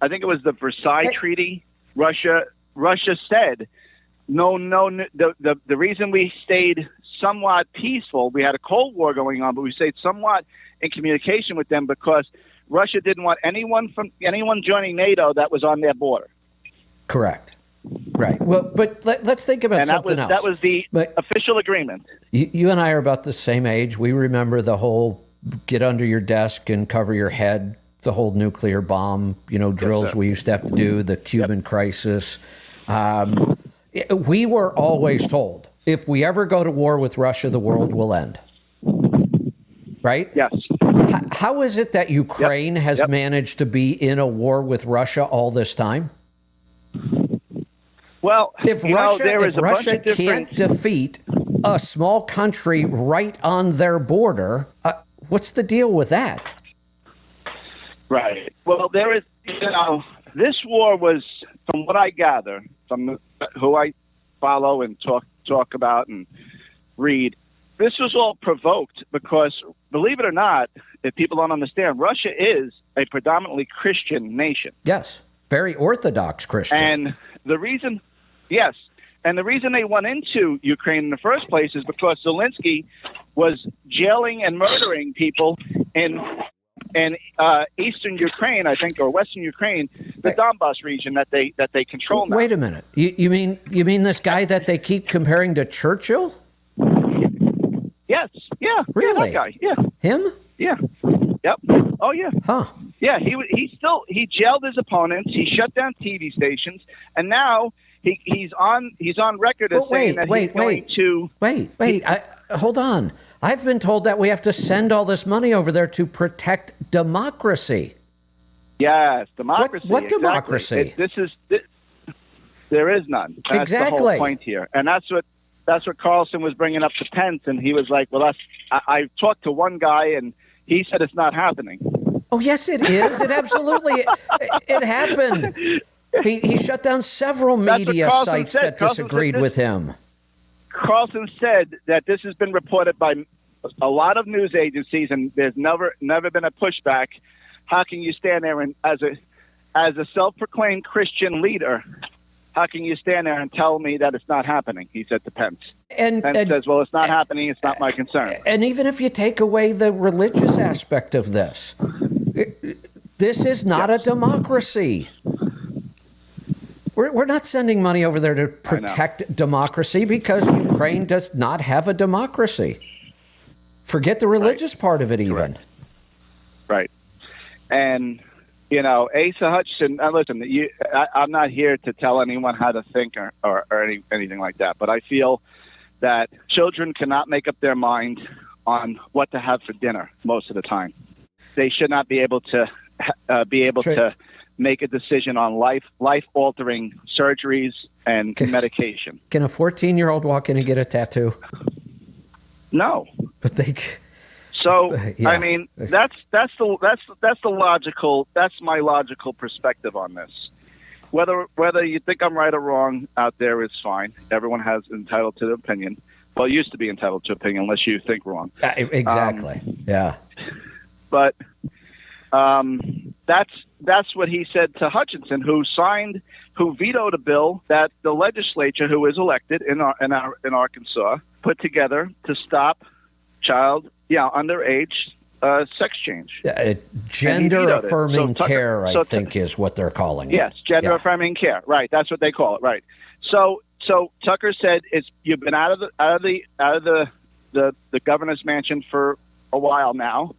I think it was the Versailles Treaty, Russia said, no, the reason we stayed somewhat peaceful, we had a Cold War going on, but we stayed somewhat in communication with them because Russia didn't want anyone joining NATO that was on their border. Correct. Right. Well, but let's think about something else. That was the official agreement. You and I are about the same age. We remember the whole get under your desk and cover your head, the whole nuclear bomb, drills we used to have to do, the Cuban crisis. We were always told, if we ever go to war with Russia, the world will end. Right? Yes. How is it that Ukraine has managed to be in a war with Russia all this time? Well, if Russia can't defeat a small country right on their border, what's the deal with that? Right. Well, there is, this war was, from what I gather, from who I follow and talk about and read, this was all provoked because, believe it or not, if people don't understand, Russia is a predominantly Christian nation. Yes, very Orthodox Christian. And the reason they went into Ukraine in the first place is because Zelensky was jailing and murdering people in eastern Ukraine, I think, or western Ukraine, the Donbas region that they control now. Wait a minute. You mean this guy that they keep comparing to Churchill? Yes. Yeah. Really? Yeah, that guy. Yeah. Him? Yeah. Yep. Oh yeah. Huh. Yeah. He jailed his opponents. He shut down TV stations, and now he's on record as saying that he's going to. Wait. Hold on. I've been told that we have to send all this money over there to protect democracy. Yes, democracy. What exactly. democracy? There is none. That's exactly the whole point here, and that's what Carlson was bringing up to Pence, and he was like, "Well, I talked to one guy, and he said it's not happening." Oh, yes, it is. It absolutely it happened. He shut down several media sites that disagreed with him. Carlson said that this has been reported by a lot of news agencies, and there's never been a pushback. How can you stand there and, as a self-proclaimed Christian leader, how can you stand there and tell me that it's not happening? He said to Pence. And says, well, it's not happening. It's not my concern. And even if you take away the religious aspect of this, this is not a democracy. We're not sending money over there to protect democracy because Ukraine does not have a democracy. Forget the religious part of it even. Right. And, Asa Hutchinson, listen, I'm not here to tell anyone how to think or anything like that, but I feel that children cannot make up their mind on what to have for dinner most of the time. They should not be able to to make a decision on life-altering surgeries and medication. Can a 14-year-old walk in and get a tattoo? No. But they. So yeah. I mean, that's my logical perspective on this. Whether you think I'm right or wrong out there is fine. Everyone has entitled to their opinion. Well, used to be entitled to opinion unless you think wrong. Exactly. Yeah. But that's what he said to Hutchinson, who vetoed a bill that the legislature, who is elected in Arkansas, put together to stop underage sex change. Gender-affirming care, I think, is what they're calling it. Yes, gender-affirming care. Right, that's what they call it. Right. So Tucker said you've been out of the governor's mansion for a while now.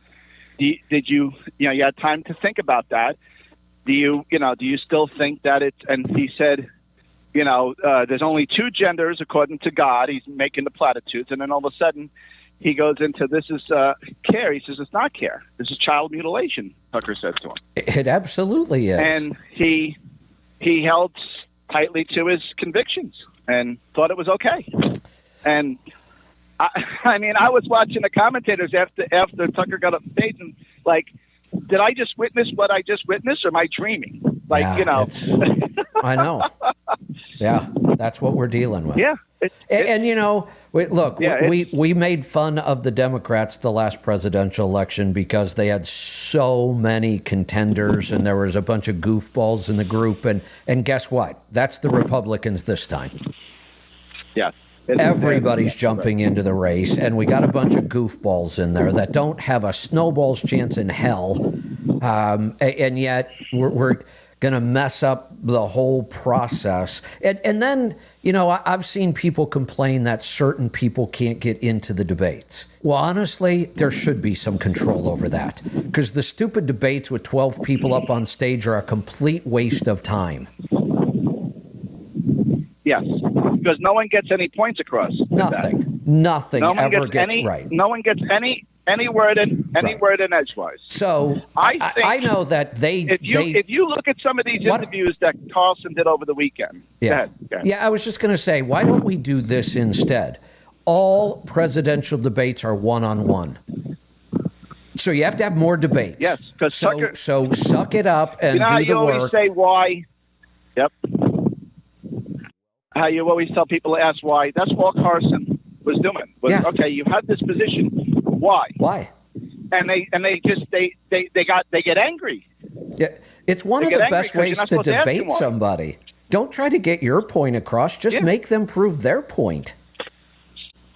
Did you had time to think about that? Do you still think that it's? And he said, there's only two genders according to God. He's making the platitudes, and then all of a sudden, he goes into this is care. He says it's not care. This is child mutilation. Tucker said to him. It absolutely is. And he held tightly to his convictions and thought it was okay. And I was watching the commentators after Tucker got up stage and like, did I just witness what I just witnessed, or am I dreaming? Like, Yeah, I know. Yeah, that's what we're dealing with. Yeah. And we made fun of the Democrats the last presidential election because they had so many contenders and there was a bunch of goofballs in the group. And guess what? That's the Republicans this time. Yeah. Everybody's jumping into the race, and we got a bunch of goofballs in there that don't have a snowball's chance in hell. And yet we're going to mess up the whole process. And then, I've seen people complain that certain people can't get into the debates. Well, honestly, there should be some control over that, because the stupid debates with 12 people up on stage are a complete waste of time. Yes, because no one gets any points across. Nothing ever gets right. No one gets any word in word in edgewise. So I think I know that if you look at some of these interviews that Carlson did over the weekend. Yeah. Go ahead. Yeah, I was just going to say, why don't we do this instead? All presidential debates are one-on-one. So you have to have more debates. Yes, because so suck it up and do the work. You always say why. Yep. How you always tell people to ask why. That's what Carson was doing. Okay, you have this position. Why? Why? And they get angry. Yeah, it's one of the best ways to debate somebody. Don't try to get your point across. Just make them prove their point.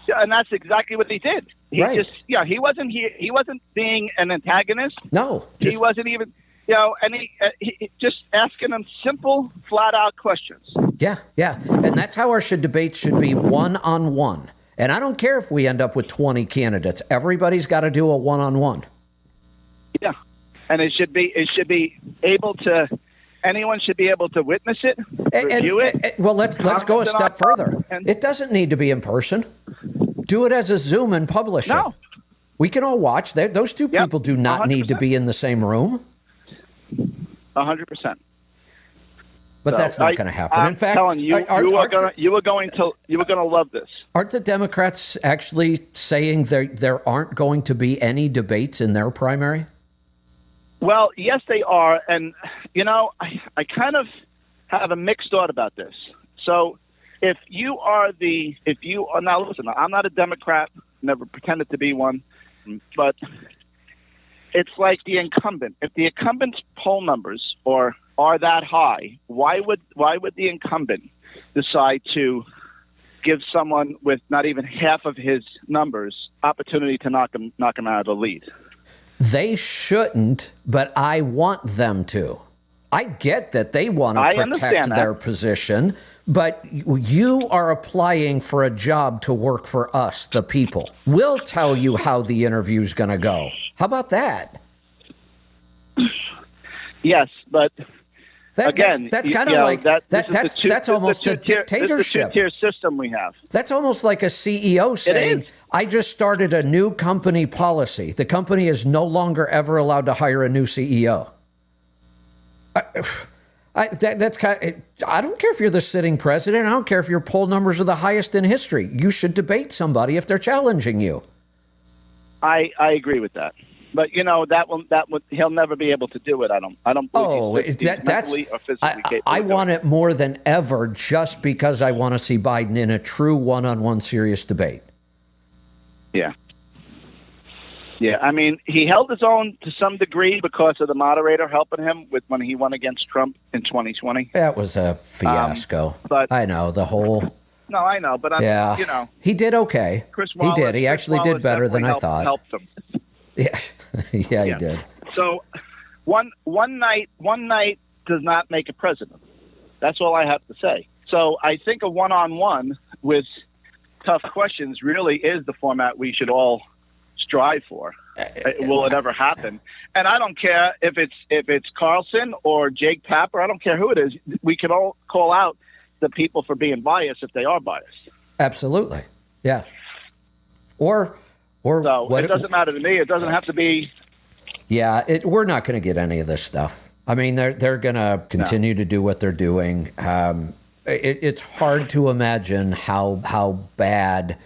Yeah, and that's exactly what he did. He right. He wasn't here. He wasn't being an antagonist. No, he wasn't even. And he just asking them simple, flat-out questions. Yeah, and that's how our debates should be, one-on-one. And I don't care if we end up with 20 candidates. Everybody's got to do a one-on-one. Yeah, and it should be able to. Anyone should be able to witness it, review it. Well, let's go a step further. It doesn't need to be in person. Do it as a Zoom and publish it. We can all watch. Those two people do not 100%. Need to be in the same room. 100%. But that's not going to happen. I'm In fact, telling you, you were going to love this. Aren't the Democrats actually saying there aren't going to be any debates in their primary? Well, yes, they are, and I kind of have a mixed thought about this. So, if you are now, listen, I'm not a Democrat, never pretended to be one, but it's like the incumbent. If the incumbent's poll numbers are that high, why would the incumbent decide to give someone with not even half of his numbers opportunity to knock him out of the lead? They shouldn't, but I want them to. I get that they want to protect their position, but you are applying for a job to work for us, the people. We'll tell you how the interview's going to go. How about that? Yes, but that's kind of like that's almost a dictatorship. This is the two-tier system we have. That's almost like a CEO saying, "I just started a new company policy. The company is no longer ever allowed to hire a new CEO." I don't care if you're the sitting president. I don't care if your poll numbers are the highest in history. You should debate somebody if they're challenging you. I agree with that. But he'll never be able to do it. I don't believe he's mentally or physically capable. I want it more than ever, just because I want to see Biden in a true one-on-one serious debate. Yeah. Yeah, I mean, he held his own to some degree because of the moderator helping him when he won against Trump in 2020. That was a fiasco. But I know the whole. No, I know, but he did okay. Chris Wallace, he did. He actually did better than I thought. Helped him. Yeah, he did. So, one night does not make a president. That's all I have to say. So, I think a one-on-one with tough questions really is the format we should all strive for. Will it ever happen? And I don't care if it's Carlson or Jake Tapper. I don't care who it is. We can all call out, the people for being biased if they are biased. Absolutely. Yeah. Or So what it doesn't matter to me. It doesn't have to be. Yeah, we're not going to get any of this stuff. I mean, they're going to continue to do what they're doing. It's hard to imagine how bad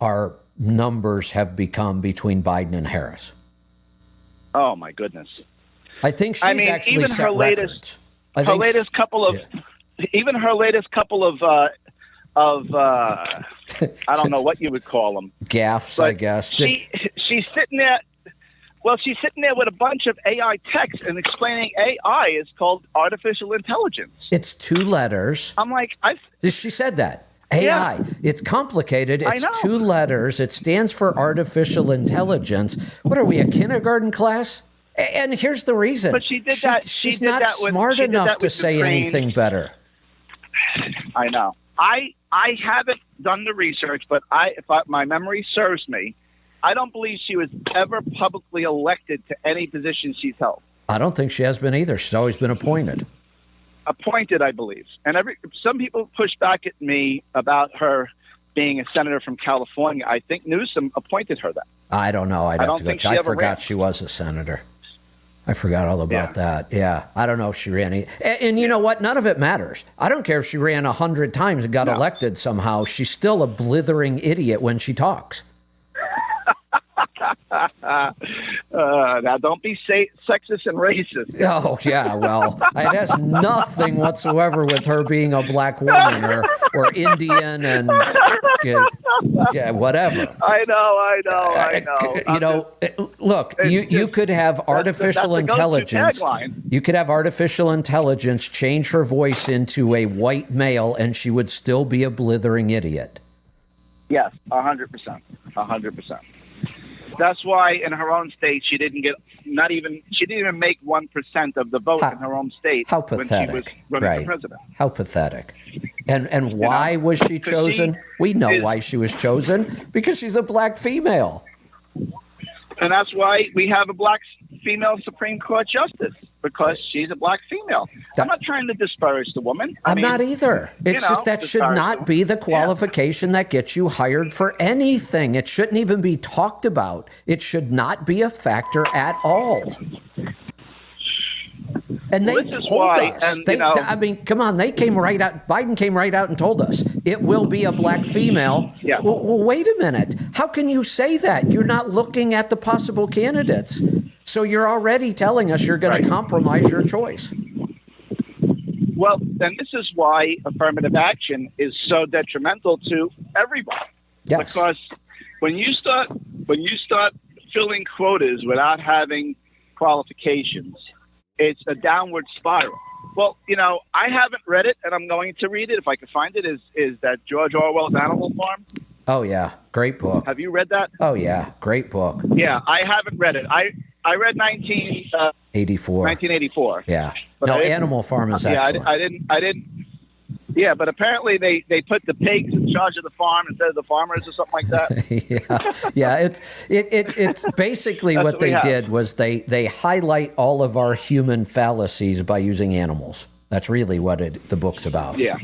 our numbers have become between Biden and Harris. Oh my goodness! I think she's actually even set her latest, records. her latest couple of, even her latest couple of I don't know what you would call them. Gaffes, I guess. She's sitting there. Well, she's sitting there with a bunch of AI text and explaining AI is called artificial intelligence. It's 2 letters. I'm like, She said that. AI. Yeah. It's complicated. It's I know. 2 letters. It stands for artificial intelligence. What are we, a kindergarten class? And here's the reason. But she did that. She's she did not that with, smart she did enough that to with say Ukraine. anything better. I know. I haven't done the research, but if my memory serves me, I don't believe she was ever publicly elected to any position she's held. I don't think she has been either. She's always been appointed. Appointed, I believe. And some people push back at me about her being a senator from California. I think Newsom appointed her that. I don't know. I'd have to go. think she I ever forgot ran. she was a senator. I forgot all about Yeah. that. Yeah. I don't know if she ran. And you know what? None of it matters. I don't care if she ran 100 times and got elected somehow. She's still a blithering idiot when she talks. Now, don't be sexist and racist. Oh, yeah, well, it has nothing whatsoever with her being a black woman or Indian and whatever. I know. You know, look, you could have artificial that's the go-to intelligence. tagline. You could have artificial intelligence change her voice into a white male and she would still be a blithering idiot. Yes, 100%. 100%. That's why in her own state she didn't even make 1% of the vote in her own state How when she was pathetic. running Right. for president. How pathetic. And why was she chosen? We know why she was chosen. Because she's a black female. And that's why we have a black female Supreme Court justice, because she's a black female. I'm not trying to disparage the woman. I'm not either. It's just that should not be the qualification that gets you hired for anything. It shouldn't even be talked about. It should not be a factor at all. And they told us. I mean, come on. They came right out. Biden came right out and told us it will be a black female. Yeah. Well, wait a minute. How can you say that? You're not looking at the possible candidates. So you're already telling us you're going to compromise your choice. Well, then this is why affirmative action is so detrimental to everybody. Yes. Because when you start filling quotas without having qualifications, it's a downward spiral. Well, you know, I haven't read it, and I'm going to read it if I can find it. Is that George Orwell's Animal Farm? Oh yeah, great book. Have you read that? Oh yeah, great book. Yeah, I haven't read it. I read 1984. Yeah. But No, I didn't- Animal Farm is excellent. I didn't. Yeah, but apparently they put the pigs in charge of the farm instead of the farmers or something like that. yeah. It's basically That's what what we they have. did was they highlight all of our human fallacies by using animals. That's really what the book's about. Yeah.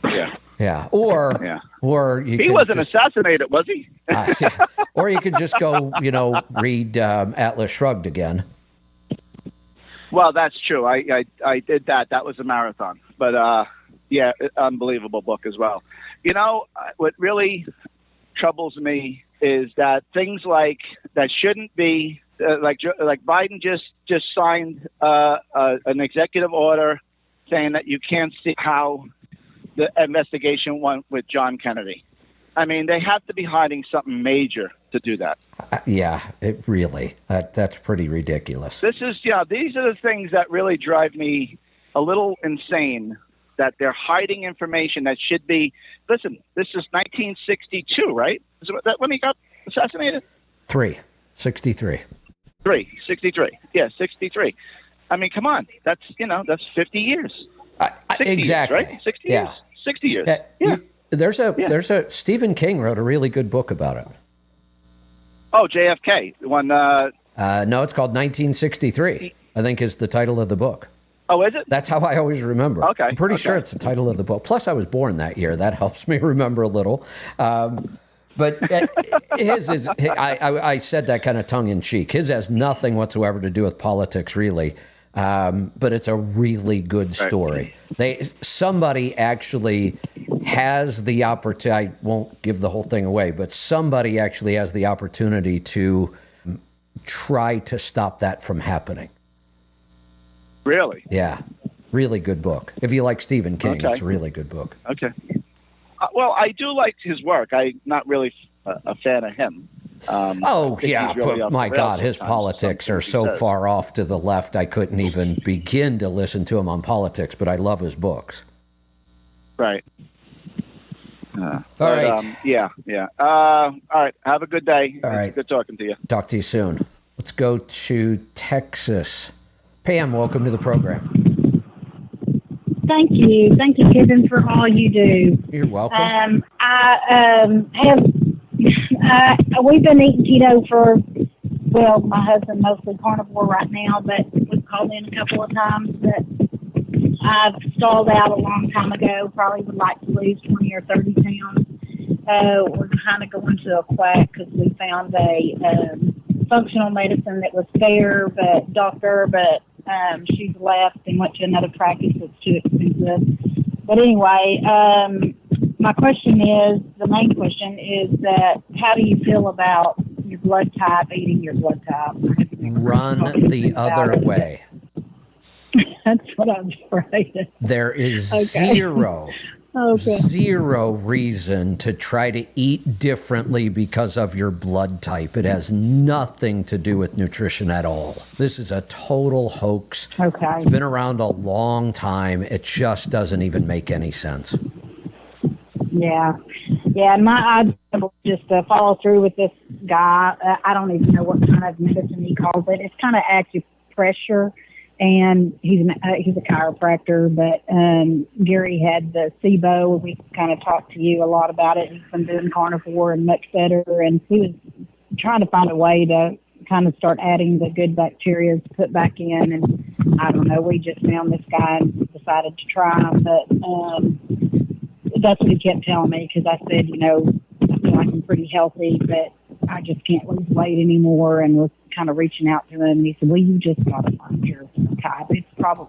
Yeah. Yeah. Or you He could wasn't just, assassinated, was he? or you could just go, read Atlas Shrugged again. Well, that's true. I did that. That was a marathon. But yeah, unbelievable book as well. You know, what really troubles me is that things like that shouldn't be like Biden just signed an executive order saying that you can't see how the investigation went with John Kennedy. I mean, they have to be hiding something major to do that. Yeah, it really. That's pretty ridiculous. These are the things that really drive me a little insane, that they're hiding information that should be. Listen, this is 1962, right? Is that when he got assassinated? 63. 63. Yeah, 63. I mean, come on. That's 50 years. 60 exactly. Years, right? 60 Yeah. years. 60 years. Yeah. There's a Stephen King wrote a really good book about it. Oh, JFK. The one. No, it's called 1963. I think is the title of the book. Oh, is it? That's how I always remember. Okay, I'm pretty okay. sure it's the title of the book. Plus, I was born that year. That helps me remember a little. But his is, I said that kind of tongue in cheek. His has nothing whatsoever to do with politics, really. But it's a really good story. Somebody actually has the opportunity. I won't give the whole thing away, but somebody actually has the opportunity to try to stop that from happening. Really? Yeah, really good book. If you like Stephen King, Okay. it's a really good book. Okay. Well, I do like his work. I'm not really a fan of him. Oh, think yeah, he's really but off my the rails God, his sometimes, politics some are things so he says. far off to the left, I couldn't even begin to listen to him on politics, but I love his books. Right. All right. Yeah. All right. Have a good day. All right. Good talking to you. Talk to you soon. Let's go to Texas. Pam, welcome to the program. Thank you, Kevin, for all you do. You're welcome. We've been eating keto for, well, my husband mostly carnivore right now, but we've called in a couple of times. But I've stalled out a long time ago. Probably would like to lose 20 or 30 pounds. We're kind of going to a quack because we found a functional medicine that was fair, but she's left and went to another practice that's too expensive. But anyway, my the main question is that how do you feel about your blood type, eating your blood type? Run the other way. That's what I'm afraid of. There is Okay. zero reason to try to eat differently because of your blood type. It has nothing to do with nutrition at all. This is a total hoax. Okay. It's been around a long time. It just doesn't even make any sense. Yeah. I just follow through with this guy. I don't even know what kind of medicine he calls it. It's kind of acupressure. And he's a chiropractor, but Gary had the SIBO, and we kind of talked to you a lot about it. He's been doing carnivore and much better, and he was trying to find a way to kind of start adding the good bacteria to put back in. And I don't know, we just found this guy and decided to try him, but that's what he kept telling me, because I said, I feel like I'm pretty healthy, but I just can't lose weight anymore, and was kind of reaching out to him. And he said, well, you just got to find your type.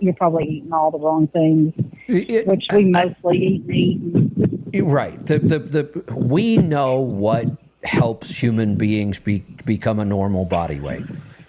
You're probably eating all the wrong things, which we mostly eat. Right. We know what helps human beings become a normal body weight.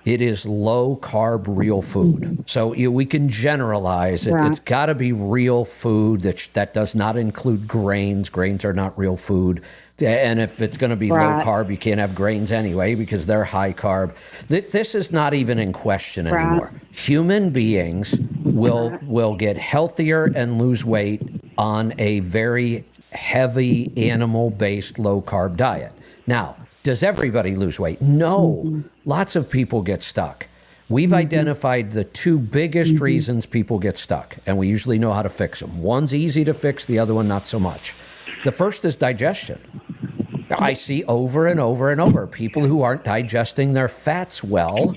It is low carb, real food. So we can generalize it. Right. It's got to be real food that does not include grains. Grains are not real food. And if it's going to be low carb, you can't have grains anyway because they're high carb. This is not even in question anymore. Human beings will get healthier and lose weight on a very heavy animal-based low carb diet. Now, does everybody lose weight? No. Lots of people get stuck. We've identified the two biggest reasons people get stuck, and we usually know how to fix them. One's easy to fix, the other one not so much. The first is digestion. I see over and over and over people who aren't digesting their fats well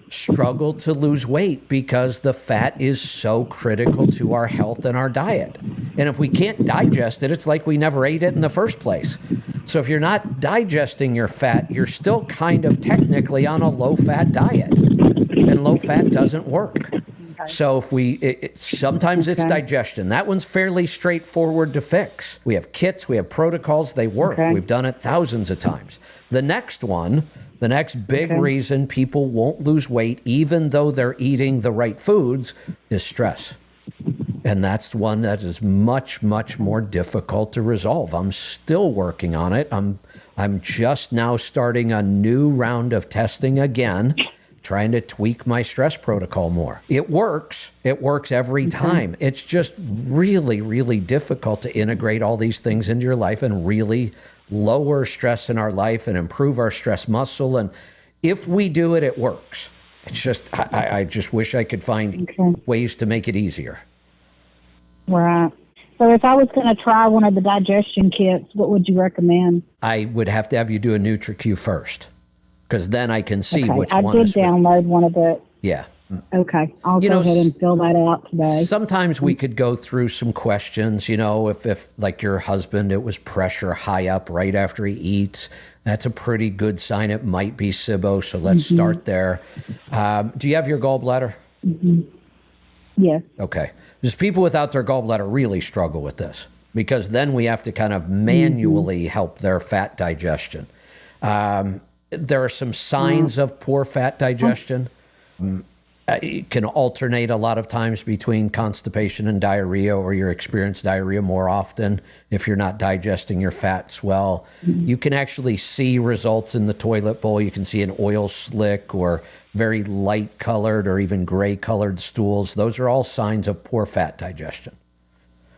struggle to lose weight because the fat is so critical to our health and our diet. And if we can't digest it, it's like we never ate it in the first place. So if you're not digesting your fat, you're still kind of technically on a low-fat diet. And low-fat doesn't work. So if sometimes it's digestion. That one's fairly straightforward to fix. We have kits, we have protocols, they work. We've done it thousands of times. The next big reason people won't lose weight, even though they're eating the right foods, is stress. And that's one that is much, much more difficult to resolve. I'm still working on it. I'm just now starting a new round of testing again, trying to tweak my stress protocol more. It works. It works every time. It's just really, really difficult to integrate all these things into your life and really lower stress in our life and improve our stress muscle. And if we do it, it works. It's just, I just wish I could find ways to make it easier. Right. So if I was going to try one of the digestion kits, what would you recommend? I would have to have you do a NutriQ first, because then I can see which I one did is. download one of the. Yeah. Okay. I'll You go know, ahead and fill that out today. Sometimes we could go through some questions, if like your husband, it was pressure high up right after he eats. That's a pretty good sign it might be SIBO, so let's start there. Do you have your gallbladder? Yes. Okay. Because people without their gallbladder really struggle with this because then we have to kind of manually help their fat digestion. There are some signs of poor fat digestion. It can alternate a lot of times between constipation and diarrhea, or you experience diarrhea more often if you're not digesting your fats well. You can actually see results in the toilet bowl. You can see an oil slick or very light colored or even gray colored stools. Those are all signs of poor fat digestion.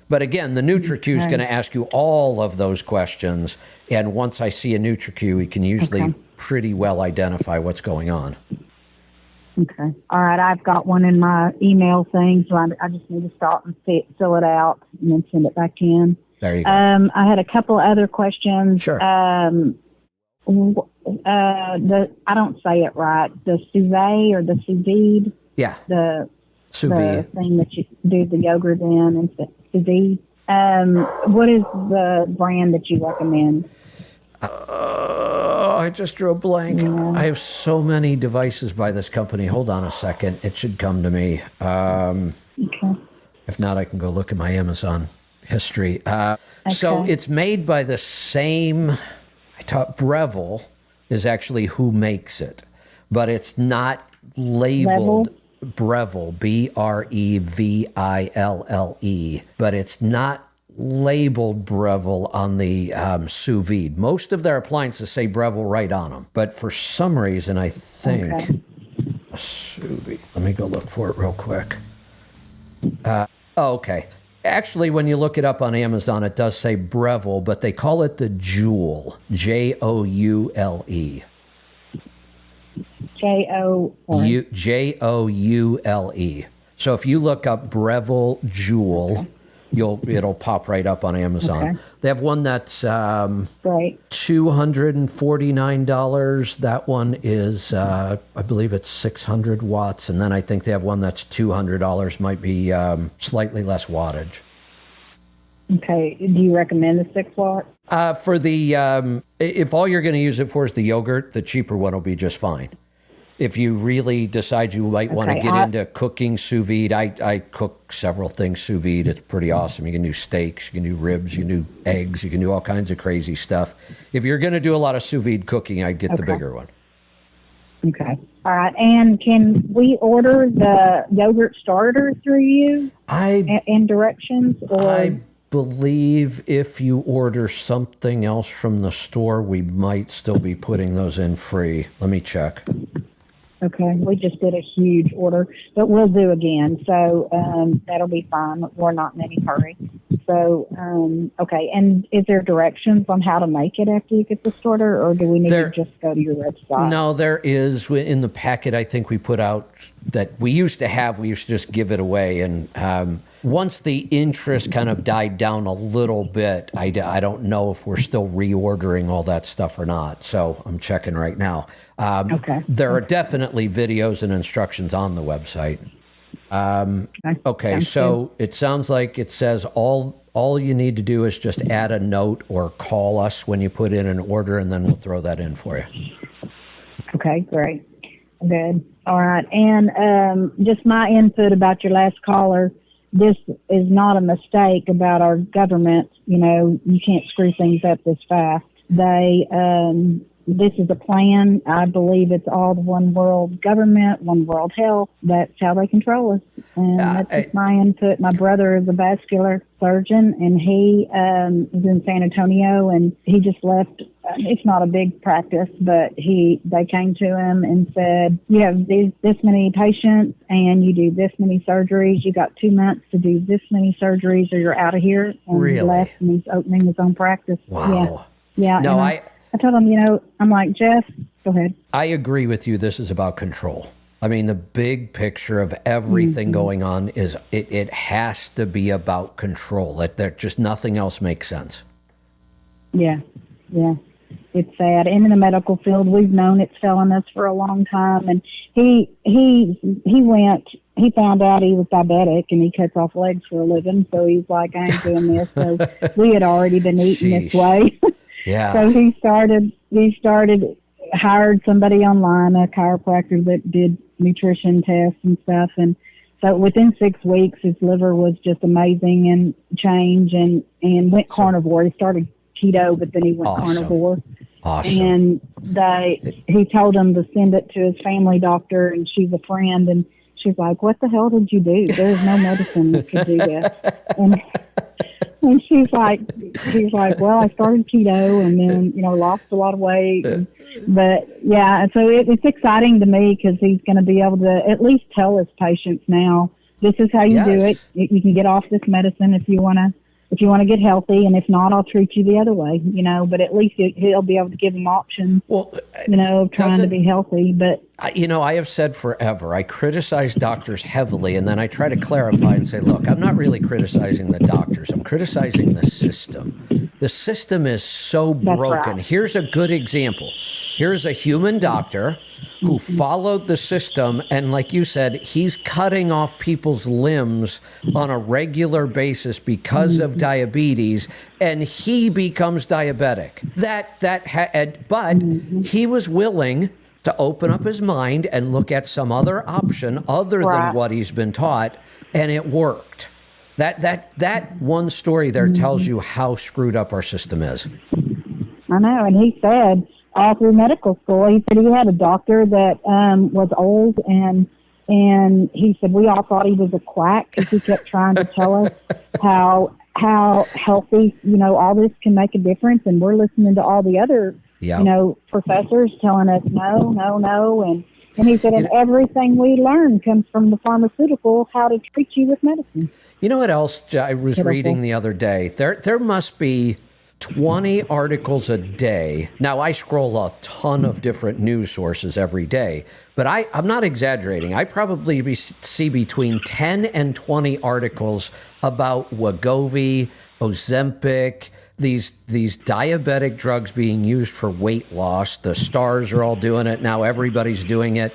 But again, the NutriQ is going to ask you all of those questions. And once I see a NutriQ, we can usually pretty well identify what's going on. Okay. All right. I've got one in my email thing, so I just need to start and fill it out and then send it back in. There you go. I had a couple other questions. Sure. I don't say it right. The sous vide or the sous vide? Yeah. The Sous vide. The thing that you do the yogurt in and sous vide. What is the brand that you recommend? I just drew a blank. Yeah. I have so many devices by this company. Hold on a second. It should come to me. Okay. If not, I can go look at my Amazon history. So it's made by the same, Breville is actually who makes it, but it's not labeled Breville, Breville, but it's not labeled Breville on the sous vide. Most of their appliances say Breville right on them, but for some reason I think sous vide. Let me go look for it real quick. Okay. Actually, when you look it up on Amazon, it does say Breville, but they call it the Joule, Joule. Joule. So if you look up Breville Joule, it'll pop right up on Amazon. Okay. They have one that's $249. That one is, I believe it's 600 watts. And then I think they have one that's $200, might be slightly less wattage. Okay. Do you recommend the 6 watt? For the, if all you're going to use it for is the yogurt, the cheaper one will be just fine. If you really decide you might want to get into cooking sous vide, I cook several things sous vide. It's pretty awesome. You can do steaks, you can do ribs, you can do eggs, you can do all kinds of crazy stuff. If you're going to do a lot of sous vide cooking, I'd get the bigger one. Okay. All right. And can we order the yogurt starter through you in directions? Or? I believe if you order something else from the store, we might still be putting those in free. Let me check. Okay, we just did a huge order, but we'll do again. So that'll be fine. We're not in any hurry. So, okay. And is there directions on how to make it after you get the starter, or do we need to just go to your website? No, there is. In the packet, I think we put out that we used to just give it away. And once the interest kind of died down a little bit, I don't know if we're still reordering all that stuff or not. So I'm checking right now. There are definitely videos and instructions on the website. Okay, so it sounds like it says all you need to do is just add a note or call us when you put in an order, and then we'll throw that in for you. Okay, great. Good. All right. And just my input about your last caller, this is not a mistake about our government. You know, you can't screw things up this fast. This is a plan. I believe it's all the one world government, one world health. That's how they control us. And that's just my input. My brother is a vascular surgeon, and he is in San Antonio, and he just left. It's not a big practice, but they came to him and said, you have this many patients, and you do this many surgeries. You got 2 months to do this many surgeries, or you're out of here. And really? He left, and he's opening his own practice. Wow. Yeah. No, I told him, I'm like, Jeff, go ahead. I agree with you. This is about control. I mean, the big picture of everything going on is it has to be about control. There just nothing else makes sense. Yeah. it's sad. And in the medical field, we've known it's failing us for a long time. And he found out he was diabetic and he cuts off legs for a living. So he's like, I ain't doing this. So we had already been eating this way. Yeah. So he hired somebody online, a chiropractor that did nutrition tests and stuff. And so within 6 weeks, his liver was just amazing and changed and went carnivore. He started keto, but then he went carnivore. Awesome. And he told him to send it to his family doctor, and she's a friend, and she's like, what the hell did you do? There's no medicine that could do that. And he's like, well, I started keto and then, lost a lot of weight. But yeah, so it's exciting to me because he's going to be able to at least tell his patients now, this is how you do it. You can get off this medicine if you want to get healthy, and if not, I'll treat you the other way, but at least he'll be able to give them options, trying to be healthy. But I have said forever, I criticize doctors heavily, and then I try to clarify and say, look, I'm not really criticizing the doctors. I'm criticizing the system. The system is so broken. Right. Here's a good example. Here's a human doctor who followed the system, and like you said, he's cutting off people's limbs on a regular basis because of diabetes, and he becomes diabetic. But he was willing to open up his mind and look at some other option other than what he's been taught, and it worked. That one story there tells you how screwed up our system is. I know, and he said all through medical school, he said he had a doctor that was old, and he said we all thought he was a quack because he kept trying to tell us how healthy, all this can make a difference, and we're listening to all the other, professors telling us no, and he said, and everything we learn comes from the pharmaceutical, how to treat you with medicine. You know what else I was reading the other day? There must be 20 articles a day. Now, I scroll a ton of different news sources every day, but I'm not exaggerating. I probably see between 10 and 20 articles about Wegovy, Ozempic, these diabetic drugs being used for weight loss. The stars are all doing it. Now everybody's doing it.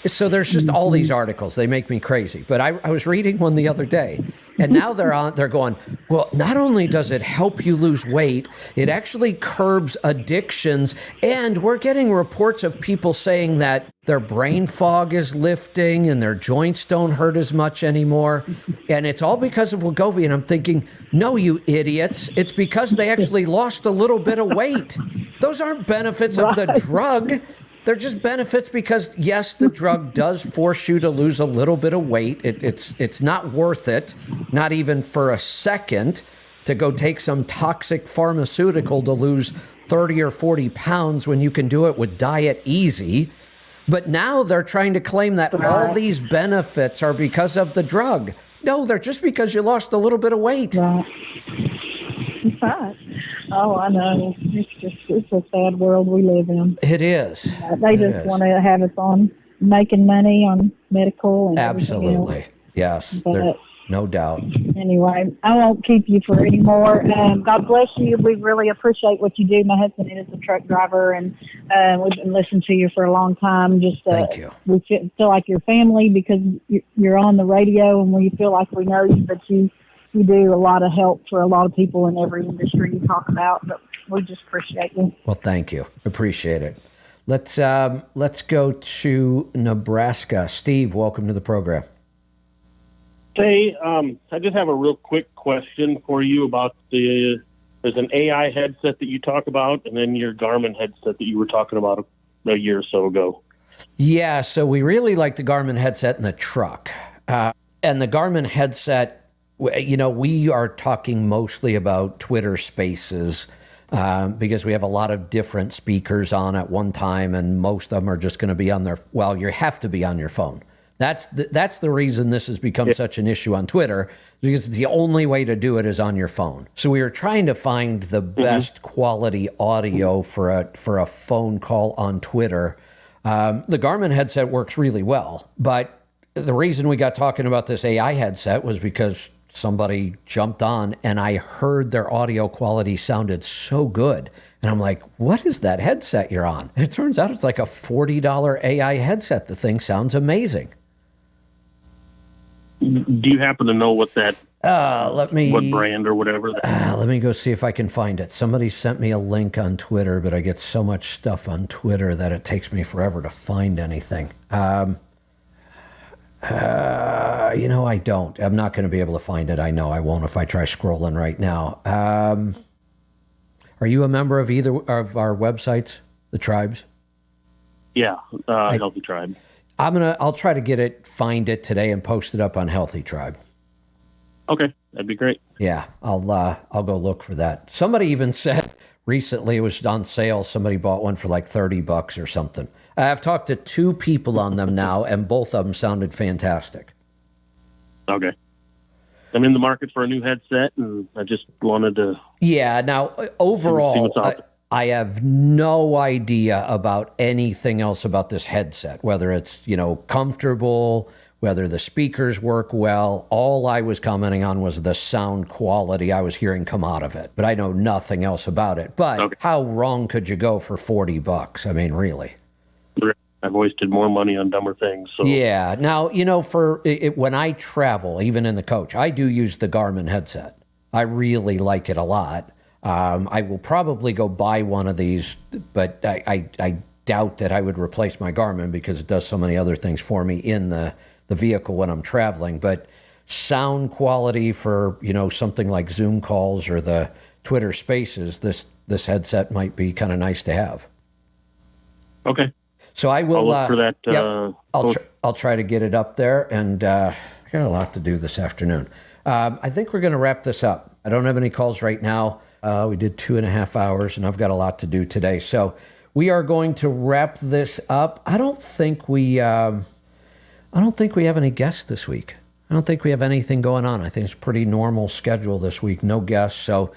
So there's just all these articles. They make me crazy. But I was reading one the other day, and now they're going, well, not only does it help you lose weight, it actually curbs addictions. And we're getting reports of people saying that their brain fog is lifting and their joints don't hurt as much anymore. And it's all because of Wegovy. And I'm thinking, no, you idiots. It's because they actually lost a little bit of weight. Those aren't benefits of the drug. They're just benefits because, yes, the drug does force you to lose a little bit of weight. It's not worth it, not even for a second, to go take some toxic pharmaceutical to lose 30 or 40 pounds when you can do it with Diet Easy. But now they're trying to claim that all these benefits are because of the drug. No, they're just because you lost a little bit of weight. Right. Oh, I know. It's a sad world we live in. It is. They just want to have us on making money on medical and absolutely. Yes. No doubt. Anyway, I won't keep you for any more. God bless you. We really appreciate what you do. My husband is a truck driver, and we've been listening to you for a long time. Thank you. We feel like your family because you're on the radio, and we feel like we know you, but you do a lot of help for a lot of people in every industry you talk about. But we just appreciate you. Well, thank you. Appreciate it. Let's go to Nebraska. Steve, welcome to the program. Hey, I just have a real quick question for you about there's an AI headset that you talk about, and then your Garmin headset that you were talking about a year or so ago. Yeah, so we really like the Garmin headset in the truck. And the Garmin headset, we are talking mostly about Twitter Spaces because we have a lot of different speakers on at one time, and most of them are just going to be on you have to be on your phone. That's the reason this has become such an issue on Twitter, because the only way to do it is on your phone. So we were trying to find the best quality audio for a phone call on Twitter. The Garmin headset works really well, but the reason we got talking about this AI headset was because somebody jumped on and I heard their audio quality sounded so good. And I'm like, what is that headset you're on? And it turns out it's like a $40 AI headset. The thing sounds amazing. Do you happen to know what that, what brand or whatever? Let me go see if I can find it. Somebody sent me a link on Twitter, but I get so much stuff on Twitter that it takes me forever to find anything. I don't. I'm not going to be able to find it. I know I won't if I try scrolling right now. Are you a member of either of our websites, the Tribes? Yeah, Healthy Tribe. I'll try to find it today and post it up on Healthy Tribe. Okay, that'd be great. Yeah, I'll go look for that. Somebody even said recently it was on sale. Somebody bought one for like $30 or something. I've talked to 2 people on them now, and both of them sounded fantastic. Okay. I'm in the market for a new headset, and I just wanted to... Yeah, now, overall, I have no idea about anything else about this headset, whether it's, comfortable, whether the speakers work well. All I was commenting on was the sound quality I was hearing come out of it, but I know nothing else about it. But How wrong could you go for $40? I mean, really? I've wasted more money on dumber things. So. Yeah. Now, when I travel, even in the coach, I do use the Garmin headset. I really like it a lot. I will probably go buy one of these, but I doubt that I would replace my Garmin because it does so many other things for me in the vehicle when I'm traveling. But sound quality for, something like Zoom calls or the Twitter Spaces, this headset might be kind of nice to have. Okay. So I will I'll look for that. I'll try to get it up there, and I got a lot to do this afternoon. I think we're going to wrap this up. I don't have any calls right now. We did 2.5 hours, and I've got a lot to do today. So we are going to wrap this up. I don't think we have any guests this week. I don't think we have anything going on. I think it's a pretty normal schedule this week. No guests. So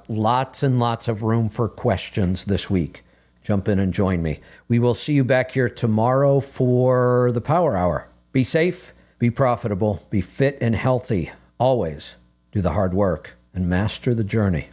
lots and lots of room for questions this week. Jump in and join me. We will see you back here tomorrow for the Power Hour. Be safe, be profitable, be fit and healthy. Always do the hard work and master the journey.